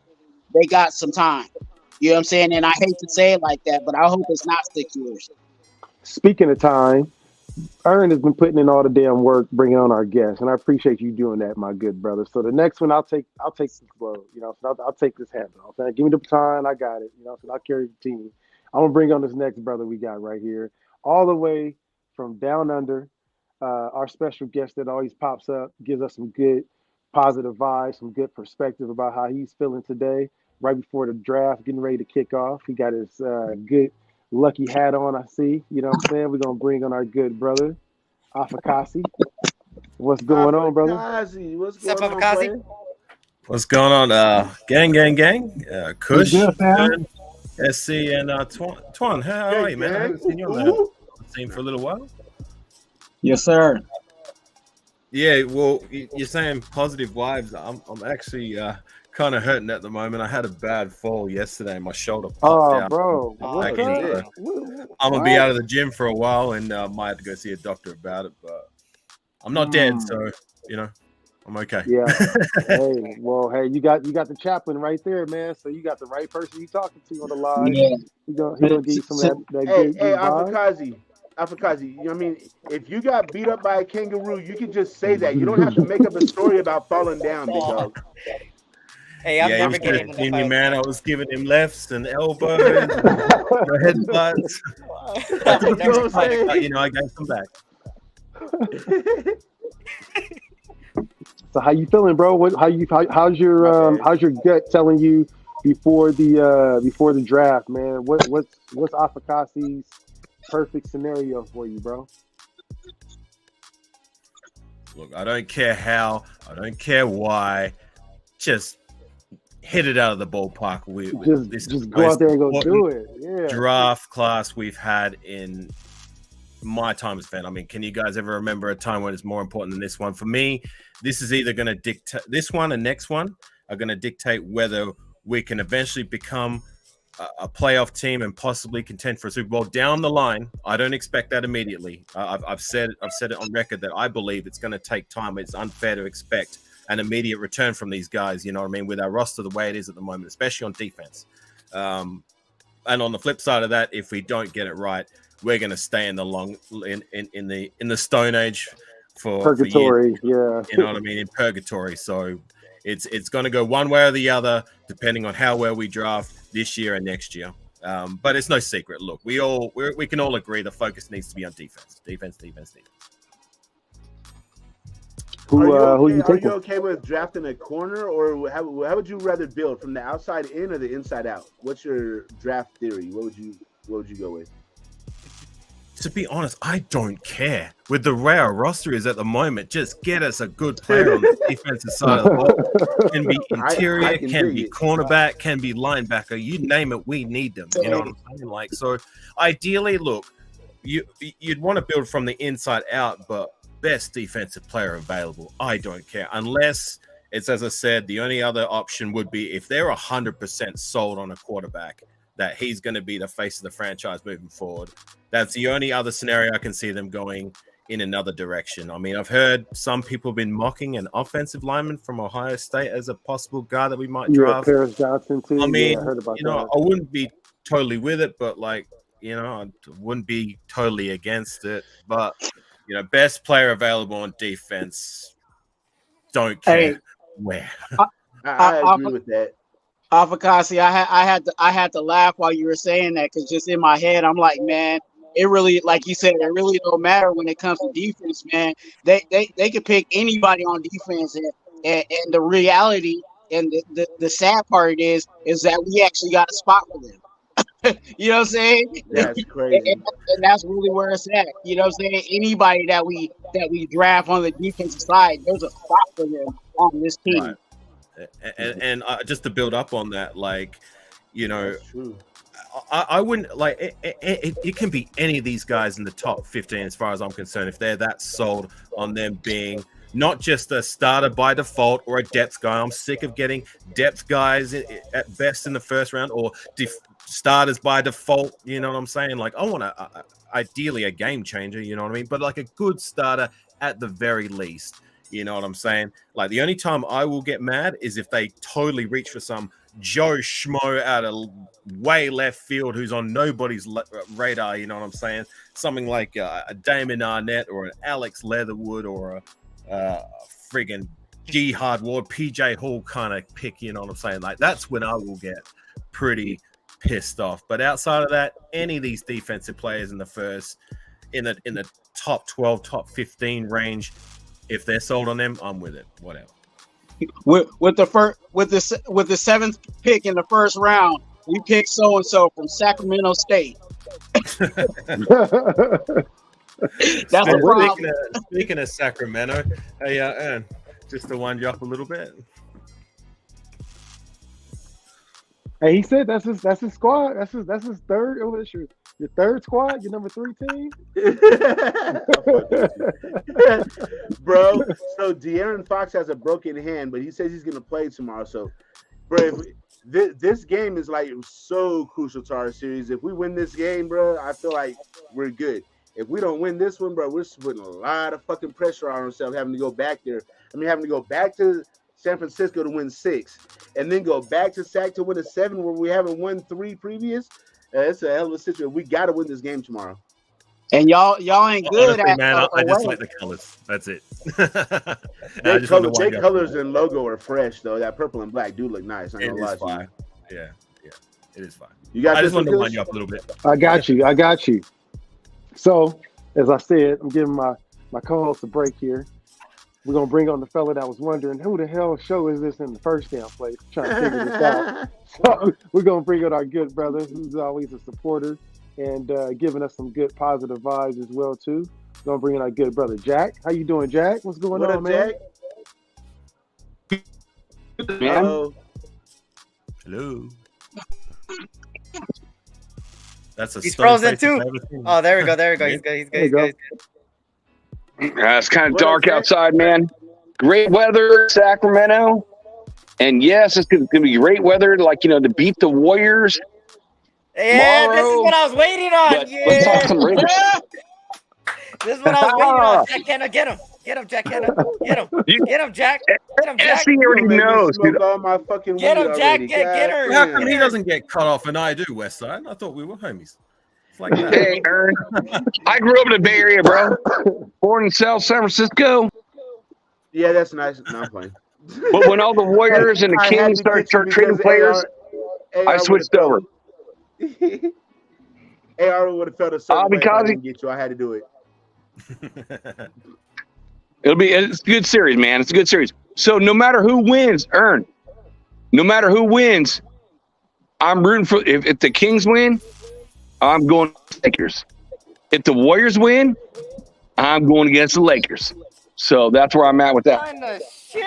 they got some time. You know what I'm saying? And I hate to say it like that, but I hope it's not 6 years. Speaking of time, Ern has been putting in all the damn work bringing on our guests, and I appreciate you doing that, my good brother. So the next one, I'll take the flow. You know, so I'll take this handle. Okay? Give me the baton, I got it. You know, so I'll carry the team. I'm gonna bring on this next brother we got right here, all the way from down under. Our special guest that always pops up, gives us some good, positive vibes, some good perspective about how he's feeling today. Right before the draft, getting ready to kick off, he got his good. Lucky hat on, I see. You know what I'm saying? We're going to bring on our good brother, Afakasi. What's going on, brother? What's going on, Afakasi? What's going on? Gang. Kush, SC, and Twan. How are you, man? I haven't seen you on the scene for a little while. Yes, sir. Yeah, well, you're saying positive vibes. I'm actually kind of hurting at the moment. I had a bad fall yesterday. My shoulder popped out. Bro. I'm going to be out of the gym for a while and might have to go see a doctor about it. But I'm not dead, so, you know. I'm okay. Yeah. Hey, you got the chaplain right there, man. So you got the right person you talking to on the line. Yeah. He gonna give you some of that Hey, good Afakazi. You know what I mean? If you got beat up by a kangaroo, you can just say that. You don't have to make up a story about falling down, big dog. Hey, I'm never he getting was in the me, fight. man. I was giving him lefts and elbows, and headbutts. I took a few fights, but I gave some back. So how you feeling, bro? How's your gut telling you before the draft, man? What's Afakasi's perfect scenario for you, bro? Look, I don't care how, I don't care why. Just hit it out of the ballpark. Just go out there and go do it. Yeah. Draft class we've had in my time as a fan. I mean, can you guys ever remember a time when it's more important than this one? For me, this is either going to dictate, this one and next one are going to dictate whether we can eventually become a playoff team and possibly contend for a Super Bowl down the line. I don't expect that immediately. I've said it on record that I believe it's going to take time. It's unfair to expect an immediate return from these guys. You know what I mean? With our roster the way it is at the moment, especially on defense. And on the flip side of that, if we don't get it right, we're going to stay in the the Stone Age for purgatory. For years. You know what I mean? In purgatory. So it's going to go one way or the other, depending on how well we draft this year and next year. But it's no secret. Look, we can all agree the focus needs to be on defense. Defense. Who you taking? Are you okay with drafting a corner, or how would you rather build, from the outside in or the inside out? What's your draft theory? What would you go with? To be honest, I don't care. With the way our roster is at the moment, just get us a good player on the defensive side of the ball. Can be interior, can be cornerback, can be linebacker. You name it, we need them. You know what I'm saying? Like, so ideally, look, you'd want to build from the inside out, but best defensive player available. I don't care. Unless it's, as I said, the only other option would be if they're 100% sold on a quarterback that he's going to be the face of the franchise moving forward. That's the only other scenario I can see them going in another direction. I mean, I've heard some people have been mocking an offensive lineman from Ohio State as a possible guy that we might draft. Paris Johnson too. I mean, I heard about that. I wouldn't be totally with it, but I wouldn't be totally against it. But best player available on defense. Don't care where. I agree with that. Afakasi, I had to laugh while you were saying that, because just in my head, I'm like, man, it really, like you said, it really don't matter when it comes to defense, man. They could pick anybody on defense, and the reality and the sad part is that we actually got a spot for them. You know what I'm saying? That's crazy. And that's really where it's at. You know what I'm saying? Anybody that we draft on the defensive side, there's a spot for them on this team. Right. And just to build up on that, I wouldn't it can be any of these guys in the top 15 as far as I'm concerned, if they're that sold on them being not just a starter by default or a depth guy. I'm sick of getting depth guys at best in the first round or starters by default. You know what I'm saying? Like, I want ideally a game changer, you know what I mean? But like a good starter at the very least. You know what I'm saying? Like, the only time I will get mad is if they totally reach for some Joe Schmo out of way left field who's on nobody's radar. You know what I'm saying? Something like a Damon Arnett or an Alex Leatherwood or a friggin' Jihad Ward, PJ Hall kind of pick. You know what I'm saying? Like, that's when I will get pretty pissed off. But outside of that, any of these defensive players in the top 12, top 15 range, if they're sold on them, I'm with it. Whatever. With the seventh pick in the first round, we picked so and so from Sacramento State. That's a problem. Speaking of Sacramento, hey, just to wind you up a little bit. Hey, he said that's his squad. That's his third. Your third squad, your number 3 team. Bro, so De'Aaron Fox has a broken hand, but he says he's gonna play tomorrow. So, bro, this game is like so crucial to our series. If we win this game, bro, I feel like we're good. If we don't win this one, bro, we're putting a lot of fucking pressure on ourselves, having to go back there. I mean, having to go back to San Francisco to win 6, and then go back to SAC to win a 7 where we haven't won 3 previous. It's a hell of a situation. We got to win this game tomorrow. And y'all ain't good Honestly, at man, I just away. like the colors. That's it. Their colors and logo are fresh though. That purple and black do look nice. I'm gonna lie to you. Yeah, it is fine. You got I this just want one, to wind Kush? you up a little bit. I got you. So, as I said, I'm giving my co-host a break here. We're gonna bring on the fella that was wondering who the hell show is this in the first damn place, trying to figure this out. So we're gonna bring on our good brother, who's always a supporter and giving us some good positive vibes as well too. We're gonna bring in our good brother Jack. How you doing, Jack? What's going on, man? Jack? Man. Hello. That's a He's stone frozen face too. I've ever seen. Oh, there we go. He's good. There you go. It's kind of What dark is that? outside, man. Great weather, Sacramento. And yes, it's going to be great weather, like, to beat the Warriors. Yeah, this is Tomorrow. what I was waiting on. But let's talk some Raiders. This is what I was waiting on. Jack Hanna, get him. Get him, Jack Hanna. Get him. Get him, Jack. Get him, Jack. SC already Made me knows. smoke all my fucking Get weed him, Jack. already. Get her. How come he Get her. doesn't get cut off and I do, Westside? I thought we were homies. It's like that. Hey, Ern. I grew up in the Bay Area, bro. Born in South San Francisco. Yeah, that's nice. No, I'm playing. But when all the Warriors and the I had Kings to started get you trading because players, I switched over. AR would have felt a certain way if I because didn't get you. I had to do it. It's a good series, man. It's a good series. So no matter who wins, no matter who wins, I'm rooting for. If the Kings win, I'm going to the Lakers. If the Warriors win, I'm going against the Lakers. So that's where I'm at with that. Kind of shit.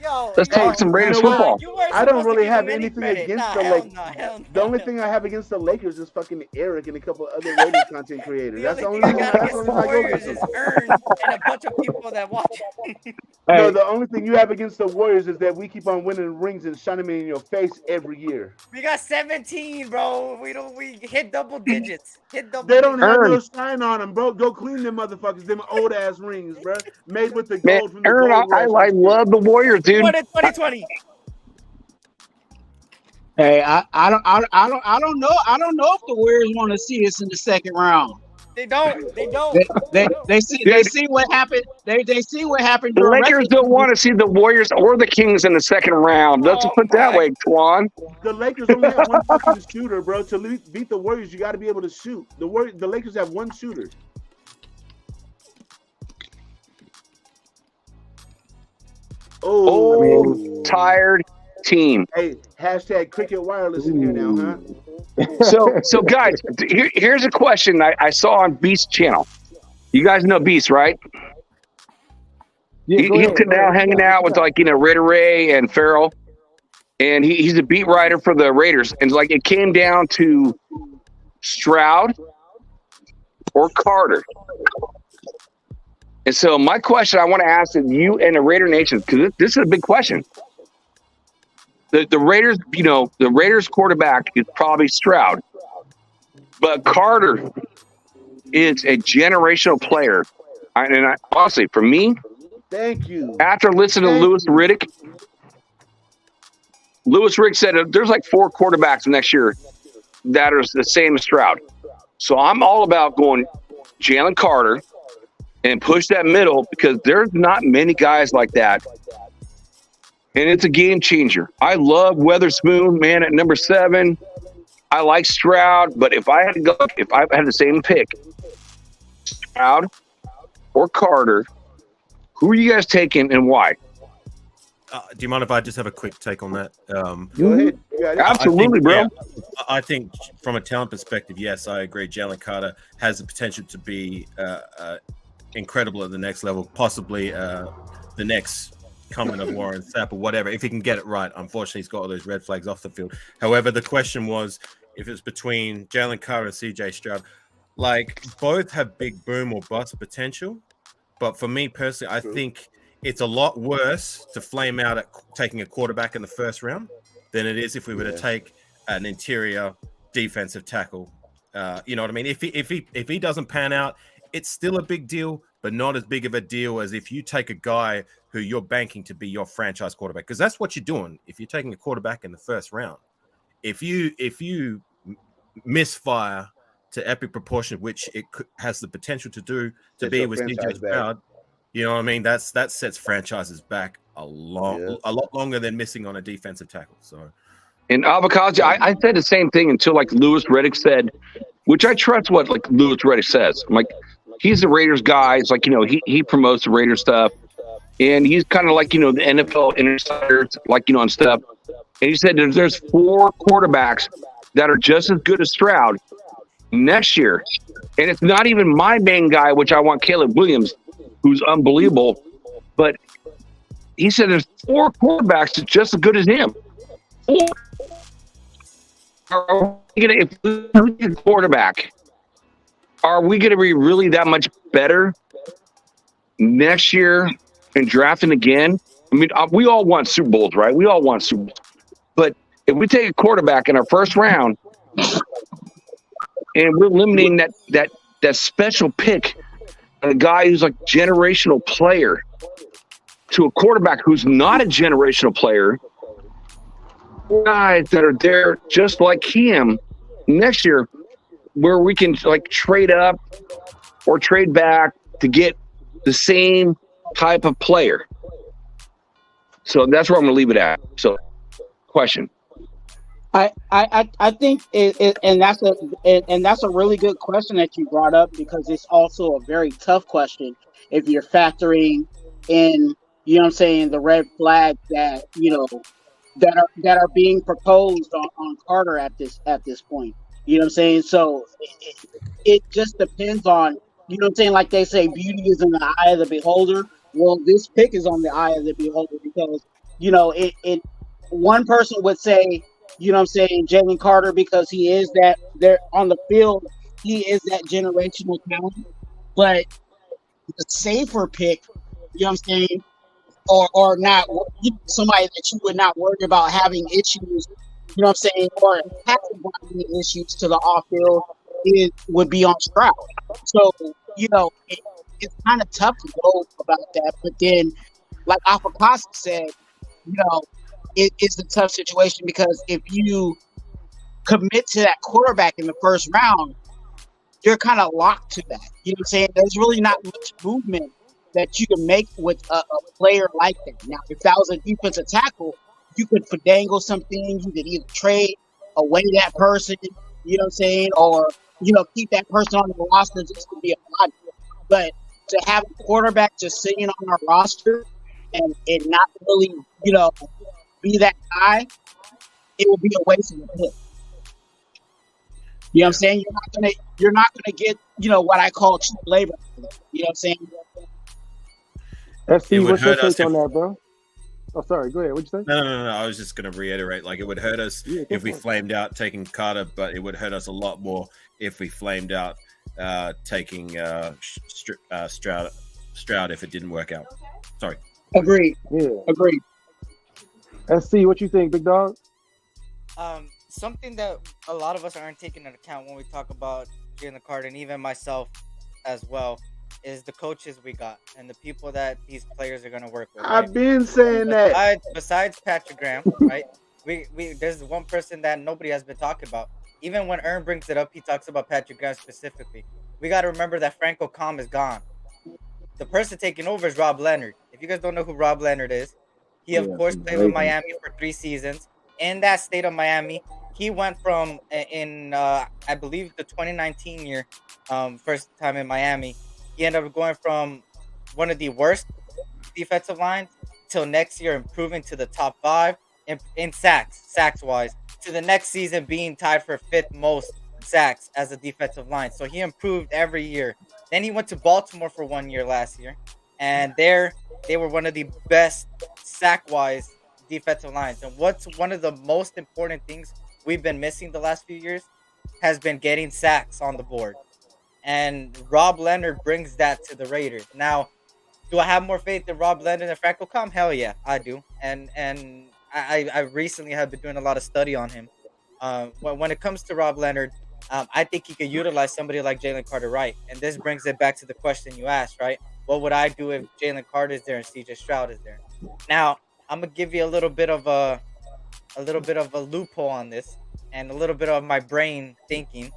Yo, Let's talk some Raiders football. I don't really have anything against the Lakers. The only thing I have against the Lakers is fucking Eric and a couple other Raiders content creators. That's the only thing thing I got against the Warriors is Ern and a bunch of people that watch. No, the only thing you have against the Warriors is that we keep on winning rings and shining them in your face every year. We got 17, bro. We hit double digits. They don't have no shine on them, bro. Go clean them motherfuckers. Them old ass rings, bro. Made with the gold from the Ern, gold rush. I love the Warriors, dude. What in 2020? Hey, I don't know. I don't know if the Warriors want to see us in the second round. They don't. They see what happened. They see what happened. The Lakers don't want to see the Warriors or the Kings in the second round. Let's put it that way, Twan. The Lakers only have one fucking shooter, bro. To beat the Warriors, you got to be able to shoot. The Lakers have one shooter. Oh, tired team. Hey, hashtag Cricket Wireless in here now, huh? So guys, here's a question I saw on Beast channel. You guys know Beast, right? Yeah, He's now hanging out with Raider Ray and Farrell, and he's a beat writer for the Raiders. And it came down to Stroud or Carter. And so my question I want to ask you and the Raider Nation, because this is a big question. The Raiders, the Raiders quarterback is probably Stroud, but Carter is a generational player. And honestly, for me, thank you. After listening to Louis Riddick said there's 4 quarterbacks next year that are the same as Stroud. So I'm all about going Jalen Carter and push that middle because there's not many guys like that. And it's a game changer. I love Weatherspoon, man, at number 7. I like Stroud, but if I had the same pick, Stroud or Carter, who are you guys taking and why? Do you mind if I just have a quick take on that? Go ahead. Absolutely, bro. I think from a talent perspective, yes, I agree. Jalen Carter has the potential to be incredible at the next level, possibly the next coming of Warren Sapp or whatever, if he can get it right. Unfortunately, he's got all those red flags off the field. However, the question was if it's between Jalen Carter and CJ Stroud. Both have big boom or bust potential, but for me personally, I think it's a lot worse to flame out at taking a quarterback in the first round than it is if we were to take an interior defensive tackle. You know what I mean? If he doesn't pan out, it's still a big deal. but not as big of a deal as if you take a guy who you're banking to be your franchise quarterback, because that's what you're doing. If you're taking a quarterback in the first round, if you misfire to epic proportion, which it has the potential to do to be with CJ Stroud, you know what I mean? That sets franchises back a lot longer than missing on a defensive tackle. So, in Avocado, I said the same thing until like Lewis Reddick said, which I trust what like Lewis Reddick says. I'm like, he's the Raiders guy. It's like, you know, he promotes the Raiders stuff, and he's kind of like, you know, the NFL insiders, like, you know, on stuff. And he said there's 4 quarterbacks that are just as good as Stroud next year, and it's not even my main guy, which I want, Caleb Williams, who's unbelievable. But he said there's 4 quarterbacks that's just as good as him. 4. Are we gonna, if we get a quarterback, are we going to be really that much better next year and drafting again? I mean, we all want Super Bowls, right? We all want Super Bowls. But if we take a quarterback in our first round and we're eliminating that special pick, a guy who's like generational player, to a quarterback who's not a generational player, guys that are there just like him next year, where we can like trade up or trade back to get the same type of player. So that's where I'm gonna leave it at. So, question. I think and that's a really good question that you brought up, because it's also a very tough question if you're factoring in, you know what I'm saying, the red flag that, you know, that are being proposed on Carter at this point. You know what I'm saying? So it just depends on, you know what I'm saying, like they say, beauty is in the eye of the beholder. Well, this pick is on the eye of the beholder, because, you know, it one person would say, you know what I'm saying, Jalen Carter, because he is that there on the field, he is that generational talent. But the safer pick, you know what I'm saying, or not somebody that you would not worry about having issues, you know what I'm saying, or having issues to the off field, it would be on Stroud. So, you know, it's kind of tough to go about that. But then, like Afakasi said, you know, it's a tough situation, because if you commit to that quarterback in the first round, you're kind of locked to that. You know what I'm saying? There's really not much movement that you can make with a player like that. Now, if that was a defensive tackle, you could finagle something. You could either trade away that person, you know what I'm saying, or, you know, keep that person on the roster just to be a body. But to have a quarterback just sitting on our roster and not really, you know, be that guy, it will be a waste of a pick. You know what I'm saying? You're not gonna get, you know, what I call cheap labor. You know what I'm saying? FC, what's your take on that, bro? Oh, sorry. Go ahead. What'd you say? No. I was just going to reiterate, like, it would hurt us if we flamed out taking Carter, but it would hurt us a lot more if we flamed out taking Stroud if it didn't work out. Sorry. Agreed. Yeah. Agreed. SC, what you think, big dog? Something that a lot of us aren't taking into account when we talk about Jalen Carter, and even myself as well, is the coaches we got and the people that these players are going to work with. Right? I've been saying that. Besides Patrick Graham, right? We there's one person that nobody has been talking about. Even when Ern brings it up, he talks about Patrick Graham specifically. We got to remember that Franco Com is gone. The person taking over is Rob Leonard. If you guys don't know who Rob Leonard is, he of course played with Miami for 3 seasons. In that state of Miami, he went from I believe the 2019 year, first time in Miami. He ended up going from one of the worst defensive lines till next year improving to the top 5 in sacks wise, to the next season being tied for 5th most sacks as a defensive line. So he improved every year. Then he went to Baltimore for 1 year last year, and there they were one of the best sack wise defensive lines. And what's one of the most important things we've been missing the last few years has been getting sacks on the board. And Rob Leonard brings that to the Raiders. Now, do I have more faith in Rob Leonard than Franco Com? Hell yeah, I do. And I recently have been doing a lot of study on him. When it comes to Rob Leonard, I think he could utilize somebody like Jalen Carter right. And this brings it back to the question you asked, right? What would I do if Jalen Carter is there and CJ Stroud is there? Now, I'm gonna give you a little bit of a loophole on this and a little bit of my brain thinking.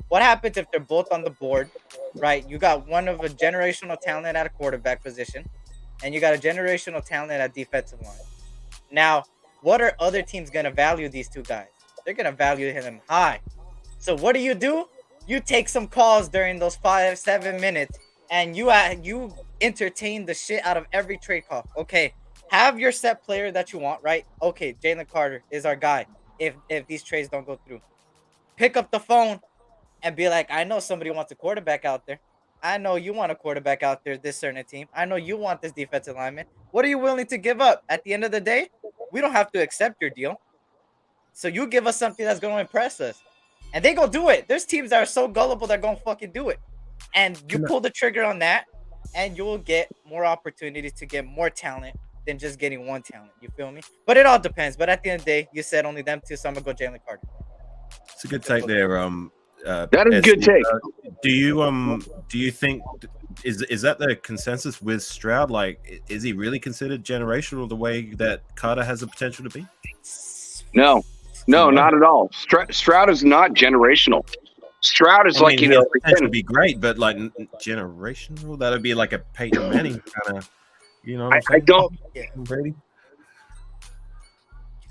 What happens if they're both on the board, right? You got one of a generational talent at a quarterback position, and you got a generational talent at defensive line. Now, what are other teams gonna value these two guys? They're gonna value him high. So what do? You take some calls during those 5-7 minutes, and you entertain the shit out of every trade call. Okay, have your set player that you want, right? Okay, Jalen Carter is our guy. If these trades don't go through, pick up the phone and be like, I know somebody wants a quarterback out there. I know you want a quarterback out there, this certain team. I know you want this defensive lineman. What are you willing to give up? At the end of the day, we don't have to accept your deal. So you give us something that's going to impress us. And they go do it. There's teams that are so gullible they're going to fucking do it. And you pull the trigger on that, and you'll get more opportunities to get more talent than just getting one talent. You feel me? But it all depends. But at the end of the day, you said only them two, so I'm going to go Jalen Carter. It's a good take there. That is a good take. Do you think is that the consensus with Stroud? Like, is he really considered generational the way that Carter has the potential to be? No, not at all. Stroud is not generational. Stroud is potential to be great, but like generational, that'd be like a Peyton Manning kind of. You know, I don't. Brady.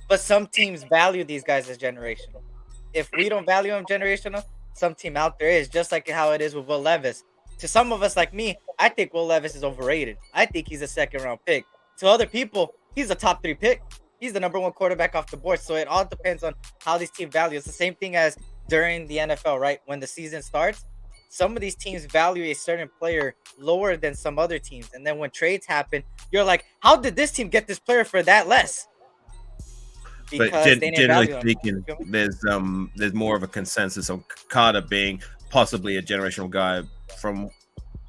But some teams value these guys as generational. If we don't value them generational, some team out there is, just like how it is with Will Levis. To some of us like me, I think Will Levis is overrated. I think he's a second-round pick. To other people, he's a top 3 pick. He's the number 1 quarterback off the board. So it all depends on how these teams value. It's the same thing as during the NFL, right? When the season starts, some of these teams value a certain player lower than some other teams. And then when trades happen, you're like, how did this team get this player for that less? Because but generally speaking, there's more of a consensus on Carter being possibly a generational guy. From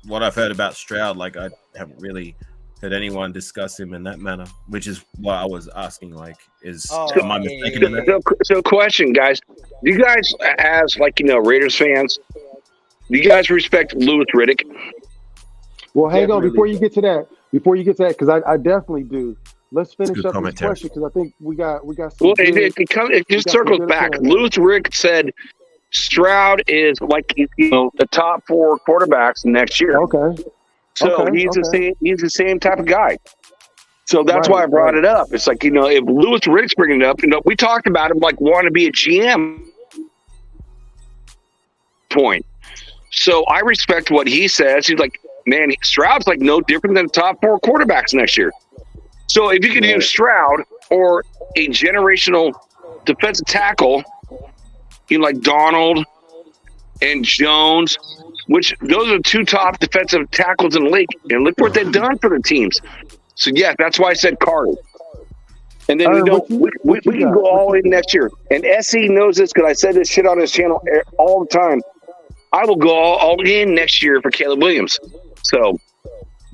what I've heard about Stroud, like, I haven't really heard anyone discuss him in that manner, which is what I was asking. Like, am I mistaken in that? So, question, guys. Do you guys, as Raiders fans, do you guys respect Louis Riddick? Well, hang on before you get to that, because I definitely do. Let's finish up this question because I think we got some. Well, it just circles back. Louis Riddick said Stroud is the top 4 quarterbacks next year. Okay. So he's the same type of guy. So that's why I brought it up. It's like, if Louis Riddick's bringing it up, we talked about him like wanting to be a GM point. So I respect what he says. He's like, man, Stroud's like no different than the top 4 quarterbacks next year. So if you could use Stroud or a generational defensive tackle, like Donald and Jones, which those are the 2 top defensive tackles in the league, and look what they've done for the teams. So yeah, that's why I said Carter. And then we can go all in next year. And SE knows this because I said this shit on his channel all the time. I will go all in next year for Caleb Williams. So,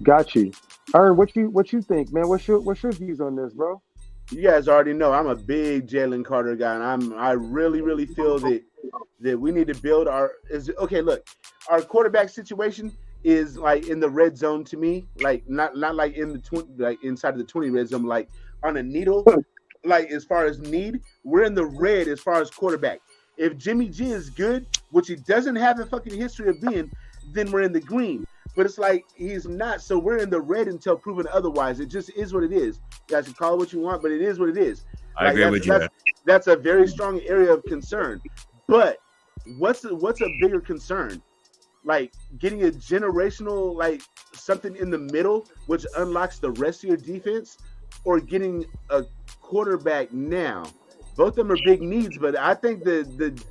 got you. Aaron, what you think, man? What's your views on this, bro? You guys already know I'm a big Jalen Carter guy, and I really feel that we need to build look, our quarterback situation is like in the red zone to me, like not like in the 20, like inside of the 20 red zone, like on a needle, like as far as need, we're in the red as far as quarterback. If Jimmy G is good, which he doesn't have a fucking history of being, then we're in the green. But it's like he's not, so we're in the red until proven otherwise. It just is what it is. You guys can call it what you want, but it is what it is. I agree with you. That's a very strong area of concern. But what's a bigger concern? Like getting a generational, like something in the middle, which unlocks the rest of your defense, or getting a quarterback now? Both of them are big needs, but I think the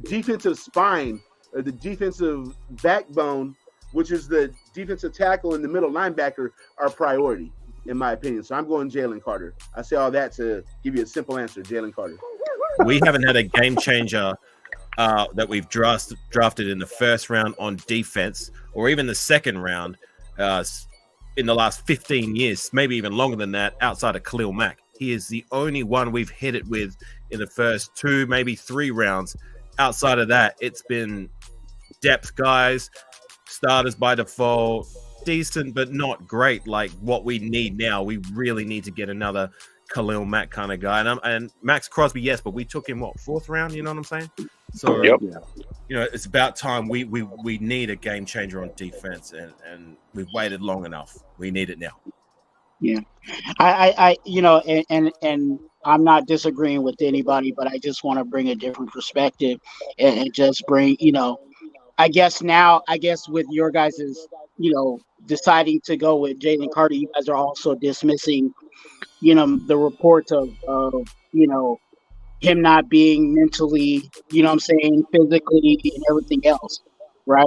defensive spine or the defensive backbone, which is the defensive tackle and the middle linebacker, are priority, in my opinion. So I'm going Jalen Carter. I say all that to give you a simple answer, Jalen Carter. We haven't had a game changer that we've drafted in the first round on defense, or even the second round, in the last 15 years, maybe even longer than that, outside of Khalil Mack. He is the only one we've hit it with in the first 2, maybe 3 rounds. Outside of that, it's been depth guys, starters by default, decent but not great. Like what we need now, we really need to get another Khalil Mack kind of guy. And Max Crosby, yes, but we took him fourth round. You know what I'm saying? So Yep. It's about time we need a game changer on defense, and we've waited long enough. We need it now. Yeah, I and I'm not disagreeing with anybody, but I just want to bring a different perspective and just bring, I guess with your guys's, deciding to go with Jalen Carter, you guys are also dismissing, the reports of him not being mentally, physically and everything else, right?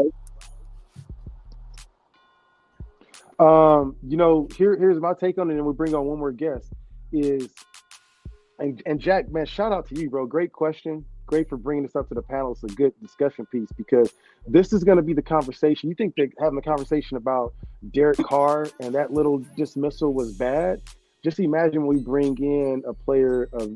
Here's my take on it, and we bring on one more guest. And Jack, man, shout out to you, bro. Great question. Great for bringing this up to the panel. It's a good discussion piece because this is going to be the conversation. You think that having a conversation about Derek Carr and that little dismissal was bad? Just imagine we bring in a player of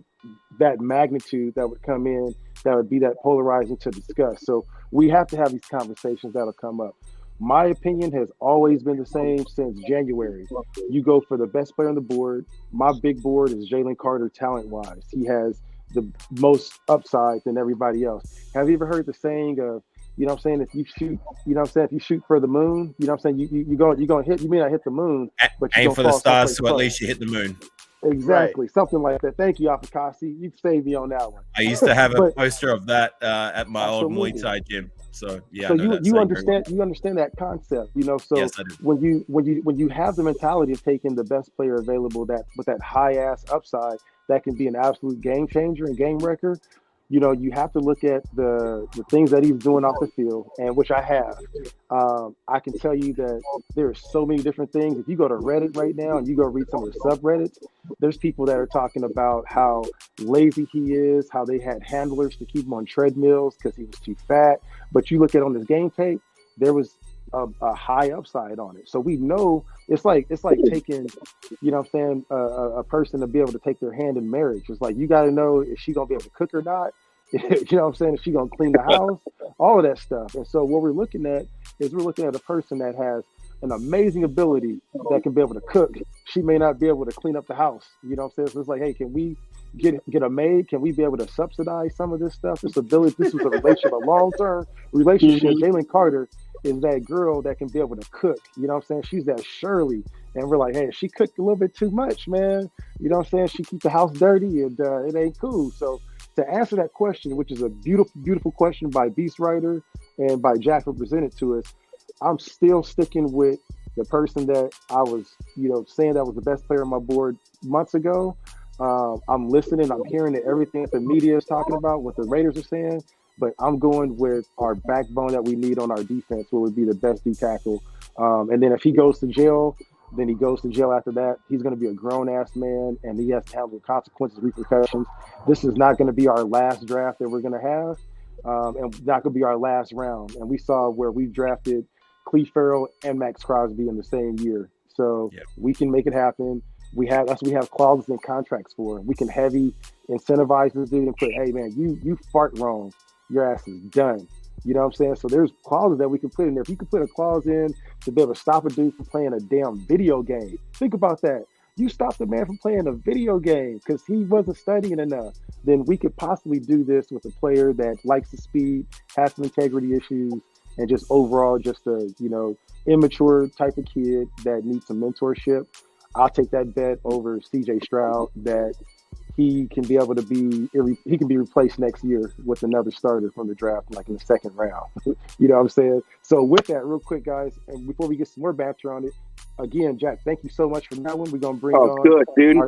that magnitude that would come in, that would be that polarizing to discuss. So we have to have these conversations that'll come up. My opinion has always been the same since January. You go for the best player on the board. My big board is Jalen Carter talent-wise. He has the most upside than everybody else. Have you ever heard the saying of, if you shoot, if you shoot for the moon, you're going to hit, you may not hit the moon, but you aim for the stars, so at least you hit the moon. Exactly, right. Something like that. Thank you, Afakasi. You saved me on that one. I used to have a poster of that at my old Muay Thai gym. So yeah. So you understand that concept, So yes, when you have the mentality of taking the best player available with that high ass upside that can be an absolute game changer and game wrecker, you have to look at the things that he's doing off the field, and which I have. I can tell you that there are so many different things. If you go to Reddit right now and you go read some of the subreddits, there's people that are talking about how lazy he is, how they had handlers to keep him on treadmills because he was too fat. But you look at on his game tape, there was a high upside on it. So we know it's like taking, a person to be able to take their hand in marriage. It's like you got to know if she's gonna be able to cook or not. If she's gonna clean the house, all of that stuff. And so what we're looking at is a person that has an amazing ability that can be able to cook. She may not be able to clean up the house. So it's like, hey, can we get a maid? Can we be able to subsidize some of this stuff? This was a relationship, a long-term relationship. Jalen Carter is that girl that can be able to cook. She's that Shirley. And we're like, hey, she cooked a little bit too much, man. She keeps the house dirty and it ain't cool. So to answer that question, which is a beautiful, beautiful question by Beast Rider and by Jack who presented to us, I'm still sticking with the person that I was, saying that was the best player on my board months ago. I'm listening. I'm hearing that everything that the media is talking about, what the Raiders are saying, but I'm going with our backbone that we need on our defense, what would be the best D tackle. And then if he goes to jail, then he goes to jail after that. He's going to be a grown-ass man, and he has to handle consequences, repercussions. This is not going to be our last draft that we're going to have, and not going to be our last round. And we saw where we drafted Cleve Farrell and Max Crosby in the same year. So we can make it happen. We have clauses and contracts for. We can heavy incentivize this dude and put, hey man, you fart wrong, your ass is done. You know what I'm saying? So there's clauses that we can put in there. If you could put a clause in to be able to stop a dude from playing a damn video game, think about that. You stopped the man from playing a video game because he wasn't studying enough. Then we could possibly do this with a player that likes the speed, has some integrity issues, and just overall just a immature type of kid that needs some mentorship. I'll take that bet over CJ Stroud that he can be able to be replaced next year with another starter from the draft, like in the second round. You know what I'm saying? So with that, real quick, guys, and before we get some more banter on it, again, Jack, thank you so much for that one. We're gonna bring on good, dude.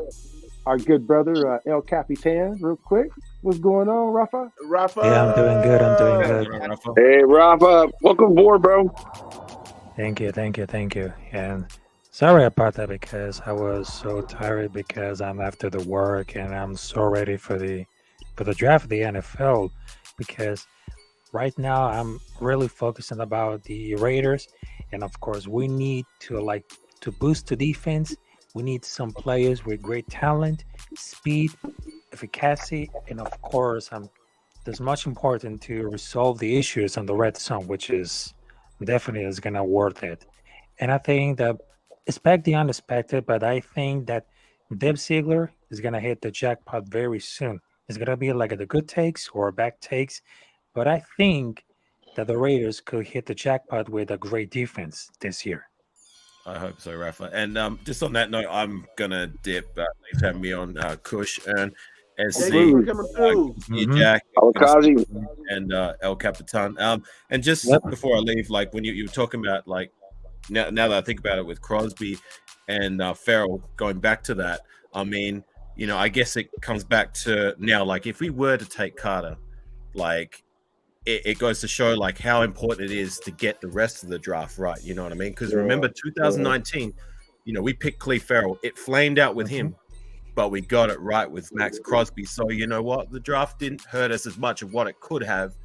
Our good brother El Capitan, real quick. What's going on, Rafa? Yeah, I'm doing good. Hey, Rafa, welcome aboard, bro. Thank you. And sorry about that because I was so tired because I'm after the work and I'm so ready for the draft of the NFL because right now I'm really focusing about the Raiders, and of course we need to boost the defense. We need some players with great talent, speed, efficacy, and of course it's much important to resolve the issues on the red zone, which is definitely is gonna worth it. And I think that expect the unexpected, but I think that Deb Ziegler is gonna hit the jackpot very soon. It's gonna be like the good takes or bad takes, but I think that the Raiders could hit the jackpot with a great defense this year. I hope so, Rafa. And just on that note, I'm gonna dip. Thanks for having me on, Kush and Thank SC, you for coming through. Jack, Alakazi. and El Capitan. And just Yep. before I leave, like when you were talking about like now that I think about it with Crosby and Farrell, going back to that, I mean, I guess it comes back to now, like if we were to take Carter, like it goes to show like how important it is to get the rest of the draft right. You know what I mean? Because remember 2019, we picked Cleve Farrell. It flamed out with him, but we got it right with Max Crosby. So you know what? The draft didn't hurt us as much of what it could have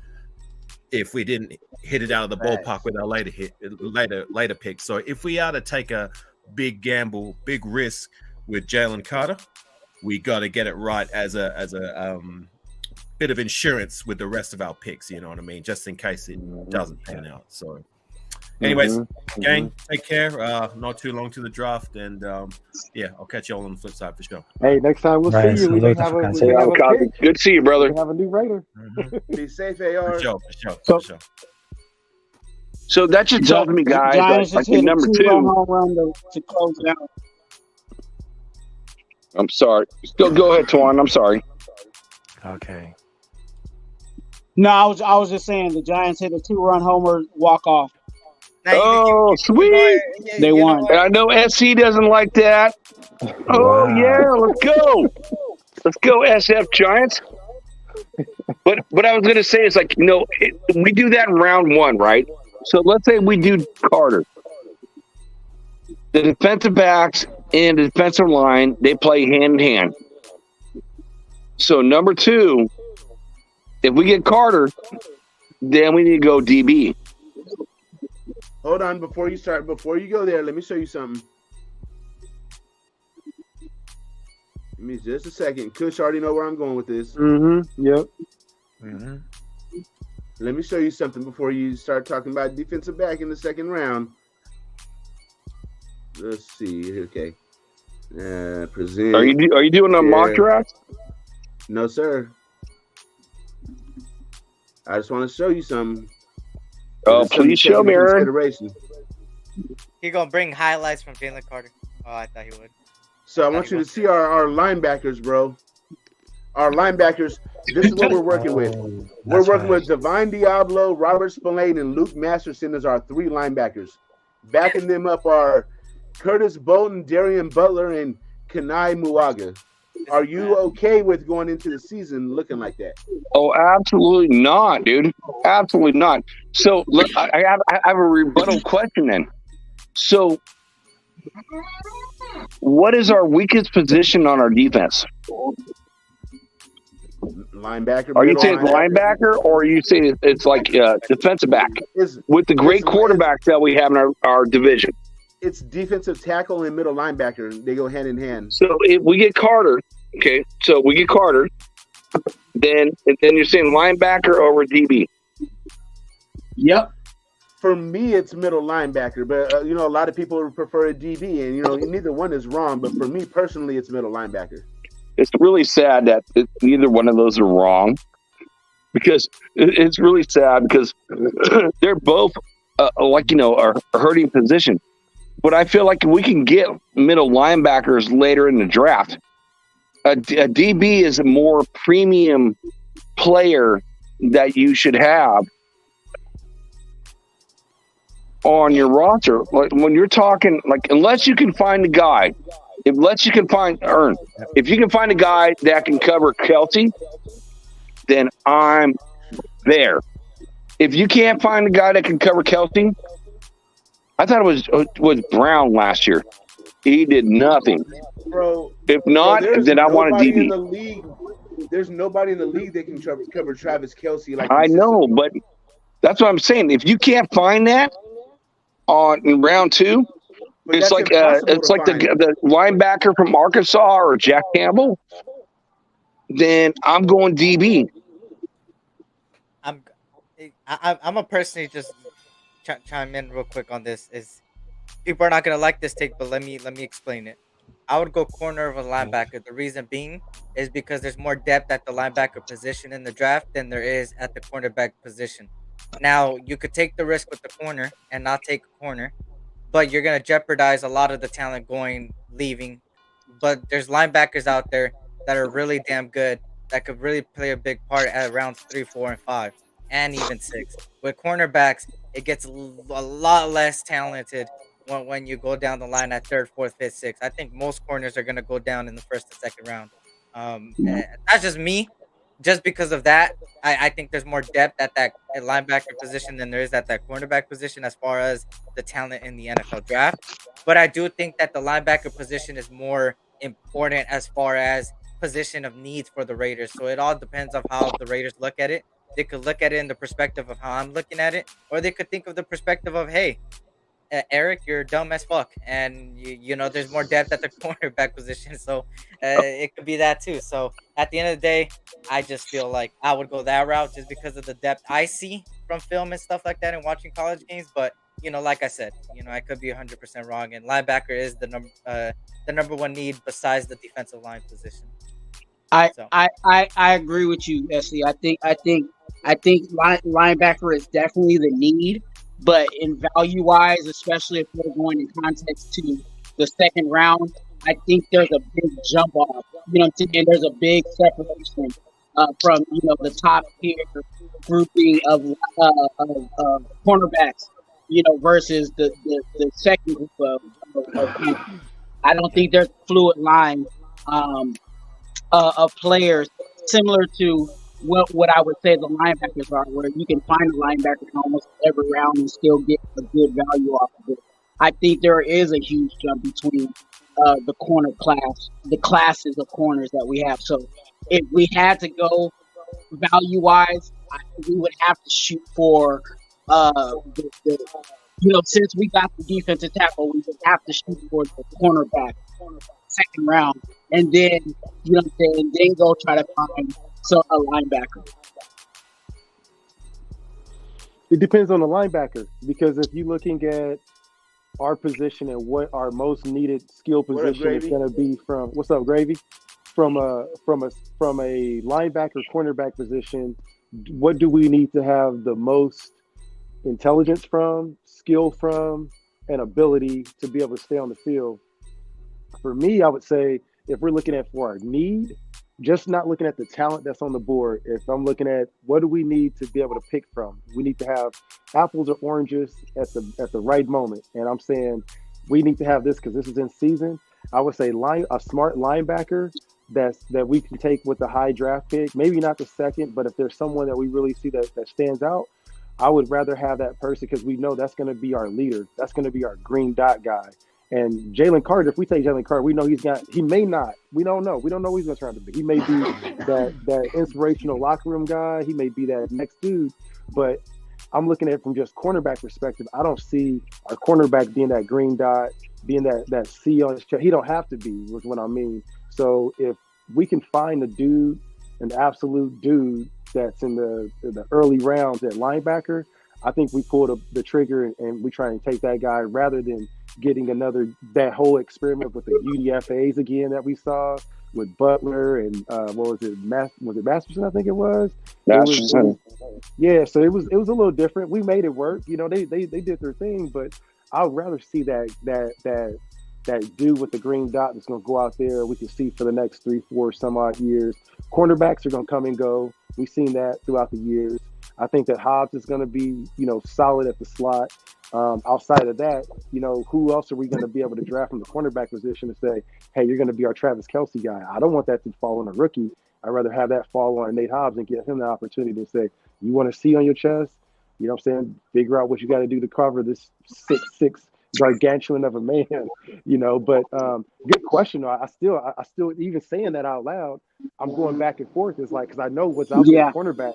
if we didn't hit it out of the ballpark with our later pick. So if we are to take a big gamble, big risk with Jalen Carter, we got to get it right as a bit of insurance with the rest of our picks, you know what I mean? Just in case it doesn't pan out. So anyways, gang, take care. Not too long to the draft, and I'll catch you all on the flip side for sure. Hey, next time we'll Right, see you. We salute can have a, to we can have a Alakazi. pick. Good to see you, We brother. can have a new Raider. Be safe, AR. For sure. So that just tells me, guys, Giants like just hit a number 2-run 2. home run to close it out. I'm sorry. Still go ahead, Twan. I'm sorry. Okay. No, I was just saying the Giants hit a 2-run homer walk off. Now Oh, sweet. They won. And I know SC doesn't like that. Oh, Wow. yeah. Let's go. Let's go, SF Giants. But what I was going to say is, like, we do that in round 1, right? So let's say we do Carter. The defensive backs and the defensive line, they play hand in hand. So number 2, if we get Carter, then we need to go DB. Hold on, before you go there, let me show you something. Give me just a second. Kush already know where I'm going with this. Yep. Let me show you something before you start talking about defensive back in the second round. Let's see. Okay. Present. Are you doing a mock draft? No, sir. I just want to show you something. Oh, please show me, Aaron. You're gonna bring highlights from Jalen Carter. Oh, I thought he would. So I want you to see our linebackers, bro. Our linebackers. This is what we're working with. We're working with Divine Diablo, Robert Spillane, and Luke Masterson as our 3 linebackers. Backing them up are Curtis Bolton, Darian Butler, and Kanai Muaga. Are you okay with going into the season looking like that? Oh, absolutely not, dude. Absolutely not. So look, I have a rebuttal question then. So what is our weakest position on our defense? Linebacker. Are you saying linebacker, or are you saying it's like defensive back? With the great quarterbacks that we have in our division. It's defensive tackle and middle linebacker. They go hand in hand. So if we get Carter, then you're saying linebacker over DB. Yep. For me, it's middle linebacker, but a lot of people prefer a DB, and neither one is wrong. But for me personally, it's middle linebacker. It's really sad that neither one of those are wrong, because it's really sad because they're both a hurting position. But I feel like we can get middle linebackers later in the draft. A DB is a more premium player that you should have on your roster. Like when you're talking, like unless you can find a guy, if you can find a guy that can cover Kelsey, then I'm there. If you can't find a guy that can cover Kelsey, I thought it was Brown last year. He did nothing. Bro, if not, then I want a DB. There's nobody in the league that can cover Travis Kelsey. I know, but that's what I'm saying. If you can't find that in round 2, it's like the linebacker from Arkansas or Jack Campbell, then I'm going DB. I'm a person who just chime in real quick on this. Is people are not gonna like this take, but let me explain it. I would go corner of a linebacker. The reason being is because there's more depth at the linebacker position in the draft than there is at the cornerback position. Now you could take the risk with the corner and not take a corner, but you're gonna jeopardize a lot of the talent leaving. But there's linebackers out there that are really damn good that could really play a big part at rounds 3, 4, and 5, and even 6. With cornerbacks, it gets a lot less talented when you go down the line at third, fourth, fifth, sixth. I think most corners are gonna go down in the first and second round. That's just me. Just because of that, I think there's more depth at that linebacker position than there is at that cornerback position as far as the talent in the NFL draft. But I do think that the linebacker position is more important as far as position of needs for the Raiders. So it all depends on how the Raiders look at it. They could look at it in the perspective of how I'm looking at it, or they could think of the perspective of, hey, Eric, you're dumb as fuck, and you know there's more depth at the cornerback position, so it could be that too. So at the end of the day, I just feel like I would go that route just because of the depth I see from film and stuff like that and watching college games. But like I said, I could be 100% wrong, and linebacker is the number one need besides the defensive line position. I agree with you, Essie. I think linebacker is definitely the need. But in value-wise, especially if we're going in context to the second round, I think there's a big jump off. And there's a big separation from the top tier grouping of cornerbacks, versus the second group of people. I don't think there's fluid line of players similar to what I would say the linebackers are, where you can find a linebacker in almost every round and still get a good value off of it. I think there is a huge jump between the corner class, the classes of corners that we have. So if we had to go value-wise, we would have to shoot for since we got the defensive tackle, we would have to shoot for the cornerback second round, and then then go try to find a linebacker. It depends on the linebacker, because if you're looking at our position and what our most needed skill position is going to be from what's up, Gravy? From a linebacker cornerback position, what do we need to have the most intelligence from, skill from, and ability to be able to stay on the field? For me, I would say if we're looking at for our need, just not looking at the talent that's on the board. If I'm looking at what do we need to be able to pick from, we need to have apples or oranges at the right moment. And I'm saying we need to have this because this is in season. I would say a smart linebacker that we can take with the high draft pick, maybe not the second, but if there's someone that we really see that stands out, I would rather have that person because we know that's going to be our leader. That's going to be our green dot guy. And Jalen Carter, if we take Jalen Carter, we know he may not. We don't know. We don't know what he's going to turn out to be. He may be that inspirational locker room guy. He may be that next dude. But I'm looking at it from just cornerback perspective. I don't see our cornerback being that green dot, being that C on his chest. He don't have to be, is what I mean. So if we can find an absolute dude that's in the early rounds at linebacker, I think we pull the trigger and we try and take that guy rather than getting that whole experiment with the UDFAs again that we saw with Butler and was it Masterson? I think it was. Masterson. Yeah, so it was a little different. We made it work. They did their thing, but I'd rather see that dude with the green dot that's going to go out there. We can see for the next 3, 4 some odd years. Cornerbacks are going to come and go. We've seen that throughout the years. I think that Hobbs is going to be, solid at the slot. Outside of that, who else are we going to be able to draft from the cornerback position to say, hey, you're going to be our Travis Kelce guy? I don't want that to fall on a rookie. I'd rather have that fall on Nate Hobbs and give him the opportunity to say, you want to see on your chest? You know what I'm saying? Figure out what you got to do to cover this 6'6" gargantuan of a man, But good question. Though. I still even saying that out loud, I'm going back and forth. It's like, because I know what's out there cornerback.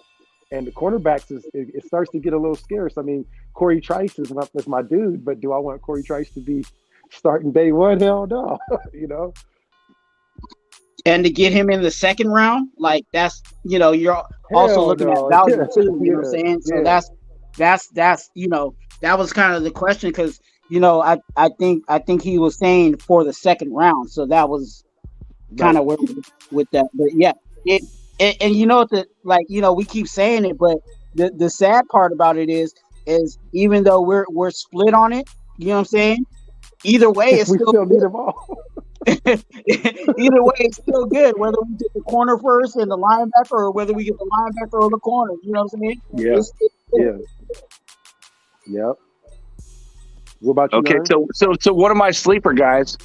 And the cornerbacks it starts to get a little scarce. I mean, Corey Trice is my dude, but do I want Corey Trice to be starting day one? Hell no, And to get him in the second round, like that's you're also looking at value too. You know what I'm saying? So that's that was kind of the question because I think he was saying for the second round, so that was kind Right. of where with that. But yeah, and we keep saying it, but the sad part about it is even though we're split on it, you know what I'm saying? Either way, it's We still still need good. them all. Either way, it's still good. Whether we get the corner first and the linebacker, or whether we get the linebacker or the corner, you know what I'm saying? Yeah, It's still good. yeah, yep. What about you, Okay, Ern? so what are my sleeper guys?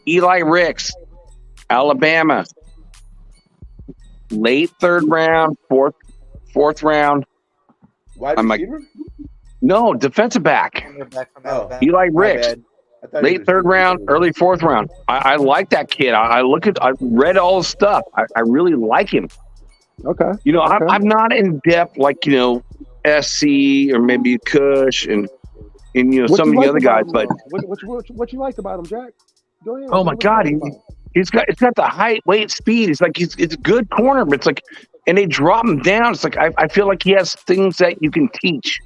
Eli Ricks, Alabama, late third round, fourth round. Wide I'm like, receiver? no, defensive back. Cornerback from Oh. Alabama. Eli My Ricks, bad. I thought he late was third round, early fourth round. I like that kid. I read all his stuff. I really like him. Okay. You know, Okay. I'm not in depth like SC or maybe Kush and What some you of the like other about guys, him, but though? What you liked about him, Jack? Go ahead. oh Say my what you God, liked about him. it's got the height, weight, speed. It's like it's a good corner, but it's like, and they drop him down. It's like I feel like he has things that you can teach.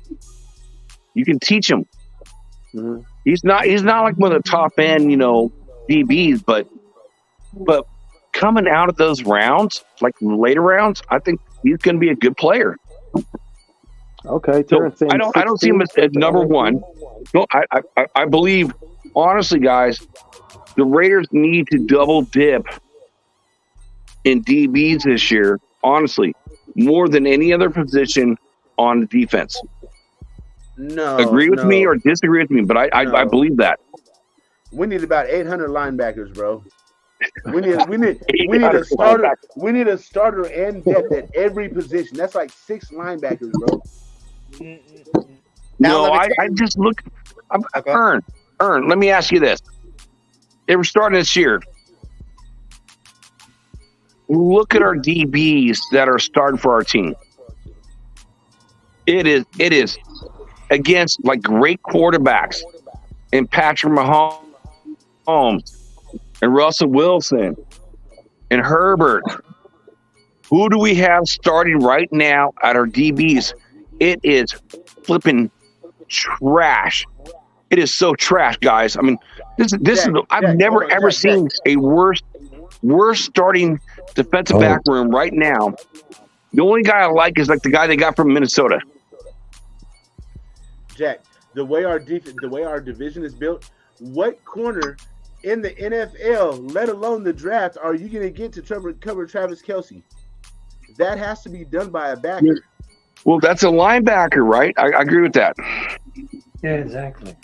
You can teach him. Mhm. He's not like one of the top end, DBs, but coming out of those rounds, like later rounds, I think he's going to be a good player. Okay, So Terrence saying I don't see him as 6'2" number for one. LSU. No, I believe, honestly, guys, the Raiders need to double dip in DBs this year, honestly, more than any other position on the defense. No. Agree with me or disagree with me, but I No. believe that. We need about 800 linebackers, bro. We need a 800 starter. linebackers. We need a starter and depth at every position. That's like 6 linebackers, bro. Now No, let me I tell you- just look. Okay. Ern, let me ask you this. They were starting this year. Look at our DBs that are starting for our team. It is against like great quarterbacks and Patrick Mahomes and Russell Wilson and Herbert. Who do we have starting right now at our DBs? It is flipping trash. It is so trash, guys. I mean, this is I've never hold on, ever Jack. seen a worse starting defensive back room right now. The only guy I like is like the guy they got from Minnesota. Jack, the way our division is built, what corner in the NFL, let alone the draft, are you going to get to cover Travis Kelce? That has to be done by a backer. Well, that's a linebacker, right? I agree with that. Yeah, exactly.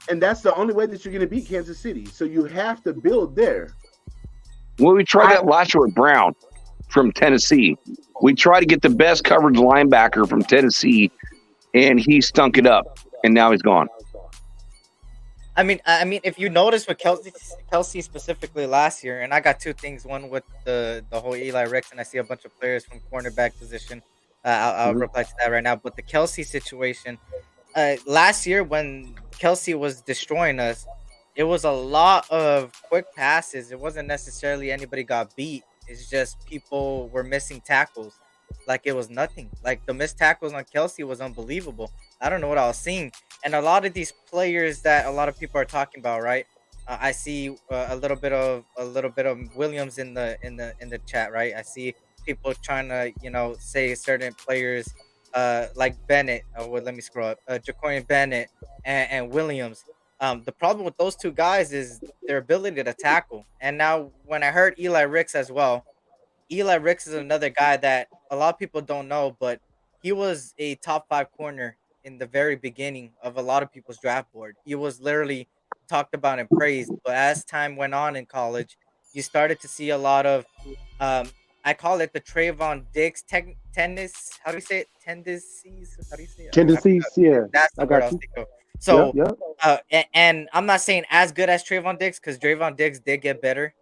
And that's the only way that you're going to beat Kansas City. So you have to build there. Well, we tried that last year with Brown from Tennessee. We tried to get the best coverage linebacker from Tennessee, and he stunk it up, and now he's gone. I mean, if you notice with Kelsey specifically last year, and I got two things. One with the whole Eli Ricks, and I see a bunch of players from cornerback position. I'll reply to that right now. But the Kelsey situation, last year when Kelsey was destroying us, it was a lot of quick passes. It wasn't necessarily anybody got beat. It's just people were missing tackles. Like it was nothing. Like the missed tackles on Kelsey was unbelievable. I don't know what I was seeing. And a lot of these players that a lot of people are talking about, right? I see a little bit of Williams in the chat, right? I see people trying to say certain players like Bennett. Let me scroll up. Jacorian Bennett and Williams. The problem with those two guys is their ability to tackle. And now when I heard Eli Ricks as well, Eli Ricks is another guy that a lot of people don't know, but he was a top 5 corner in the very beginning of a lot of people's draft board. He was literally talked about and praised. But as time went on in college, you started to see a lot of, I call it the Trayvon Diggs tendencies. How do you say it? Tendencies? How do you say it? Tendencies, yeah. That's the I word got I was you. thinking of. So, Yep. and I'm not saying as good as Trayvon Diggs, because Trayvon Diggs did get better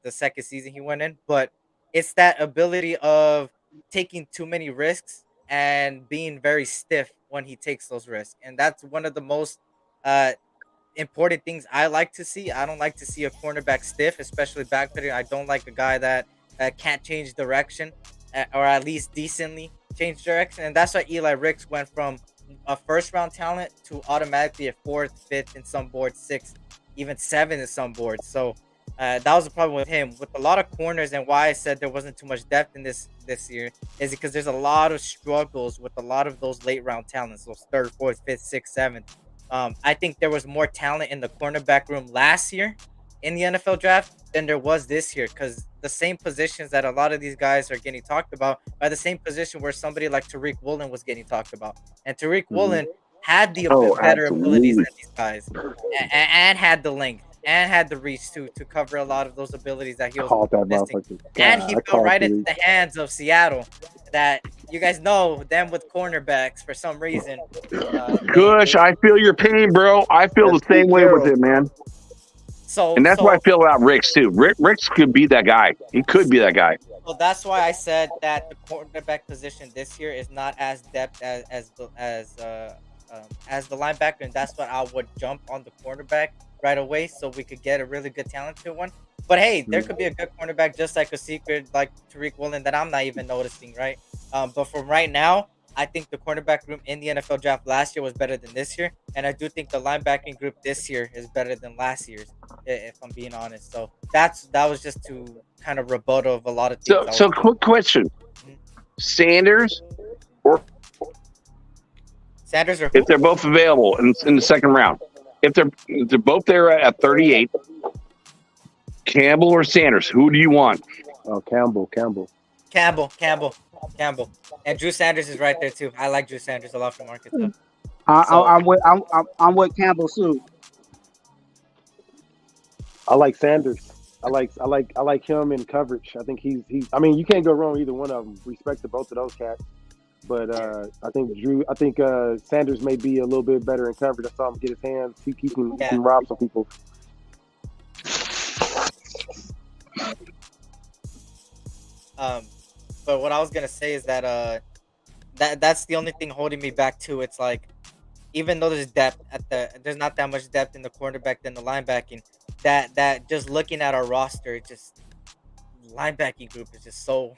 the second season he went in, but it's that ability of taking too many risks and being very stiff when he takes those risks. And that's one of the most important things I like to see. I don't like to see a cornerback stiff, especially backpedaling. I don't like a guy that can't change direction or at least decently change direction. And that's why Eli Ricks went from a first round talent to automatically a fourth, fifth in some boards, sixth, even seventh in some boards. So that was the problem with him. With a lot of corners, and why I said there wasn't too much depth in this year is because there's a lot of struggles with a lot of those late round talents, those third, fourth, fifth, sixth, seventh. I think there was more talent in the cornerback room last year in the NFL draft than there was this year, because the same positions that a lot of these guys are getting talked about are the same position where somebody like Tariq Woolen was getting talked about. And Tariq Woolen had the better abilities than these guys, and had the length and had the reach to cover a lot of those abilities that he was missing. And he fell right into the hands of Seattle, that you guys know them with cornerbacks for some reason. Gosh, I feel your pain, bro. I feel the same way with it, man. And that's why I feel about Ricks too. Ricks could be that guy. He could be that guy. So that's why I said that the cornerback position this year is not as depth as the linebacker, and that's why I would jump on the cornerback right away so we could get a really good talented one. But hey, there could be a good cornerback just like a secret like Tariq Woolen that I'm not even noticing, right? But from right now, I think the cornerback room in the NFL draft last year was better than this year, and I do think the linebacking group this year is better than last year's, if I'm being honest. So that was just to kind of rebuttal of a lot of things. So quick question: Sanders or who? If they're both available in the second round, if they're both there at 38, Campbell or Sanders, who do you want? Oh, Campbell. And Drew Sanders is right there too. I like Drew Sanders a lot for Marcus. I'm with Campbell too. I like Sanders. I like him in coverage. I think he's. I mean, you can't go wrong with either one of them. Respect to both of those cats. But I think Sanders may be a little bit better in coverage. I saw him get his hands. He can rob some people. But what I was gonna say is that that's the only thing holding me back too. It's like, even though there's depth there's not that much depth in the cornerback than the linebacking. That just looking at our roster, just linebacking group is just so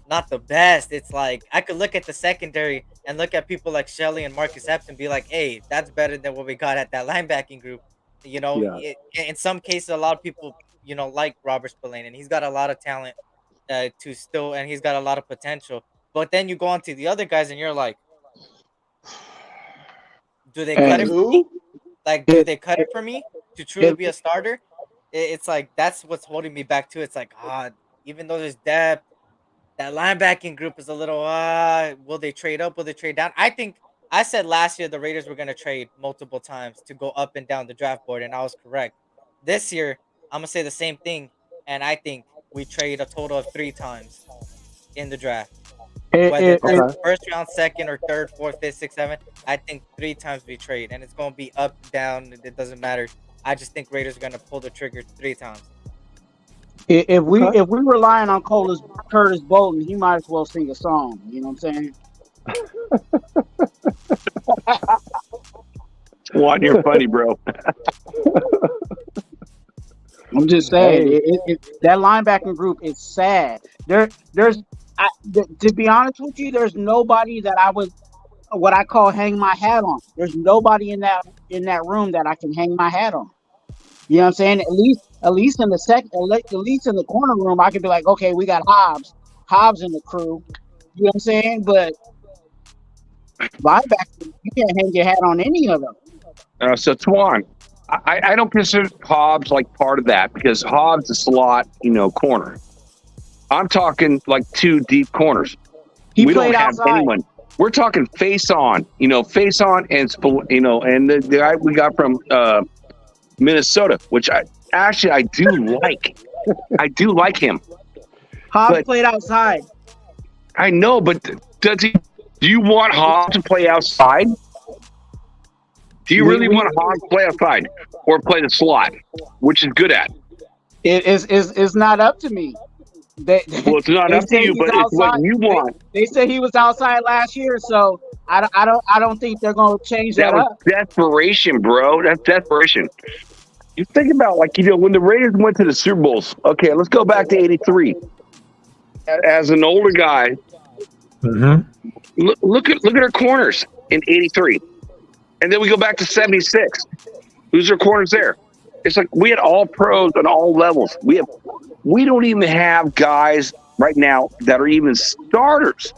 not the best. It's like I could look at the secondary and look at people like Shelley and Marcus Epps and be like, hey, that's better than what we got at that linebacking group. You know, in some cases, a lot of people, like Robert Spillane, and he's got a lot of talent and he's got a lot of potential. But then you go on to the other guys and you're like, do they cut it for me? Like, do they cut it for me to truly be a starter? It's like, that's what's holding me back too. It's like, even though there's depth, that linebacking group is a little, will they trade up? Will they trade down? I said last year the Raiders were going to trade multiple times to go up and down the draft board, and I was correct. This year, I'm going to say the same thing, and I think we trade a total of 3 times in the draft. Whether it's first round, second, or third, fourth, fifth, sixth, seventh, I think 3 times we trade, and it's going to be up, down. It doesn't matter. I just think Raiders are going to pull the trigger 3 times. If we relying on Curtis Bolton, he might as well sing a song. You know what I'm saying? Juan, you're funny, bro. I'm just saying, that linebacking group is sad. To be honest with you, there's nobody that I would, what I call, hang my hat on. There's nobody in that room that I can hang my hat on. You know what I'm saying? At least in the corner room, I could be like, okay, we got Hobbs in the crew. You know what I'm saying? But linebacker, you can't hang your hat on any of them. So Tuan, I don't consider Hobbs like part of that, because Hobbs is slot, corner. I'm talking like 2 deep corners. We don't have anyone. We're talking face on, and and the guy we got from Minnesota, which I do like. I do like him. Hobbs played outside. I know, but do you want Hobbs to play outside? Do you really want Hobbs to play outside or play the slot, which is good at? It's not up to me. It's not up to you, but it's what you want. They said he was outside last year, so I don't think they're going to change that up. Desperation, bro. That's desperation. You think about, when the Raiders went to the Super Bowls. Okay, let's go back to '83. As an older guy, look at our corners. in 83. And then we go back to 76. Who's our corners there? It's like we had all pros on all levels. We don't even have guys right now that are even starters.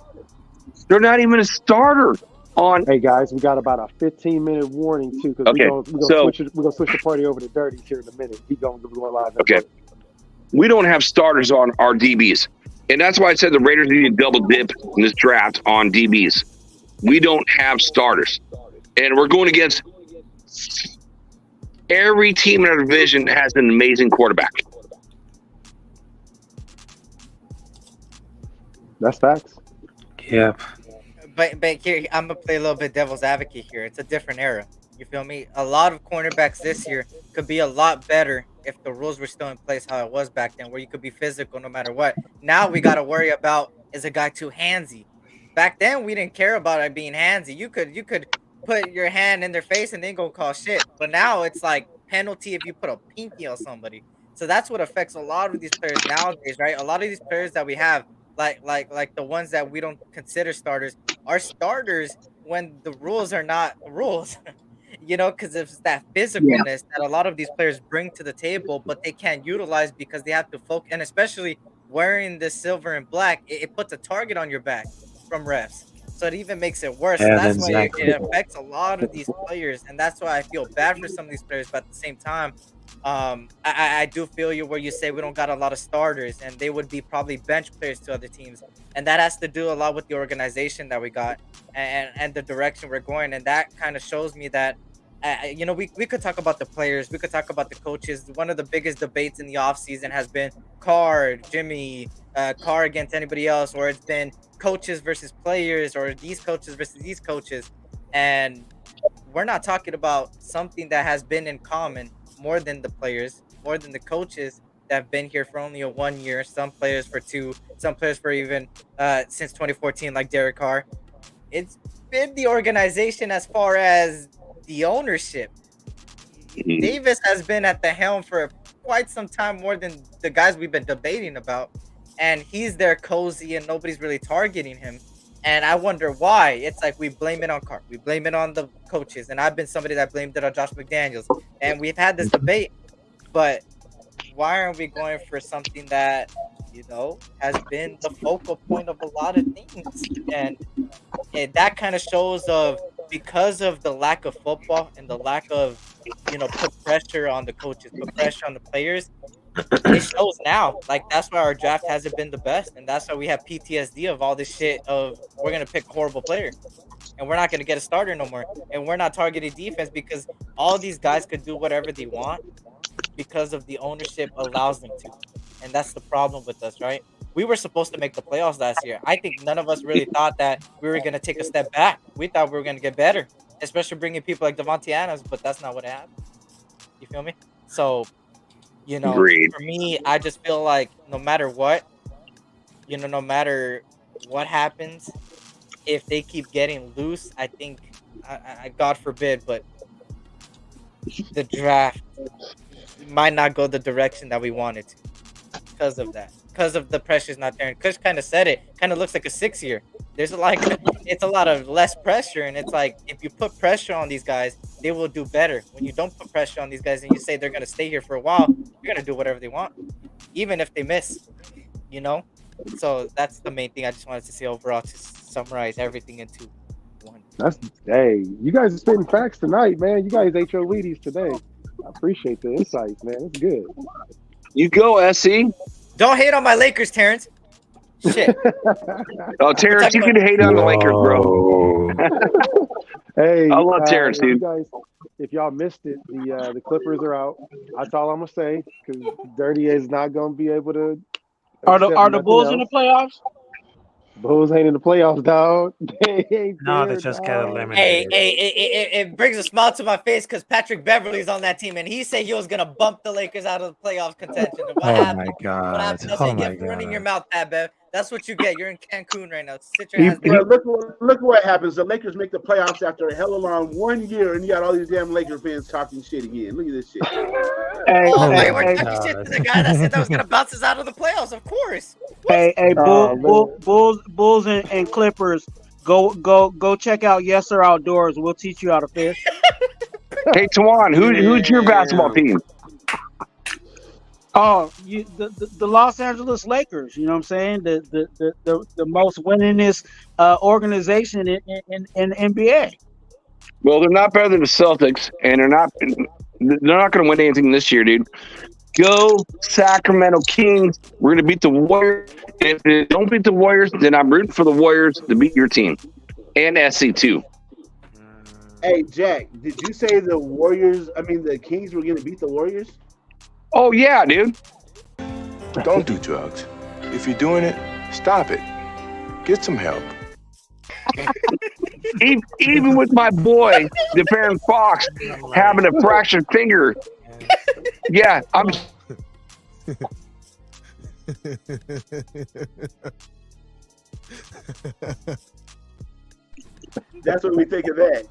They're not even a starter on. Hey guys, we got about a 15-minute warning too, because Okay, we're gonna switch the party over to Dirties here in a minute. We're going live. Okay. We don't have starters on our DBs. And that's why I said the Raiders need to double dip in this draft on DBs. We don't have starters. And we're going against every team in our division has an amazing quarterback. That's facts. Yep. But here, I'm gonna play a little bit devil's advocate here. It's a different era. You feel me? A lot of cornerbacks this year could be a lot better if the rules were still in place how it was back then, where you could be physical no matter what. Now we got to worry about, is a guy too handsy? Back then we didn't care about it being handsy. You could put your hand in their face and they ain't gonna call shit. But now it's like penalty if you put a pinky on somebody. So that's what affects a lot of these players nowadays, right? A lot of these players that we have, like the ones that we don't consider starters, are starters when the rules are not rules. You know, because it's that physicalness that a lot of these players bring to the table, but they can't utilize because they have to focus. And especially wearing the silver and black, it puts a target on your back from refs. So it even makes it worse. So that's why it affects a lot of these players. And that's why I feel bad for some of these players. But at the same time, I do feel you where you say we don't got a lot of starters, and they would be probably bench players to other teams. And that has to do a lot with the organization that we got and the direction we're going. And that kind of shows me that, you know, we could talk about the players. We could talk about the coaches. One of the biggest debates in the offseason has been Carr, Jimmy, Carr against anybody else, or it's been coaches versus players, or these coaches versus these coaches. And we're not talking about something that has been in common more than the players, more than the coaches that have been here for only a 1 year, some players for 2, some players for even since 2014, like Derek Carr. It's been the organization as far as the ownership. Davis has been at the helm for quite some time, more than the guys we've been debating about, and he's there cozy and nobody's really targeting him. And I wonder why. It's like we blame it on Carr, we blame it on the coaches, and I've been somebody that blamed it on Josh McDaniels, and we've had this debate. But why aren't we going for something that, you know, has been the focal point of a lot of things? And that kind of shows of, because of the lack of football and the lack of, you know, put pressure on the coaches, put pressure on the players, it shows now. Like, that's why our draft hasn't been the best, and that's why we have PTSD of all this shit of we're gonna pick horrible players and we're not gonna get a starter no more, and we're not targeting defense because all these guys could do whatever they want because of the ownership allows them to. And that's the problem with us, right? We were supposed to make the playoffs last year. I think none of us really thought that we were going to take a step back. We thought we were going to get better, especially bringing people like Devontae Adams, but that's not what happened. You feel me? So, you know, for me, I just feel like no matter what, you know, no matter what happens, if they keep getting loose, I think, God forbid, but the draft might not go the direction that we wanted to because of that, because of the pressure's not there. And Kush kind of said it, kind of looks like a 6-year. There's it's a lot of less pressure, and it's like if you put pressure on these guys, they will do better. When you don't put pressure on these guys and you say they're gonna stay here for a while, you're gonna do whatever they want, even if they miss, you know. So that's the main thing I just wanted to say overall, to summarize everything into one. Hey, you guys are spitting facts tonight, man. You guys ate your Wheaties today. I appreciate the insights, man. It's good. You go, SE. Don't hate on my Lakers, Terrence. Shit. Oh, Terrence, you can hate on the Lakers, bro. Hey, I love Terrence, dude. Guys, if y'all missed it, the Clippers are out. That's all I'm gonna say, because Dirty is not gonna be able to. Are the Bulls in the playoffs? Bulls ain't in the playoffs, dog. They just got eliminated. Hey, it brings a smile to my face because Patrick Beverly's on that team, and he said he was gonna bump the Lakers out of the playoff contention. And what happened? My God! What happened? I said, get running your mouth, Bev. That's what you get. You're in Cancun right now. Sit your ass down. Look what happens. The Lakers make the playoffs after a hell of a long 1 year, and you got all these damn Lakers fans talking shit again. Look at this shit. We're talking shit to the guy that said that was gonna bounce us out of the playoffs. Of course. Bulls and Clippers. Go check out Yes Sir Outdoors. We'll teach you how to fish. Hey, Tawan, who's your basketball team? Oh, the Los Angeles Lakers. You know what I'm saying? The most winningest organization in NBA. Well, they're not better than the Celtics, and they're not going to win anything this year, dude. Go Sacramento Kings. We're going to beat the Warriors. If they don't beat the Warriors, then I'm rooting for the Warriors to beat your team. And SC too. Hey, Jack, did you say the Kings were going to beat the Warriors? Oh, yeah, dude. Don't do drugs. If you're doing it, stop it. Get some help. Even with my boy, DeFerrin Fox, having a fractured finger. Yeah, I'm. That's what we think of that.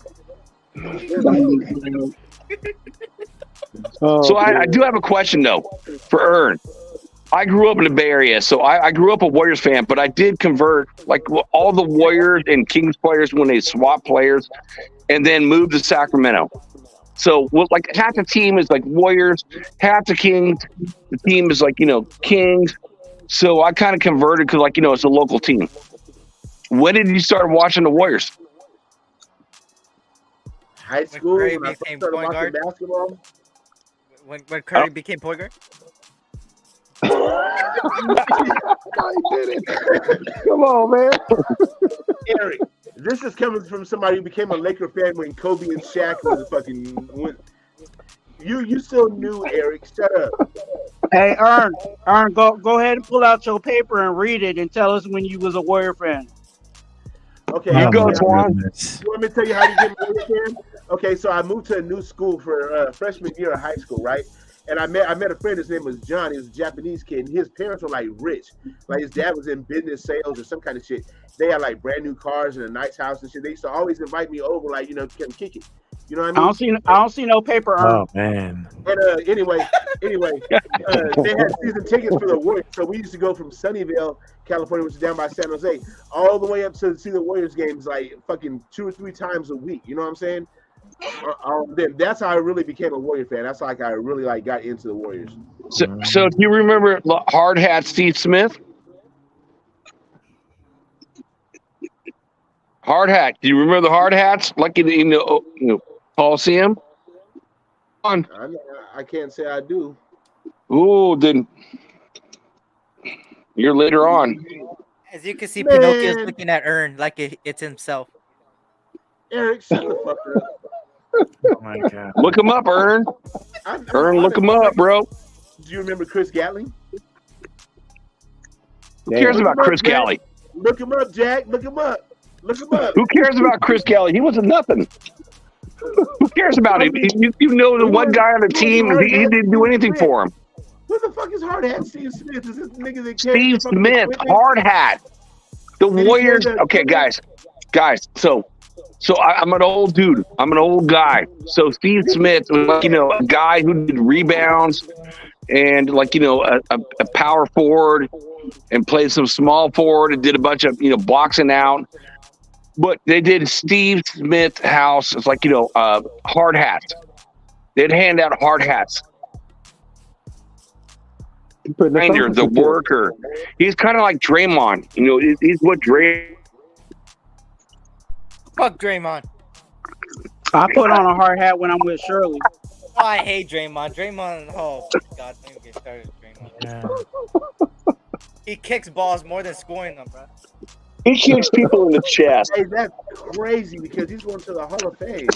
So I do have a question though for Ern. I grew up in the Bay Area, so I grew up a Warriors fan, but I did convert like all the Warriors and Kings players when they swapped players and then moved to Sacramento. So like half the team is like Warriors, half the Kings, the team is like, Kings. So I kind of converted because it's a local team. When did you start watching the Warriors? High school, Curry when I became started point watching guard? basketball. When Curry became point guard? Come on, man. Eric, this is coming from somebody who became a Laker fan when Kobe and Shaq was fucking. You still new, Eric. Shut up. Hey, Ern, go ahead and pull out your paper and read it and tell us when you was a Warrior fan. Okay, You go, Twan. You want me to tell you how to get a Warrior fan? Okay, so I moved to a new school for freshman year of high school, right? And I met a friend. His name was John. He was a Japanese kid. And his parents were like rich. Like his dad was in business sales or some kind of shit. They had like brand new cars and a nice house and shit. They used to always invite me over, like to come kick it. You know what I mean? I don't see no paper. Oh man. And anyway, they had season tickets for the Warriors. So we used to go from Sunnyvale, California, which is down by San Jose, all the way up to see the Warriors games like fucking 2 or 3 times a week. You know what I'm saying? Then that's how I really became a Warrior fan. That's like I really got into the Warriors. So do you remember Hard Hat Steve Smith? Hard Hat. Do you remember the Hard Hats? Like in the Coliseum? I can't say I do. Ooh, then you're later on. As you can see, Pinocchio's looking at Ern like it's himself. Eric, shut the fuck up. Oh my god. Look him up, Ern. Ern, look him up, bro. Do you remember Chris Gatling? Who cares about Chris Galley? Look him up, Jack. Look him up. Look him up. Who cares about Chris Galley? He wasn't nothing. Who cares about him? You know the one guy on the team, and he didn't do anything for him. Who the fuck is Hard Hat Steve Smith? Is this nigga that Steve Smith, Hard Hat. The Warriors. Okay, guys. So I'm an old dude. I'm an old guy. So Steve Smith was like, a guy who did rebounds and a power forward and played some small forward and did a bunch of, boxing out. But they did Steve Smith house. It's like, hard hats. They'd hand out hard hats. Grinder, the worker. He's kind of like Draymond. He's what Draymond. Fuck Draymond. I put on a hard hat when I'm with Shirley. Oh, I hate Draymond. Oh god, don't get started with Draymond. Yeah. He kicks balls more than scoring them, bro. He kicks people in the chest. Hey, that's crazy because he's going to the Hall of Fame.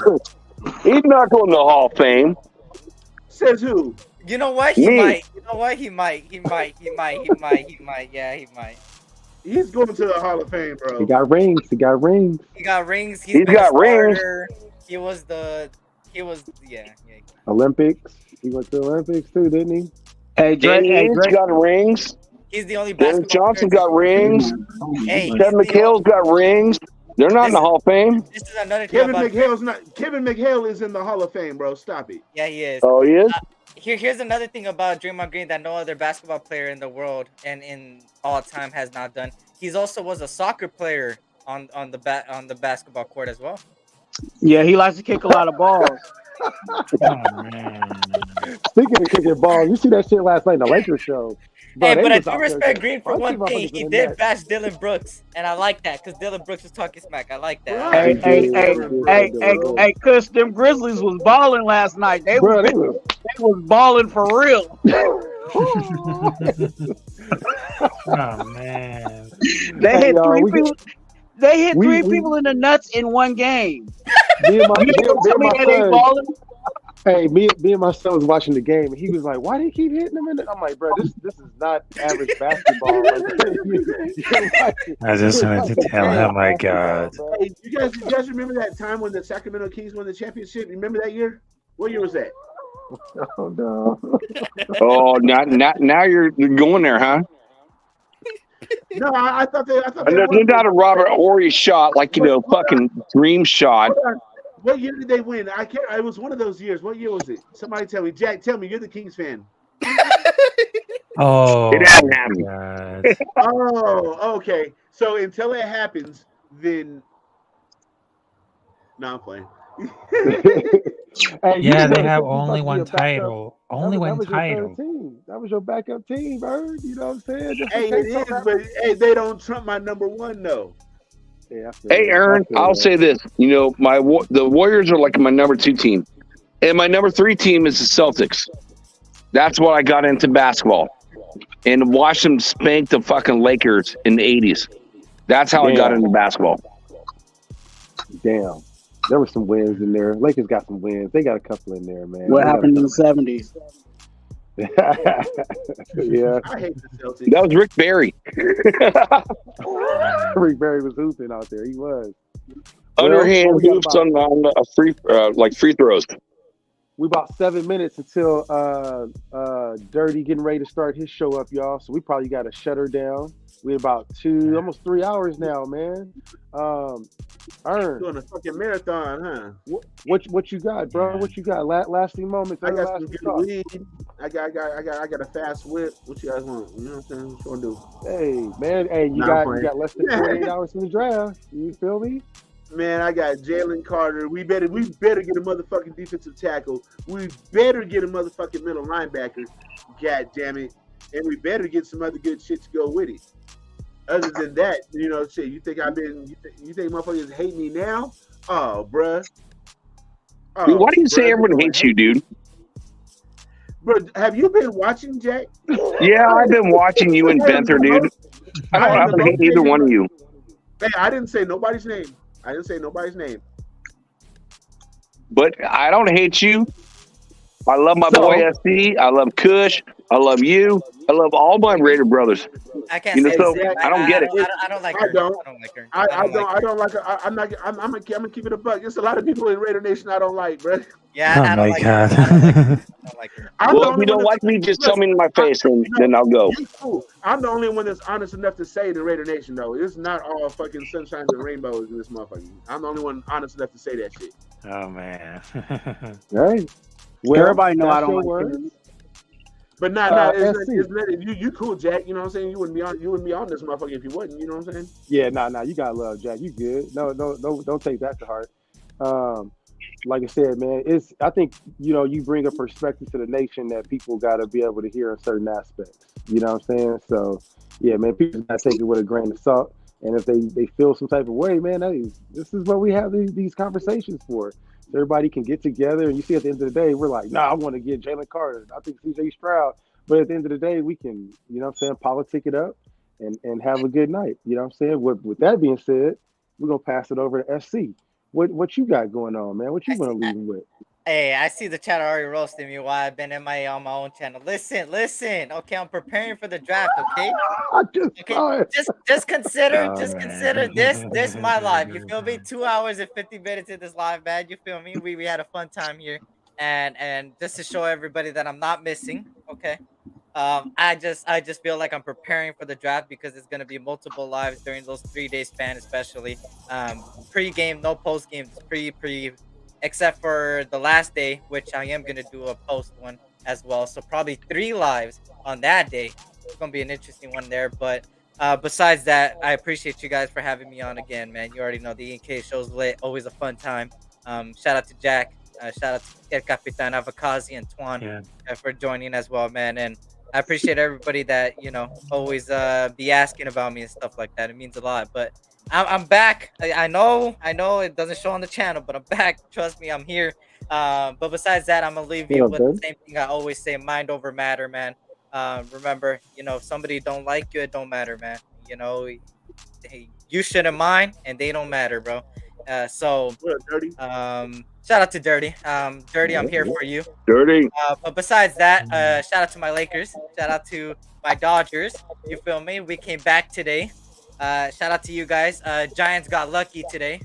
He's not going to the Hall of Fame. Says who? You know what? He might. You know what? He might. Yeah, he might. He's going to the Hall of Fame, bro. He got rings. He got rings. He's got rings. He was yeah. Olympics. He went to the Olympics too, didn't he? Hey, Drake got rings. He's the only Dennis Johnson got rings. Hey, Kevin McHale's got rings. They're not in the Hall of Fame. This is another thing Kevin McHale is in the Hall of Fame, bro. Stop it. Yeah, he is. Oh, he is? Here's another thing about Draymond Green that no other basketball player in the world and in all time has not done. He's also was a soccer player on the basketball court as well. Yeah, he likes to kick a lot of balls. Oh man. Speaking of kicking balls, you see that shit last night in the Lakers show. Bro, Hey, they but I was do out there respect getting Green for funky one thing. motherfuckers He in the did net. bash Dylan Brooks, and I like that because Dylan Brooks was talking smack. I like that. Hey, He hey, did, hey, he did, hey, he hey, did. hey, Kush, them Grizzlies was balling last night. They Bro, was balling for real. Oh man. They Hey, hit y'all, three we get people. They hit three we people in the nuts in one game. me and my You me, don't me tell and me my that ain't son. balling. Hey, me and my son was watching the game, and he was like, "Why do you keep hitting them?" I'm like, "Bro, this is not average basketball." Like, I just wanted to tell him, my God. Hey, you guys remember that time when the Sacramento Kings won the championship? Remember that year? What year was that? Oh no! Oh, now you're going there, huh? No, I thought they And won. there's not a Robert Horry shot, like, fucking dream shot. Hold on. What year did they win? I can't. It was one of those years. What year was it? Somebody tell me. Jack, tell me. You're the Kings fan. Oh It hasn't my happened. God. Oh, okay. So until it happens, then no, I'm playing. Hey, Yeah, you they know, have you only about to be one a backup. title. Only That one was your title. third team. That was your backup team, Bird. You know what I'm saying? Just in Hey, it case is, something but happens. hey, they don't trump my number one though. Yeah, I feel Hey, that. Aaron, I feel I'll that. say this. The Warriors are like my number 2 team. And my number 3 team is the Celtics. That's what I got into basketball. And watched them spank the fucking Lakers in the 80s. That's how I got into basketball. Damn. There were some wins in there. Lakers got some wins. They got a couple in there, man. What They got happened in a the 70s? yeah. I hate the Celtics. That was Rick Barry. Rick Barry was hooping out there. He was. Underhand we got hoops on free throws. We about 7 minutes until Dirty getting ready to start his show up, y'all. So we probably got to shut her down. We're about almost 3 hours now, man. Earn. Doing a fucking marathon, huh? What you got, bro? What you got? Lasting moments. I got some lasting good thoughts. weed. I got a fast whip. What you guys want? You know what I'm saying? What you want to do? Hey, man. Hey, you got less than 48 hours in the draft. You feel me? Man, I got Jalen Carter. We better get a motherfucking defensive tackle. We better get a motherfucking middle linebacker. God damn it. And we better get some other good shit to go with it. Other than that, shit, you think you think motherfuckers hate me now? Oh, bruh. Oh, Dude, why do you say everyone hates you, dude? Bro, have you been watching, Jack? Yeah, I've been watching you and Benther, dude. I don't hate either one of you. Hey, I didn't say nobody's name. But I don't hate you. I love my boy SC. I love Kush. I love you. I love all my Raider brothers. I can't say so the same. I don't get it. I don't like her. I don't like her. I don't like her. I'm gonna keep it a buck. There's a lot of people in Raider Nation I don't like, bro. Yeah, I don't like God. her. I don't like her. Well, if you don't like me, just tell me in my face, and then I'll go. Cool. I'm the only one that's honest enough to say the Raider Nation, though. It's not all fucking sunshines and rainbows in this motherfucker. I'm the only one honest enough to say that shit. Oh man. Right. Well, Everybody know I don't like words. But you cool, Jack. You know what I'm saying? You wouldn't be on this motherfucker if you wasn't. You know what I'm saying? Yeah, nah. You got love, Jack. You good? No, don't take that to heart. Like I said, man, I think you bring a perspective to the nation that people got to be able to hear in certain aspects. You know what I'm saying? So, yeah, man, people got to take it with a grain of salt. And if they feel some type of way, man, this is what we have these conversations for. So everybody can get together, and you see at the end of the day, we're like, I want to get Jalen Carter. I think CJ Stroud. But at the end of the day, we can, politic it up and have a good night. You know what I'm saying? With that being said, we're going to pass it over to SC. What you got going on, man? What you want to leave them with? Hey, I see the chat already roasting me while I've been MIA on my own channel. Listen. Okay, I'm preparing for the draft. Okay, just consider this my life. You feel me? 2 hours and 50 minutes in this live, man. You feel me? We had a fun time here, and just to show everybody that I'm not missing. Okay. I just feel like I'm preparing for the draft because it's gonna be multiple lives during those 3 day span, especially pre-game, no post-game, pre, except for the last day, which I am gonna do a post one as well. So probably 3 lives on that day. It's gonna be an interesting one there. But Besides that, I appreciate you guys for having me on again, man. You already know the E&K show's lit, always a fun time. Shout out to Jack, shout out to El Capitan Avakazi and Twan for joining as well, man. And I appreciate everybody that always be asking about me and stuff like that. It means a lot. But I'm back. I know it doesn't show on the channel, but I'm back. Trust me, I'm here. But besides that, I'm gonna leave you with the same thing I always say: mind over matter, man. Remember, if somebody don't like you, it don't matter, man. You shouldn't mind, and they don't matter, bro. So, Dirty? Shout out to Dirty. Dirty, I'm here for you. Dirty. But besides that, shout out to my Lakers. Shout out to my Dodgers. You feel me? We came back today. Shout out to you guys. Giants got lucky today.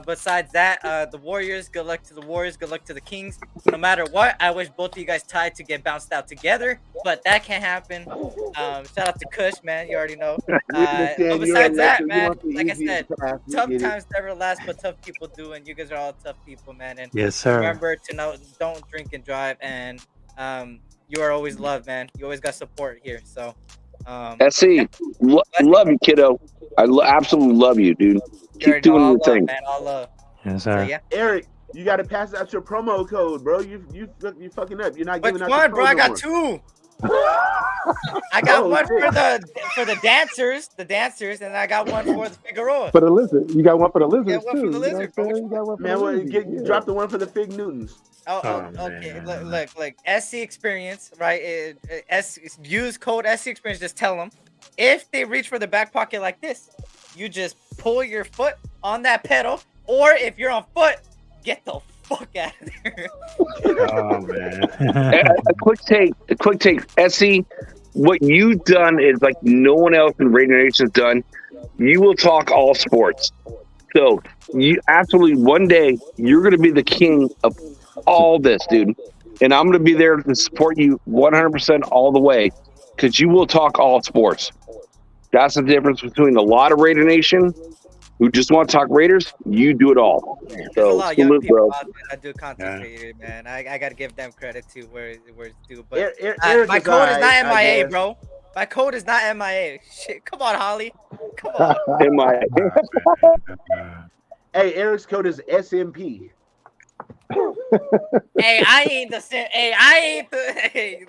Besides that, the Warriors, good luck to the Warriors, good luck to the Kings. No matter what, I wish both of you guys tied to get bounced out together, but that can't happen. Shout out to Kush, man. You already know. But besides that, man, like I said, tough times never last, but tough people do, and you guys are all tough people, man. And yes, sir. Remember to don't drink and drive, and you are always loved, man. You always got support here. So, SC, love you, kiddo. I absolutely love you, dude. Keep doing your thing. Man, all love. Yes, sir. So, yeah. Eric, you got to pass out your promo code, bro. You fucking up. You're not giving out. Which one, bro? I got two. I got one for the dancers, and I got one for the Figueroa. For the lizard, you got one for the lizards one too. for the lizard, You got one for the lizards. Drop the one for the Fig Newtons. Okay. Look, SC Experience, right? Use code SC Experience. Just tell them if they reach for the back pocket like this, you just pull your foot on that pedal, or if you're on foot, get the fuck out of there. Oh man. A quick take. SC, what you've done is like no one else in Radio Nation has done. You will talk all sports. So you absolutely one day you're going to be the king of all this, dude. And I'm going to be there to support you 100% all the way because you will talk all sports. That's the difference between a lot of Raider Nation who just want to talk Raiders. You do it all. So, a lot of young people out there that do content creator, man. I got to give them credit too where it's due. But my code is not MIA, bro. My code is not MIA. Shit, come on, Holly. Come on. MIA. Hey, Eric's code is SMP. Hey, I ain't the same. Hey, I ain't the. Hey,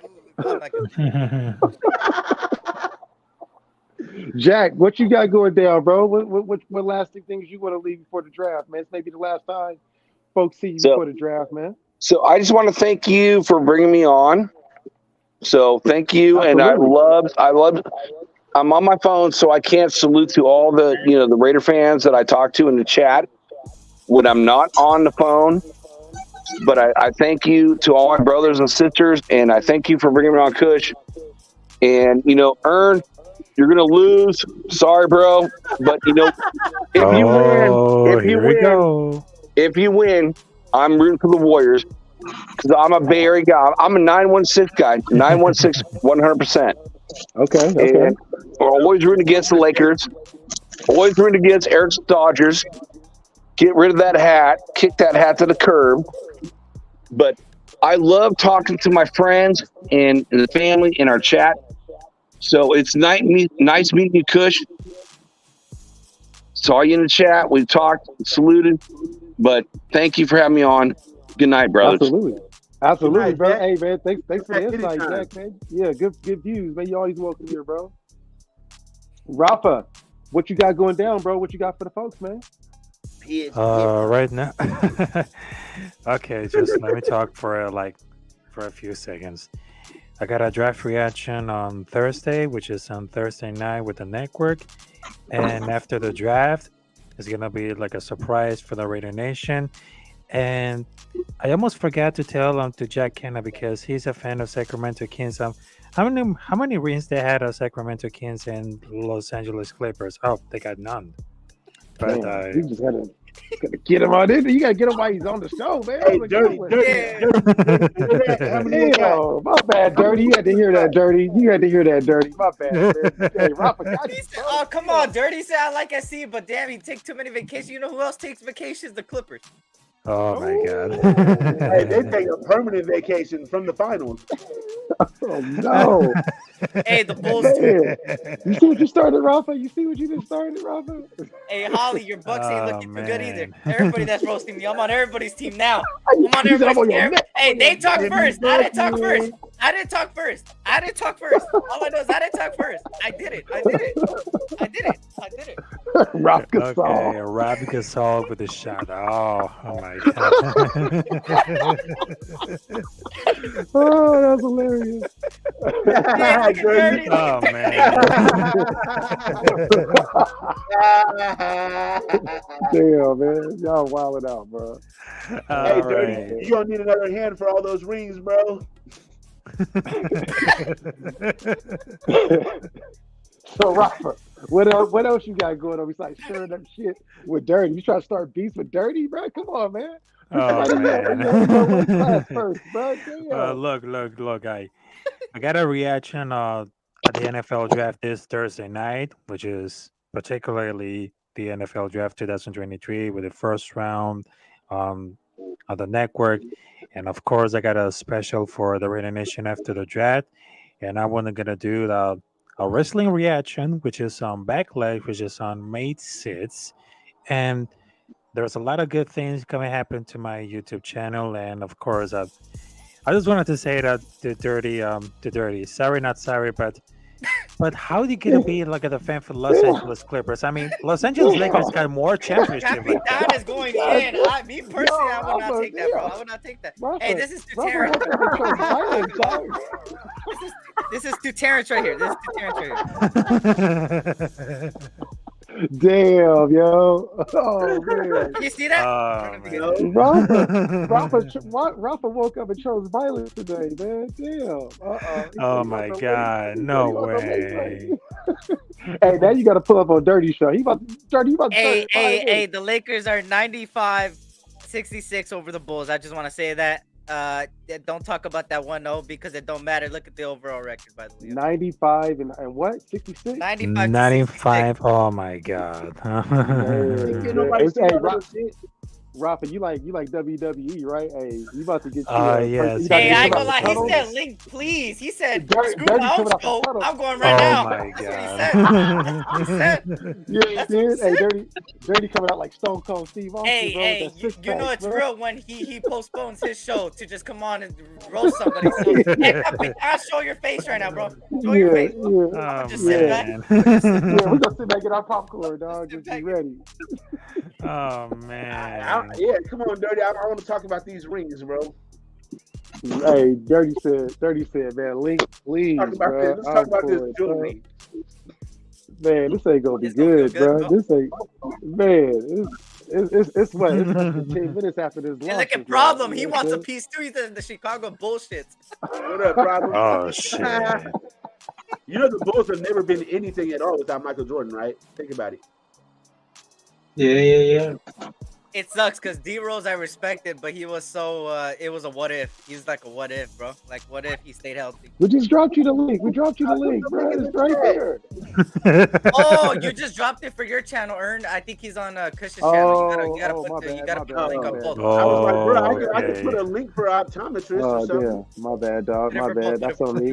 Jack, what you got going down, bro? What lasting things you want to leave before the draft, man? It's maybe the last time folks see you before the draft, man. So I just want to thank you for bringing me on. So thank you, Absolutely. and I love. I'm on my phone, so I can't salute to all the the Raider fans that I talk to in the chat when I'm not on the phone. But I thank you to all my brothers and sisters, and I thank you for bringing me on, Kush. And Ern, you're gonna lose. Sorry, bro, but if you win, I'm rooting for the Warriors because I'm a Bay Area guy. I'm a 916 guy. 916, 100%. Okay. And we're always rooting against the Lakers. Always rooting against Eric's Dodgers. Get rid of that hat. Kick that hat to the curb. But I love talking to my friends and the family in our chat. So it's nice meeting you, Kush. Saw you in the chat. We talked, saluted. But thank you for having me on. Good night, brothers. Absolutely, night, bro. Jack. Hey, man, thanks for the insight, Anytime. Jack, man. Yeah, good views, man. You always welcome here, bro. Rafa, what you got going down, bro? What you got for the folks, man? Right now. Okay, just let me talk for a few seconds. I got a draft reaction on Thursday, which is on Thursday night with the network. And after the draft, it's going to be like a surprise for the Raider Nation. And I almost forgot to tell to Jack Kenna because he's a fan of Sacramento Kings. How many rings they had of Sacramento Kings and Los Angeles Clippers? Oh, they got none. But you just gotta get him on in. You gotta get him while he's on the show, man. Hey, dirty. My bad, Dirty. You had to hear that, Dirty. My bad, man. Hey, Rafa, oh, come on, Dirty said I like SC, but damn, he takes too many vacations. You know who else takes vacations? The Clippers. Oh my God. Hey, they take a permanent vacation from the finals. Oh no. Hey, the Bulls. Man. You see what you started, Rafa? You see what you just started, Rafa? Hey, Holly, your Bucks ain't Oh, looking too good either. man. Everybody that's roasting me, I'm on everybody's team now. I'm on He said, I'm on everybody's your team. neck. Hey, they talk neck. first. I didn't talk first. I didn't talk first. I didn't talk first. All I know is I didn't talk first. I did it. I did it. I did it. I did it. Rob Gasol. Okay, Rob Gasol with the shot. Oh my God. Oh, that's hilarious. Yeah, look at Dirty. Oh man. Damn, man. Y'all wilding out, bro. Hey, All Dirty, right. you gonna need another hand for all those rings, bro. So, Rafa, what else you got going on besides stirring up shit with Dirty? You trying to start beats with Dirty, bro? Come on, man. Oh man. First, bro. Damn. Look, I got a reaction at the NFL draft this Thursday night, which is particularly the NFL draft 2023 with the first round on the network. And of course, I got a special for the Raider Nation after the draft. And I want to gonna do a wrestling reaction, which is on Backlash, which is on May 6th. And there's a lot of good things coming happen to my YouTube channel. And of course, I just wanted to say that the dirty, sorry, not sorry, but how do you get to be like a fan for Los Angeles Clippers? I mean, Los Angeles Lakers got more championships. Capitan is going in. Me personally, I would not take that, bro. I would not take that. Hey, this is to Terrence. This is to Terrence right here. This is to Terrence right here. Damn, yo. Oh, man. You see that? Rafa woke up and chose violence today, man. Damn. Oh, my God. No way. Hey, now you got to pull up on Dirty Show. You about to Hey, the Lakers are 95-66 over the Bulls. I just want to say that. Don't talk about that 1-0 because it don't matter. Look at the overall record, by the way. 95 and what? 66? 95. Oh my God. Rafa, you like WWE, right? Hey, you about to get yes. Hey, I ain't gonna lie. He said link, please. He said screw my own show. I'm going right now. Oh my God. He said. Yeah, dude. Hey, Dirty coming out like Stone Cold Steve Austin. Hey, you know it's real when he postpones his show to just come on and roast somebody. So, hey, I'll show your face right now, bro. Show your face. Yeah. Just sit back. Yeah, we're gonna sit back and get our popcorn, dog. Just be ready. Oh man. Yeah, come on, Dirty. I want to talk about these rings, bro. Hey, Dirty said, man, Link, please, Let's talk about this jewelry. Man, this ain't gonna be good, bro. This ain't, man. It's what? It's 15 minutes after this. And look at Problem. He wants a piece too. He's the Chicago bullshit. What up, Problem? Oh shit. You know the Bulls have never been anything at all without Michael Jordan, right? Think about it. Yeah. It sucks because D-Rose I respected, but he was so it was a what if. He's like a what if, bro. Like what if he stayed healthy? We just dropped you the link. Bro. It's right there. Oh, you just dropped it for your channel, Ern. I think he's on Cush's channel. You gotta put the link on both. I was like, bro, I can put a link for optometrist or something. Yeah. My bad, dog. My bad. That's on me.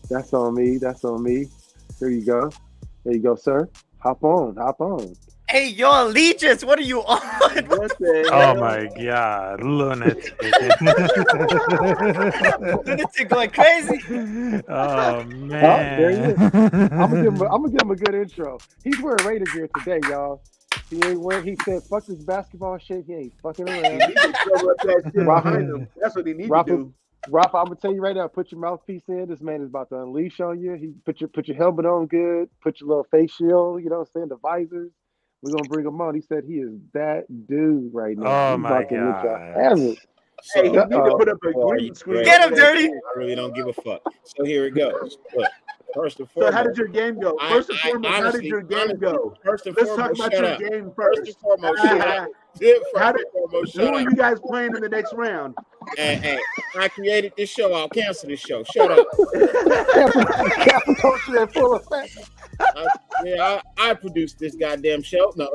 That's on me. There you go, sir. Hop on. Hey, yo, Allegiance, what are you on? Oh my God, lunatic. Lunatic going crazy. Oh man. There he is. I'm gonna give him a good intro. He's wearing Raider gear today, y'all. He said, fuck this basketball shit. He ain't fucking around. That's what he needs to do. Rafa, I'm gonna tell you right now, put your mouthpiece in. This man is about to unleash on you. He put your helmet on good, put your little face shield, you know what I'm saying, the visors. We're gonna bring him on. He said he is that dude right now. Oh my God. Hey, you need to put up a green screen. Get him, Dirty. I really don't give a fuck. So here it goes. Look, first and foremost. So how did your game go? First and foremost, how did your game go? First and Let's foremost, talk about your game first. First and foremost, who are you guys playing in the next round? Hey, I created this show. I'll cancel this show. Shut up. Capital culture in full effect. I produced this goddamn show. No.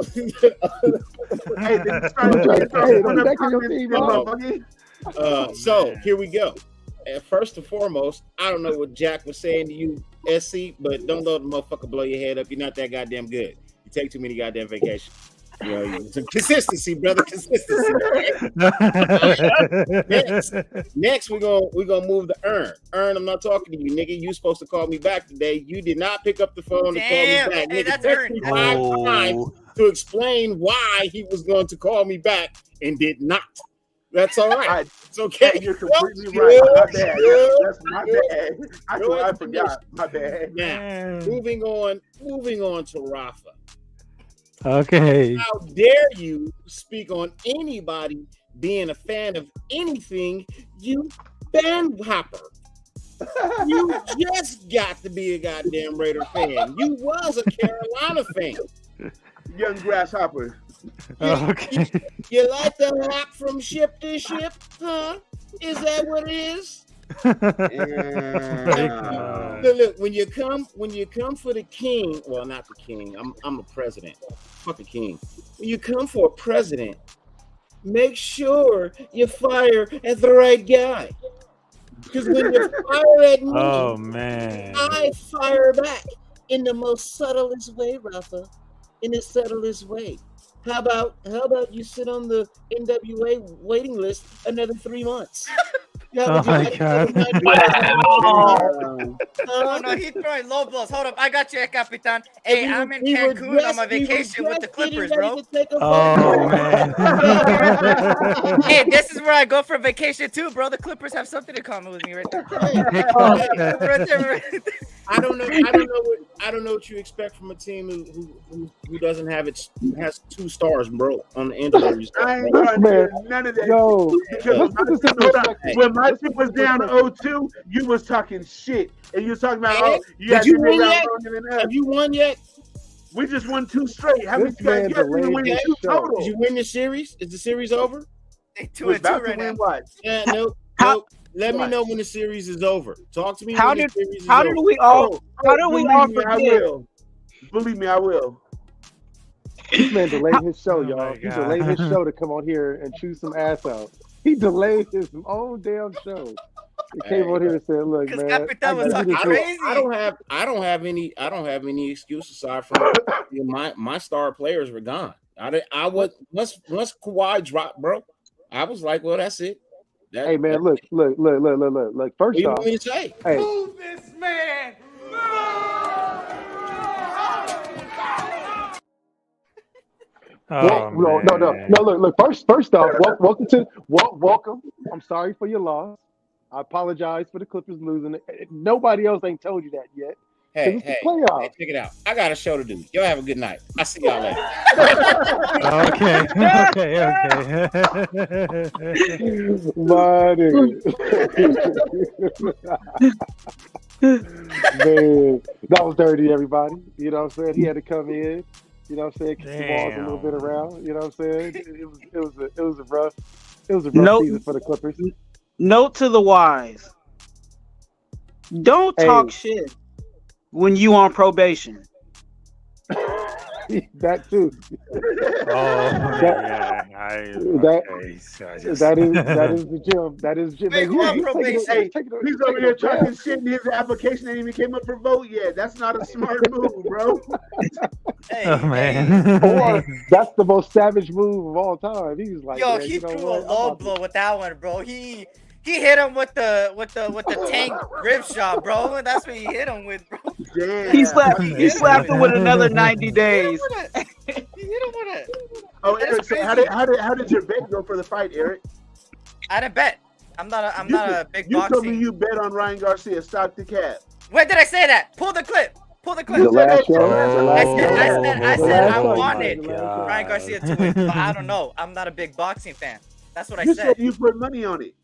Hey, then you start putting up comments, so here we go. First and foremost, I don't know what Jack was saying to you, SC, but don't let the motherfucker blow your head up. You're not that goddamn good. You take too many goddamn vacations. You know, some consistency, brother. Consistency. Next, we're gonna move to Earn. Earn, I'm not talking to you, nigga. You supposed to call me back today. You did not pick up the phone to call me back. Hey, Nigga, that's text Earn. me 5 times to explain why he was going to call me back and did not. That's all right. It's okay. Hey, you're completely right. My bad. That's my bad. I forgot. My bad. Now, moving on to Rafa. Okay. How dare you speak on anybody being a fan of anything, you bandhopper. You just got to be a goddamn Raider fan. You was a Carolina fan. Young grasshopper. Okay. You like to hop from ship to ship, huh? Is that what it is? Look, when you come for the king, well, not the king. I'm a president. Fuck a king. When you come for a president, make sure you fire at the right guy. Because when you fire at me, Oh man. I fire back in the most subtlest way, Rafa. In the subtlest way. How about you sit on the NWA waiting list another 3 months? Oh my God. Oh no, he's throwing low blows. Hold up, I got you, Capitan. Hey, I'm in Cancun on my vacation with the Clippers, bro. Oh man. Hey, this is where I go for vacation too, bro. The Clippers have something in common with me right there. Right there. I don't know what you expect from a team who doesn't have has 2 stars, bro, on the end of their I ain't trying to hear none of that. Yo, because when my team was down 0-2, you was talking shit, and you was talking about did you win yet? Have you won yet? We just won 2 straight. How many times you win 2 total? Did you win the series? Is the series over? 2-2 right now. What? Yeah, no. Let me know when the series is over. Talk to me. How did we all forget? Believe me, I will. This man delayed his show, y'all. He delayed his show to come on here and chew some ass out. He delayed his own damn show. He came on here and said, "Look, man, I don't have any excuse aside from my star players were gone. I was once Kawhi dropped, bro. I was like, well, that's it. Hey man, look. First off, hey, Move this man. No. Look. First off, welcome. I'm sorry for your loss. I apologize for the Clippers losing. Nobody else ain't told you that yet. Hey, check it out. I got a show to do. Y'all have a good night. I'll see y'all later. Okay. My man, that was dirty, everybody. You know what I'm saying? He had to come in. You know what I'm saying? Kick the balls a little bit around. You know what I'm saying? It was a rough season for the Clippers. Note to the wise: don't talk shit when you on probation. That too. That is the gym. That is Jim. He's over here talking shit, and his application ain't even came up for vote yet. That's not a smart move, bro. Man. Or that's the most savage move of all time. He was like, yo, he threw a low blow with that one, bro. He hit him with the tank rib shot, bro. That's what he hit him with, bro. Damn. He slapped him with another 90 days. He hit him with it. Oh, Eric, so how did your bet go for the fight, Eric? I didn't bet. I'm not a big boxing. You told me you bet on Ryan Garcia. Stop the cap. When did I say that? Pull the clip. The last show. I said I wanted Ryan Garcia to win, but I don't know. I'm not a big boxing fan. That's what I said. You said you put money on it.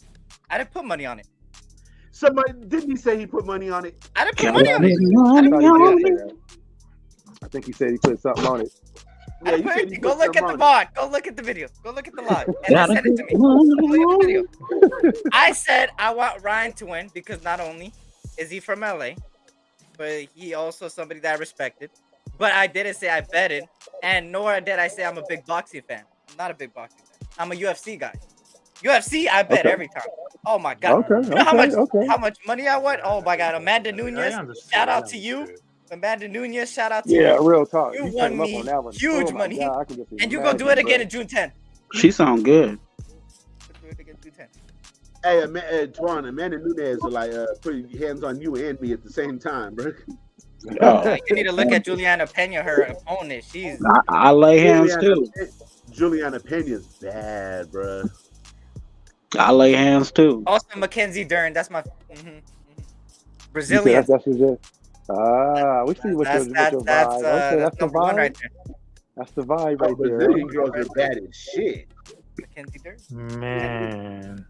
I didn't put money on it. Somebody didn't he say he put money on it? I didn't put money on it. I think he said he put something on it. Yeah, go look at the VOD. Go look at the video. Go look at the live. And then send it to me. Look at the video. I said I want Ryan to win because not only is he from LA, but he also somebody that I respected. But I didn't say I betted, and nor did I say I'm a big boxing fan. I'm not a big boxing guy. I'm a UFC guy. UFC, I bet every time. Oh my god. Okay, You know okay. how much money I won? Oh my god, Amanda Nunez. Shout out to you. Amanda Nunez, shout out to you. Yeah, real talk. You won me on that one. huge Oh my money. God, I can just And you go do it again in June 10th. She sound good. Do it again June 10th. Hey, Twan, Amanda Nunez are like putting hands on you and me at the same time, bro. Oh. You need to look at Juliana Pena, her opponent. She's I lay hands too. Juliana Pena's bad, bro. I lay hands too. also Mackenzie Dern. That's my Brazilian. That's just. We see what your vibe. Okay, that's the one vibe right there. That's the vibe right there. Brazilian girls are bad as shit. Mackenzie Dern. Man.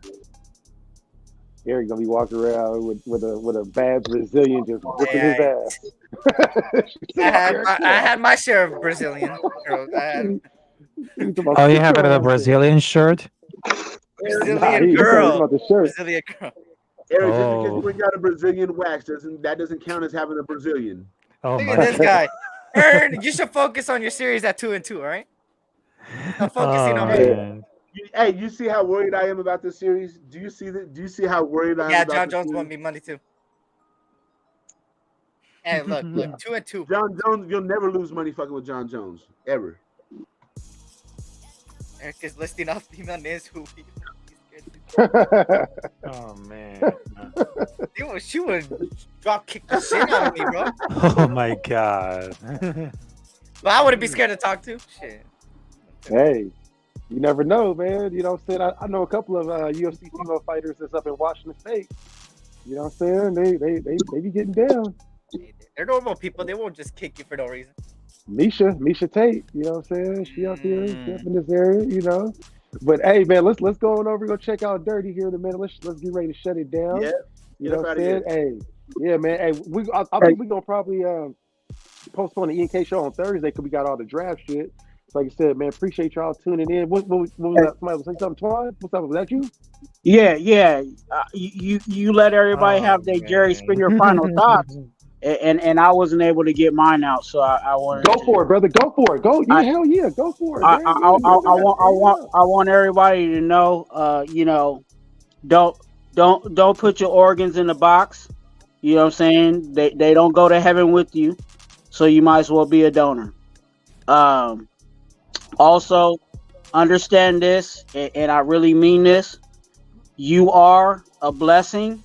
Eric gonna be walking around with a bad Brazilian just whipping his ass. I had my share of Brazilian girls. Oh, you have a Brazilian shirt? Brazilian girl. Brazilian girl. Eric, just because you bring out a Brazilian wax that doesn't count as having a Brazilian. Oh, look at this guy. Ern, you should focus on your series at 2-2, all right? I'm focusing on me. Hey, you see how worried I am about this series? Do you see how worried I am? Yeah, about John Jones series? won me money too. Hey, look, 2-2. John Jones, you'll never lose money fucking with John Jones ever. Eric is listing off female names who he's Oh man. She would drop kick the shit out of me, bro. Oh my god. But I wouldn't be scared to talk to. Shit. Hey, you never know, man. You know what I'm saying? I know a couple of UFC female fighters that's up in Washington State. You know what I'm saying? They be getting down. They're normal people. They won't just kick you for no reason. Misha Tate, you know what I'm saying? She up here, she up in this area, you know. But hey, man, let's go on over, go check out Dirty here in a minute. Let's get ready to shut it down. Yeah, you know what I'm saying? Hey, yeah, man. Hey, I think we're gonna probably postpone the E&K show on Thursday because we got all the draft shit. So like I said, man, appreciate y'all tuning in. What was that? Somebody was saying something, Twan? What's up? Was that you? Yeah. You let everybody have their Jerry Springer final thoughts. And I wasn't able to get mine out, so I wanted. Go for it, brother. Go for it. Go. Yeah, hell yeah. Go for it. I want everybody to know. You know, don't put your organs in the box. You know what I'm saying? They don't go to heaven with you, so you might as well be a donor. Also, understand this, and I really mean this. You are a blessing,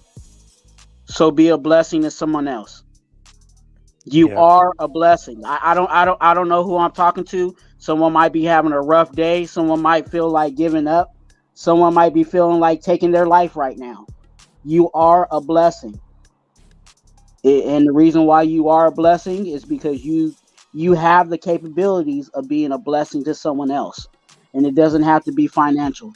so be a blessing to someone else. You are a blessing. I don't know who I'm talking to. Someone might be having a rough day. Someone might feel like giving up. Someone might be feeling like taking their life right now. You are a blessing. And the reason why you are a blessing is because you have the capabilities of being a blessing to someone else. And it doesn't have to be financial.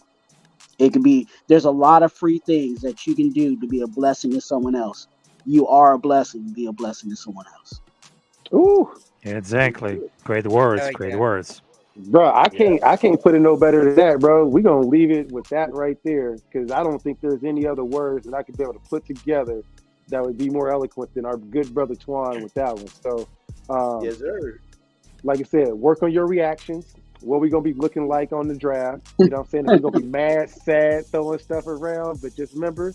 It could be, there's a lot of free things that you can do to be a blessing to someone else. You are a blessing. Be a blessing to someone else. Ooh, exactly. Great words. Great words, bro. I can't put it no better than that, bro. We're gonna leave it with that right there because I don't think there's any other words that I could be able to put together that would be more eloquent than our good brother Twan with that one. So, yes, sir. Like I said, work on your reactions. What we gonna be looking like on the draft? You know what I'm saying? We're gonna be mad, sad, throwing stuff around, but just remember.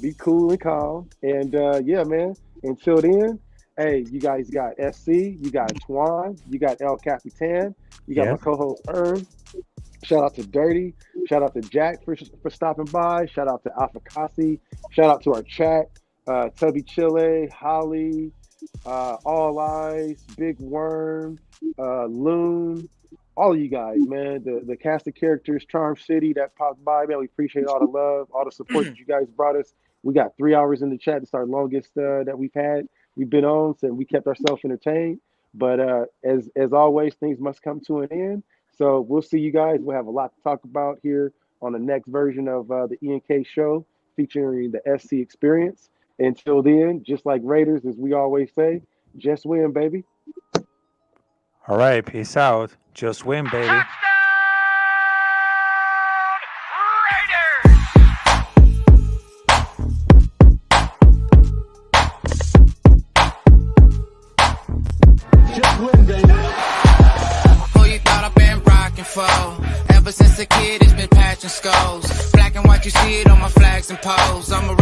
Be cool and calm. And yeah, man, until then, hey, you guys got SC, you got Twan, you got El Capitan, you got my co-host Ern. Shout out to Dirty. Shout out to Jack for stopping by. Shout out to Alpha Kasi. Shout out to our chat. Tubby Chile, Holly, All Eyes, Big Worm, Loon. All of you guys, man, the cast of characters, Charm City that popped by, man, we appreciate all the love, all the support that you guys brought us. We got 3 hours in the chat. It's our longest that we've been on, so we kept ourselves entertained. But as always, things must come to an end. So we'll see you guys. We'll have a lot to talk about here on the next version of the E&K show featuring the SC experience. Until then, just like Raiders, as we always say, just win, baby. All right, peace out. Just win, baby. Who you thought I've been rocking for? Ever and skulls. Black and white, you see it on my flags and poles. I'm a